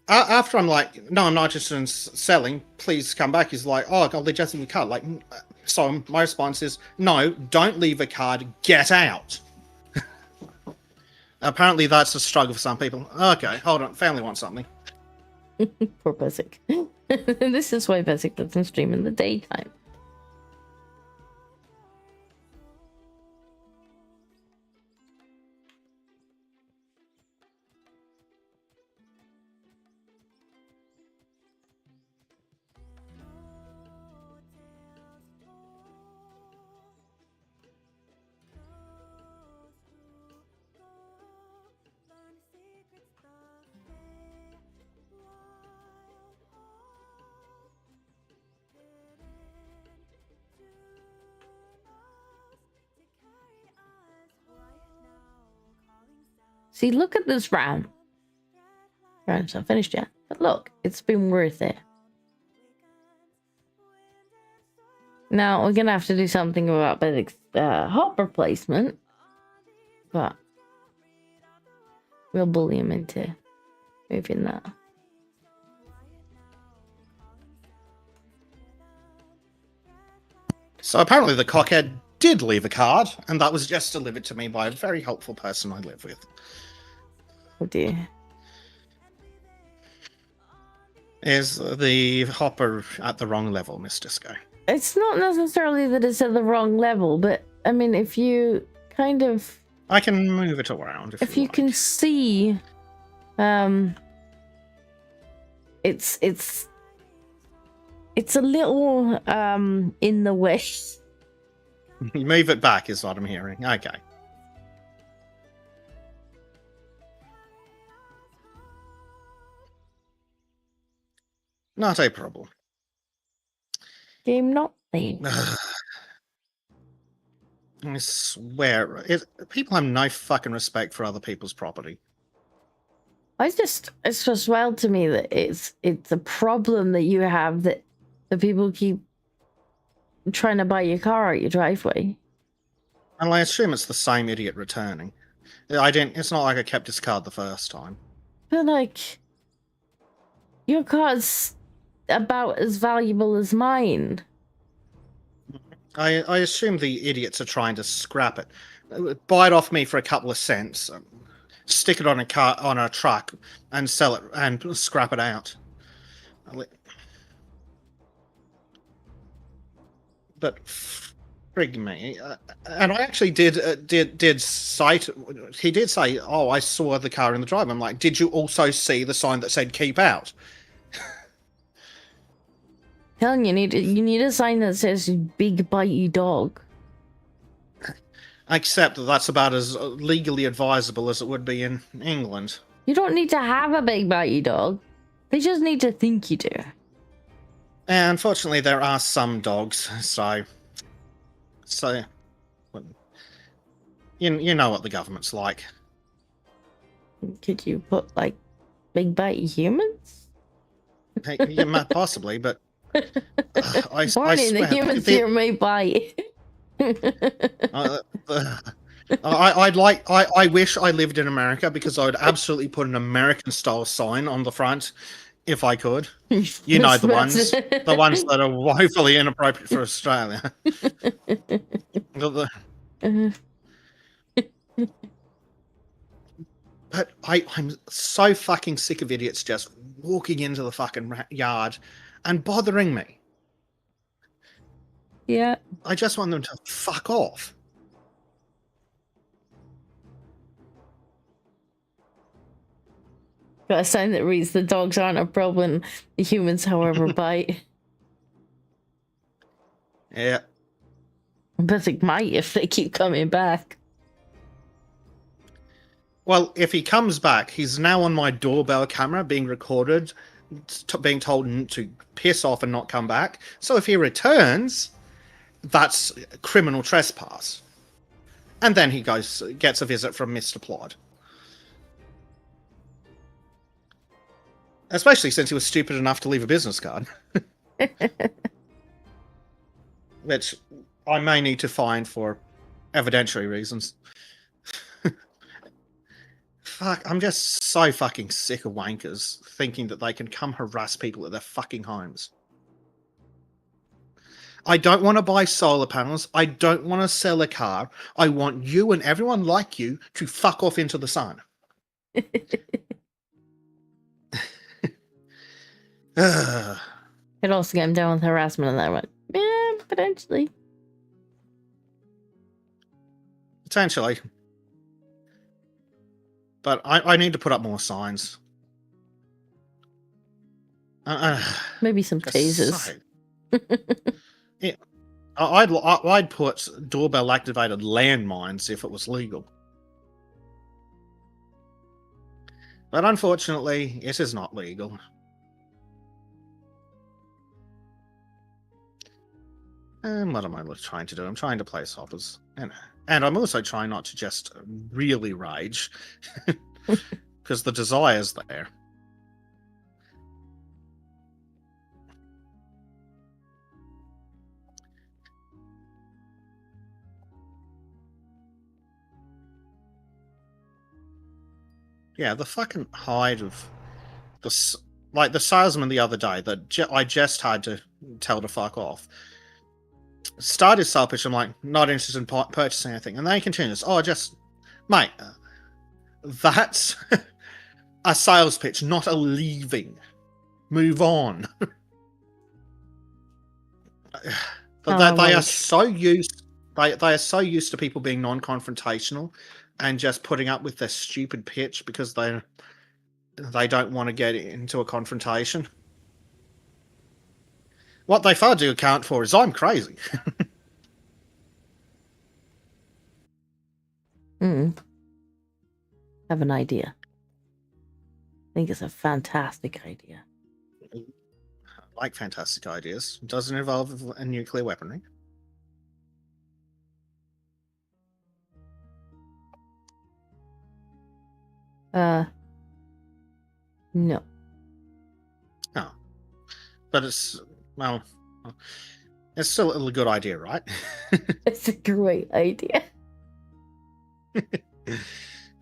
after I'm like, no, I'm not interested in selling. Please come back. He's like, oh, I'll leave just leave a card. Like, so my response is, no, don't leave a card. Get out. Apparently, that's a struggle for some people. Okay, hold on. Family wants something. Poor Basic. This is why Basic doesn't stream in the daytime. See, look at this round. Round's not finished yet. But look, it's been worth it. Now, we're going to have to do something about Basic's hopper placement. But we'll bully him into moving that. So apparently the cockhead did leave a card, and that was just delivered to me by a very helpful person I live with. Oh dear. Is the hopper at the wrong level, Miss Disco? It's not necessarily that it's at the wrong level, but I mean, if you kind of... I can move it around if you like. can see... It's a little in the way. Move it back is what I'm hearing. Okay. Not a problem. Game not played. I swear, people have no fucking respect for other people's property. It's just wild to me that it's a problem that you have that the people keep trying to buy your car out your driveway. And I assume it's the same idiot returning. It's not like I kept his card the first time. But like, your car's about as valuable as mine. I assume the idiots are trying to scrap it. Buy it off me for a couple of cents. Stick it on a truck and sell it and scrap it out. But frig me, and I actually did cite. He did say, "Oh, I saw the car in the drive." I'm like, "Did you also see the sign that said keep out?" Telling you, you need a sign that says "big bitey dog." Except that's about as legally advisable as it would be in England. You don't need to have a big bitey dog. They just need to think you do. And unfortunately, there are some dogs, so you know what the government's like. Could you put like big bitey humans? Hey, you might possibly, but I Warning, swear, the humans here may bite. I wish I lived in America because I would absolutely put an American style sign on the front if I could. You know the ones that are woefully inappropriate for Australia. But I'm so fucking sick of idiots just walking into the fucking yard and bothering me. Yeah. I just want them to fuck off. Got a sign that reads, "The dogs aren't a problem. The humans, however, bite." Yeah. But it might if they keep coming back. Well, if he comes back, he's now on my doorbell camera being recorded, being told to piss off and not come back. So if he returns, that's criminal trespass. And then he gets a visit from Mr. Plod. Especially since he was stupid enough to leave a business card. Which I may need to find for evidentiary reasons. Fuck, I'm just so fucking sick of wankers thinking that they can come harass people at their fucking homes. I don't want to buy solar panels. I don't want to sell a car. I want you and everyone like you to fuck off into the sun. Could also get him down with harassment and that one. Yeah, potentially. Potentially. But I need to put up more signs. Maybe some tasers. Yeah, I'd put doorbell activated landmines if it was legal. But unfortunately, it is not legal. And what am I trying to do? I'm trying to place hoppers. And I'm also trying not to just really rage. Because the desire's there. Yeah, the fucking hide of the like the salesman the other day that I just had to tell to fuck off. Started sale pitch. I'm like, not interested in purchasing anything, and then he continues. Oh, mate, that's a sales pitch, not a leaving. Move on. But they are so used. They are so used to people being non-confrontational and just putting up with their stupid pitch because they don't want to get into a confrontation. What they fail to account for is I'm crazy. Have an idea. I think it's a fantastic idea. I like fantastic ideas. It doesn't involve a nuclear weaponry. No. Oh. But it's still a good idea, right? It's a great idea.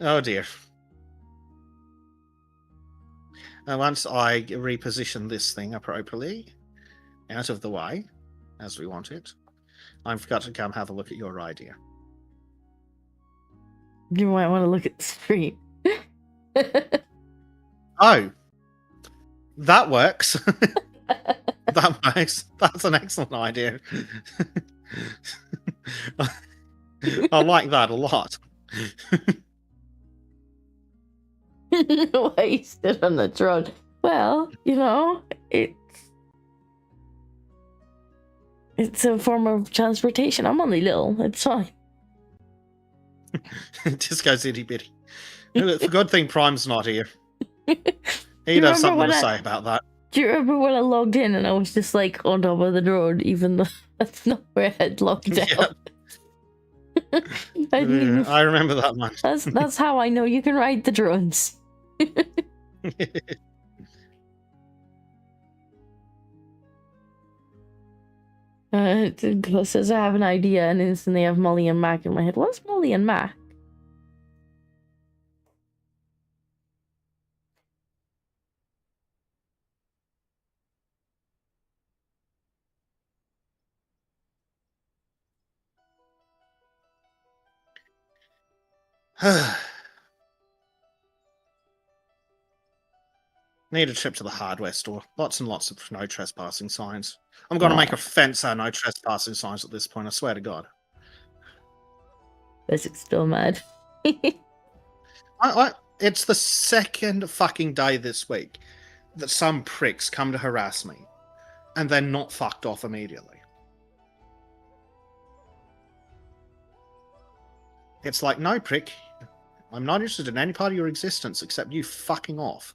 Oh dear. Once I reposition this thing appropriately out of the way, as we want it, I forgot to come have a look at your idea. You might want to look at the stream. Oh, that works. That works. That's an excellent idea. I like that a lot. Wasted on the throne. Well, it's a form of transportation. I'm only little. It's fine. Disco's itty bitty. For good thing Prime's not here. He'd have something to say about that. Do you remember when I logged in and I was just like on top of the drone, even though that's not where I had logged out? Yep. I remember that one. That's how I know you can ride the drones. It says I have an idea, and instantly I have Molly and Mac in my head. What's Molly and Mac? Need a trip to the hardware store. Lots and lots of no trespassing signs. I'm going to make a fence out of no trespassing signs at this point, I swear to God. Basic's still mad. It's the second fucking day this week that some pricks come to harass me and then not fucked off immediately. It's like, no, prick. I'm not interested in any part of your existence except you fucking off.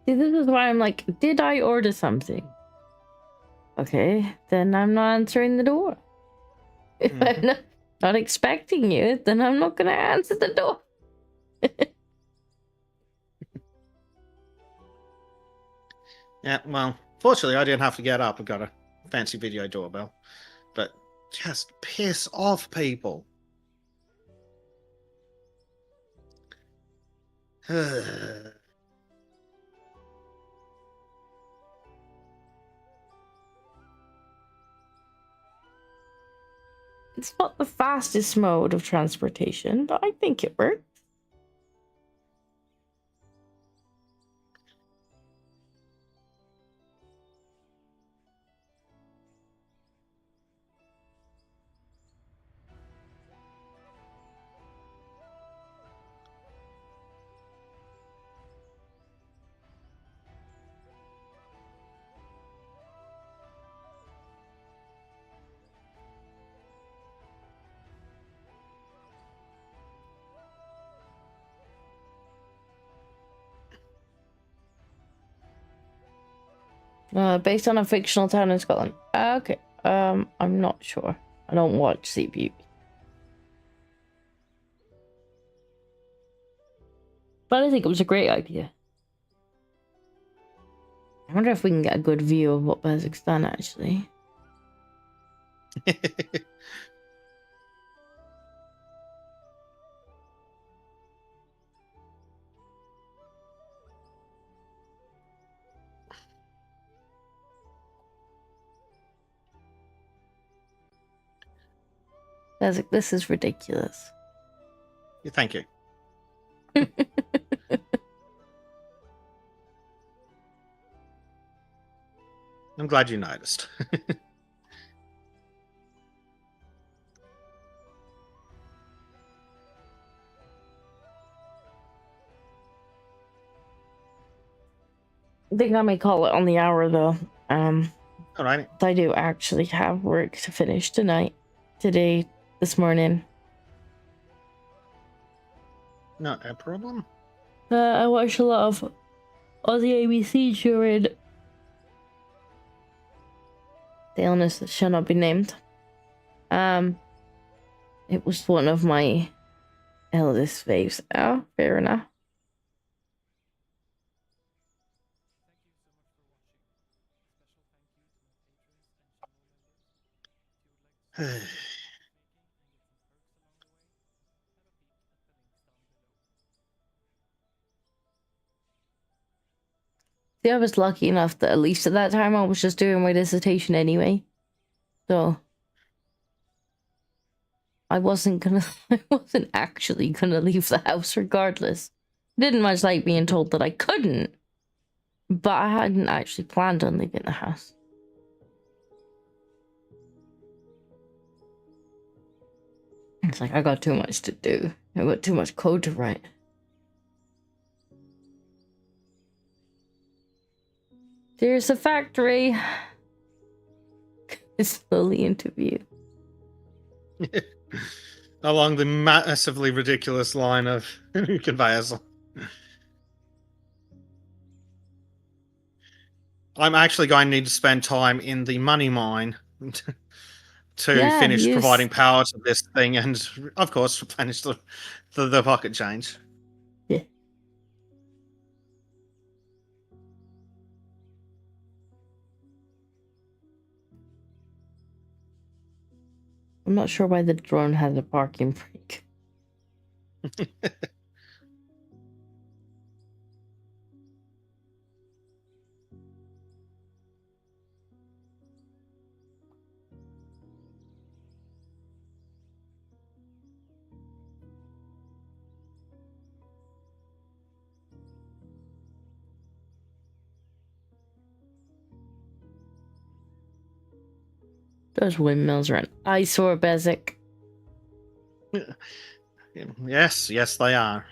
See, this is why I'm like, did I order something? Okay, then I'm not answering the door. If not expecting you, then I'm not gonna answer the door. Yeah, well, fortunately, I didn't have to get up. I've got a fancy video doorbell. But just piss off people. It's not the fastest mode of transportation, but I think it works. Based on a fictional town in Scotland. Okay. I'm not sure. I don't watch Sea Beauty. But I think it was a great idea. I wonder if we can get a good view of what Bezik's done, actually. Bezik, this is ridiculous. Thank you. I'm glad you noticed. I think I may call it on the hour, though. Alright. I do actually have work to finish today, this morning. Not a problem. I watched a lot of Aussie ABC during the illness that shall not be named. It was one of my eldest faves. Oh, fair enough. See, I was lucky enough that at least at that time I was just doing my dissertation anyway. So I wasn't actually gonna leave the house regardless. Didn't much like being told that I couldn't, but I hadn't actually planned on leaving the house. It's like I got too much to do. I got too much code to write. There's a factory. It's slowly into view. Along the massively ridiculous line of conveyors. I'm actually going to need to spend time in the money mine to finish providing power to this thing and, of course, finish the pocket change. Yeah. I'm not sure why the drone has a parking brake. Those windmills are an eyesore, Bezik. Yes, they are.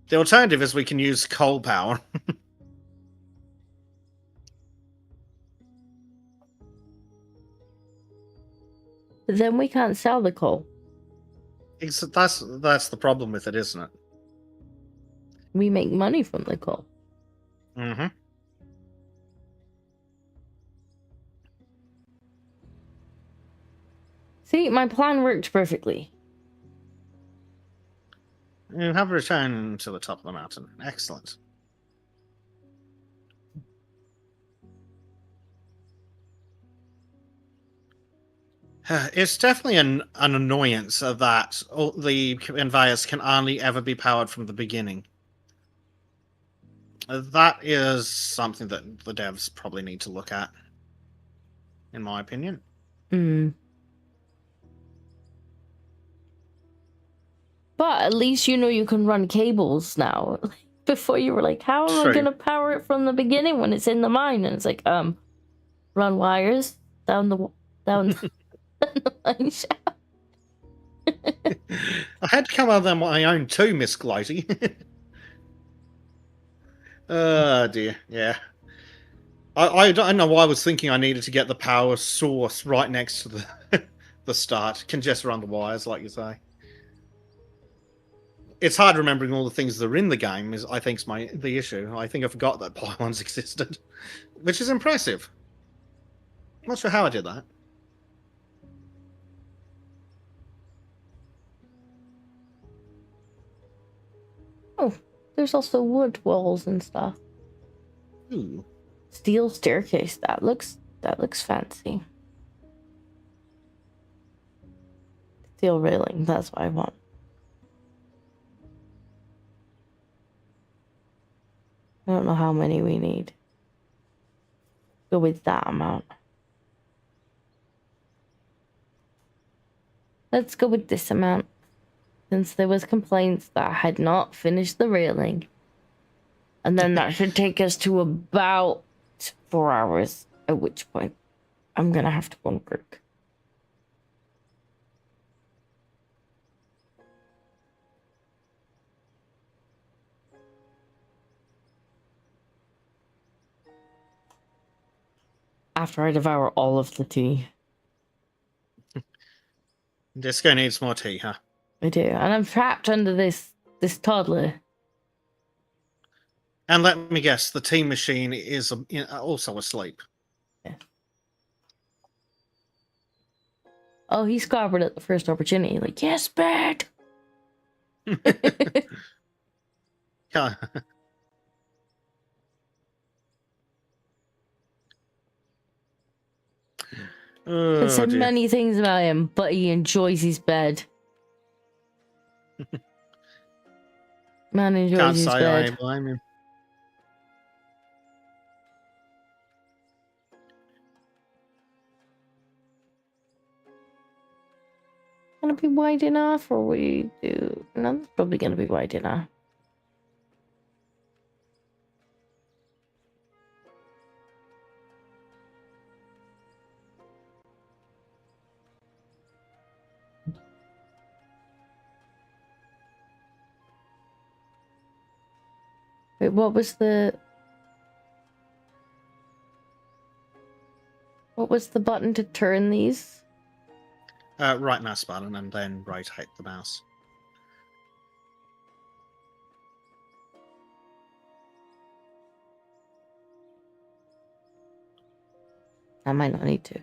The alternative is we can use coal power. But then we can't sell the coal. That's the problem with it, isn't it? We make money from the coal. Mm-hmm. my plan worked perfectly. You have returned to the top of the mountain. Excellent. It's definitely an annoyance that all the conveyors can only ever be powered from the beginning. That is something that the devs probably need to look at, in my opinion. Hmm. But at least you know you can run cables now. Before you were like, how am I True. gonna power it from the beginning when it's in the mine? And it's like, run wires down the mine shaft. I had to come up with them on my own too, Miss Gloaty. Oh dear, yeah. I don't know why I was thinking I needed to get the power source right next to the the start. Can just run the wires, like you say. It's hard remembering all the things that are in the game. Is I think's the issue. I think I forgot that pylons existed, which is impressive. Not sure how I did that. Oh, there's also wood walls and stuff. Ooh. Steel staircase. That looks fancy. Steel railing. That's what I want. I don't know how many we need. Go with that amount. Let's go with this amount. Since there was complaints that I had not finished the railing. And then that should take us to about 4 hours. At which point, I'm gonna have to go and work. After I devour all of the tea. Disco needs more tea, huh? I do. And I'm trapped under this toddler. And let me guess, the tea machine is also asleep. Yeah. Oh, he scarboroughed at the first opportunity. Like, yes, bed. Yeah. I've said dear. many things about him, but he enjoys his bed. Man enjoys Can't his say bed. I blame him. Gonna be wide enough, or we do? No, that's probably gonna be wide enough. Wait, what was the button to turn these? Right mouse button and then rotate the mouse. I might not need to.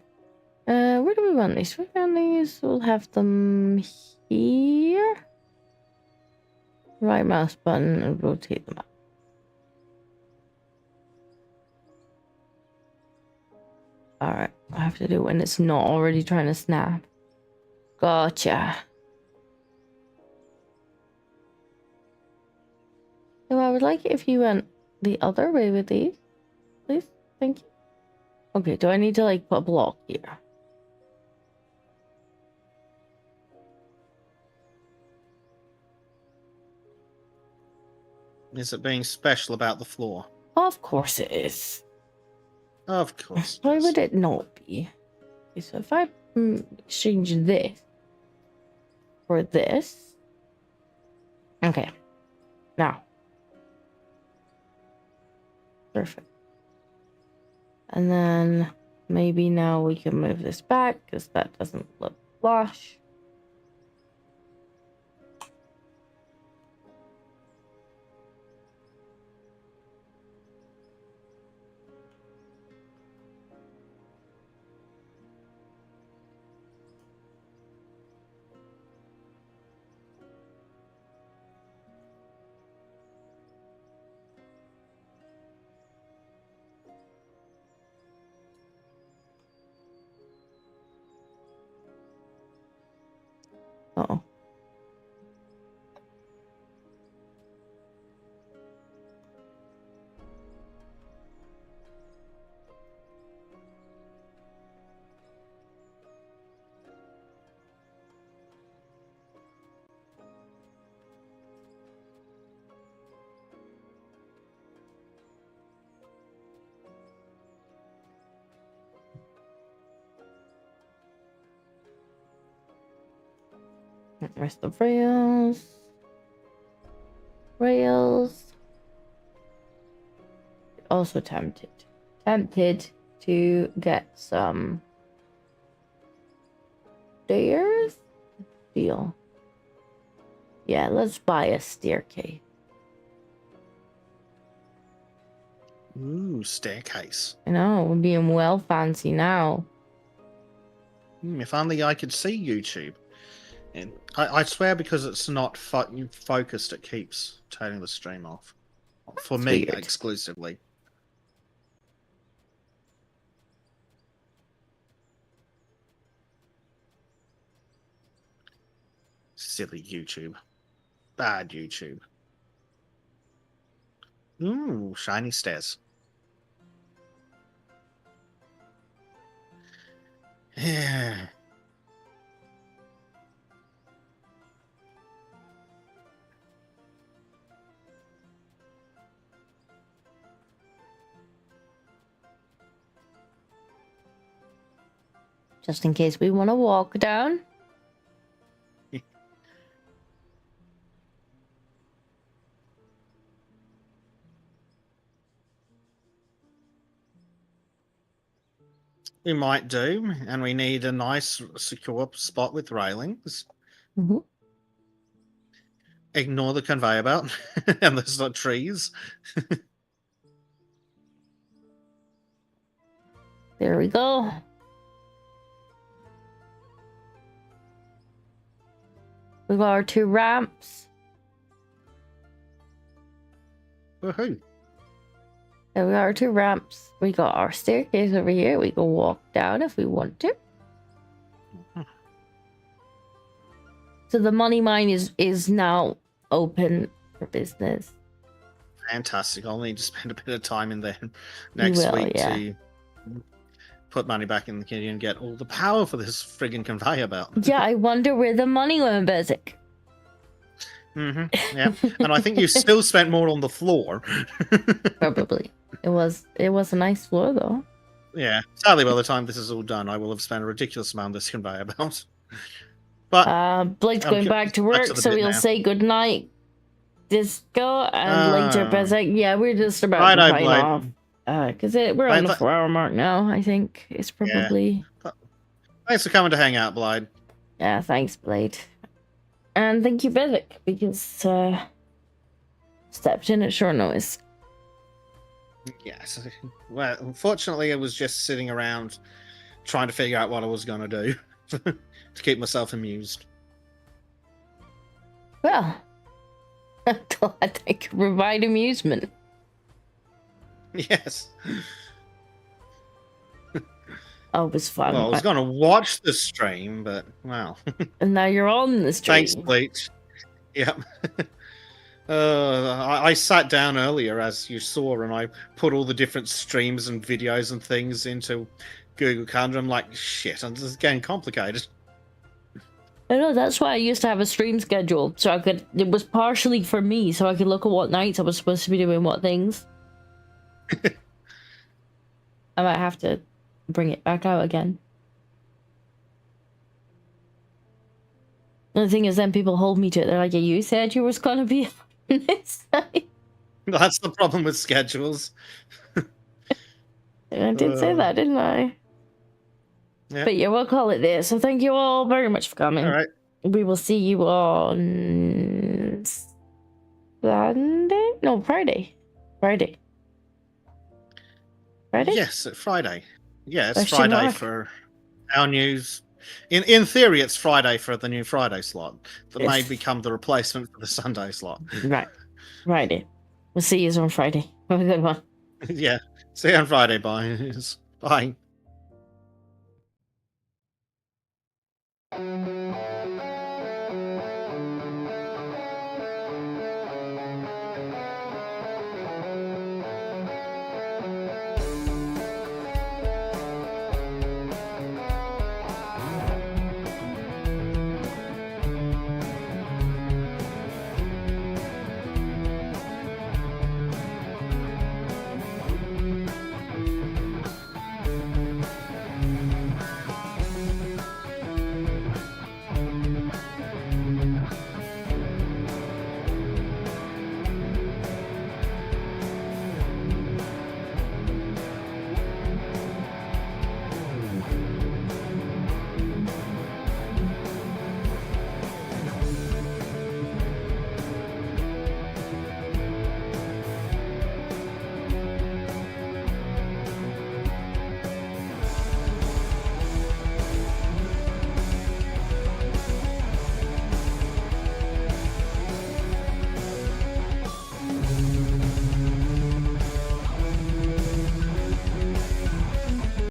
Where do we want these? We want these. We'll have them here. Right mouse button and rotate them up. Alright, I have to do it when it's not already trying to snap. Gotcha. So I would like it if you went the other way with these. Please. Thank you. Okay, do I need to like put a block here? Is it being special about the floor? Of course it is. Of course. Why would it not be? Okay, so if I exchange this for this. Okay. Now. Perfect. And then maybe now we can move this back because that doesn't look flush. Oh. Rest of rails. Rails. Also tempted to get some stairs. Deal. Yeah, let's buy a staircase. Ooh, staircase. I know, we're being well fancy now. If only I could see YouTube. And I swear, because it's not focused, it keeps turning the stream off. For That's me, weird. exclusively. Silly YouTube. Bad YouTube. Ooh, shiny stairs. Yeah. Just in case we want to walk down. We might do, and we need a nice, secure spot with railings. Mm-hmm. Ignore the conveyor belt, and there's not trees. There we go. We got our 2 ramps. Woohoo! There we got our 2 ramps. We got our staircase over here. We can walk down if we want to. So the money mine is now open for business. Fantastic. I'll need to spend a bit of time in there next will, week yeah. to put money back in the kitty and get all the power for this friggin' conveyor belt. Yeah, I wonder where the money went, Bezic. Yeah, and I think you still spent more on the floor. Probably. It was a nice floor though. Yeah, sadly, by the time this is all done, I will have spent a ridiculous amount on this conveyor belt. But Blake's going back to work, so he'll say goodnight, Disco, and later Bezic. Yeah, we're just about to sign off. Because we're on the 4-hour mark now, I think. It's probably... Yeah. Thanks for coming to hang out, Blade. Yeah, thanks, Blade. And thank you, Bezic, because stepped in at short notice. Yes. Well, unfortunately, I was just sitting around trying to figure out what I was going to do to keep myself amused. Well, I'm glad I could provide amusement. Yes. Oh, it was fun. Well, I was going to watch the stream, but, wow. And now you're on the stream. Thanks, Bleach. Yep. I sat down earlier, as you saw, and I put all the different streams and videos and things into Google Calendar. I'm like, shit, this is getting complicated. I know, that's why I used to have a stream schedule, so it was partially for me, so I could look at what nights I was supposed to be doing what things. I might have to bring it back out again. And the thing is, then people hold me to it. They're like, yeah, you said you was going to be on this side. That's the problem with schedules. I did say that, didn't I? Yeah. But yeah, we'll call it there. So thank you all very much for coming. All right. We will see you on Sunday? No, Friday. Friday? Yes, Friday. Yeah, it's Question Friday mark. for our news. In theory, it's Friday for the new Friday slot that may Yes. become the replacement for the Sunday slot. Right. Friday. We'll see you on Friday. Have a good one. Yeah. See you on Friday. Bye. Bye.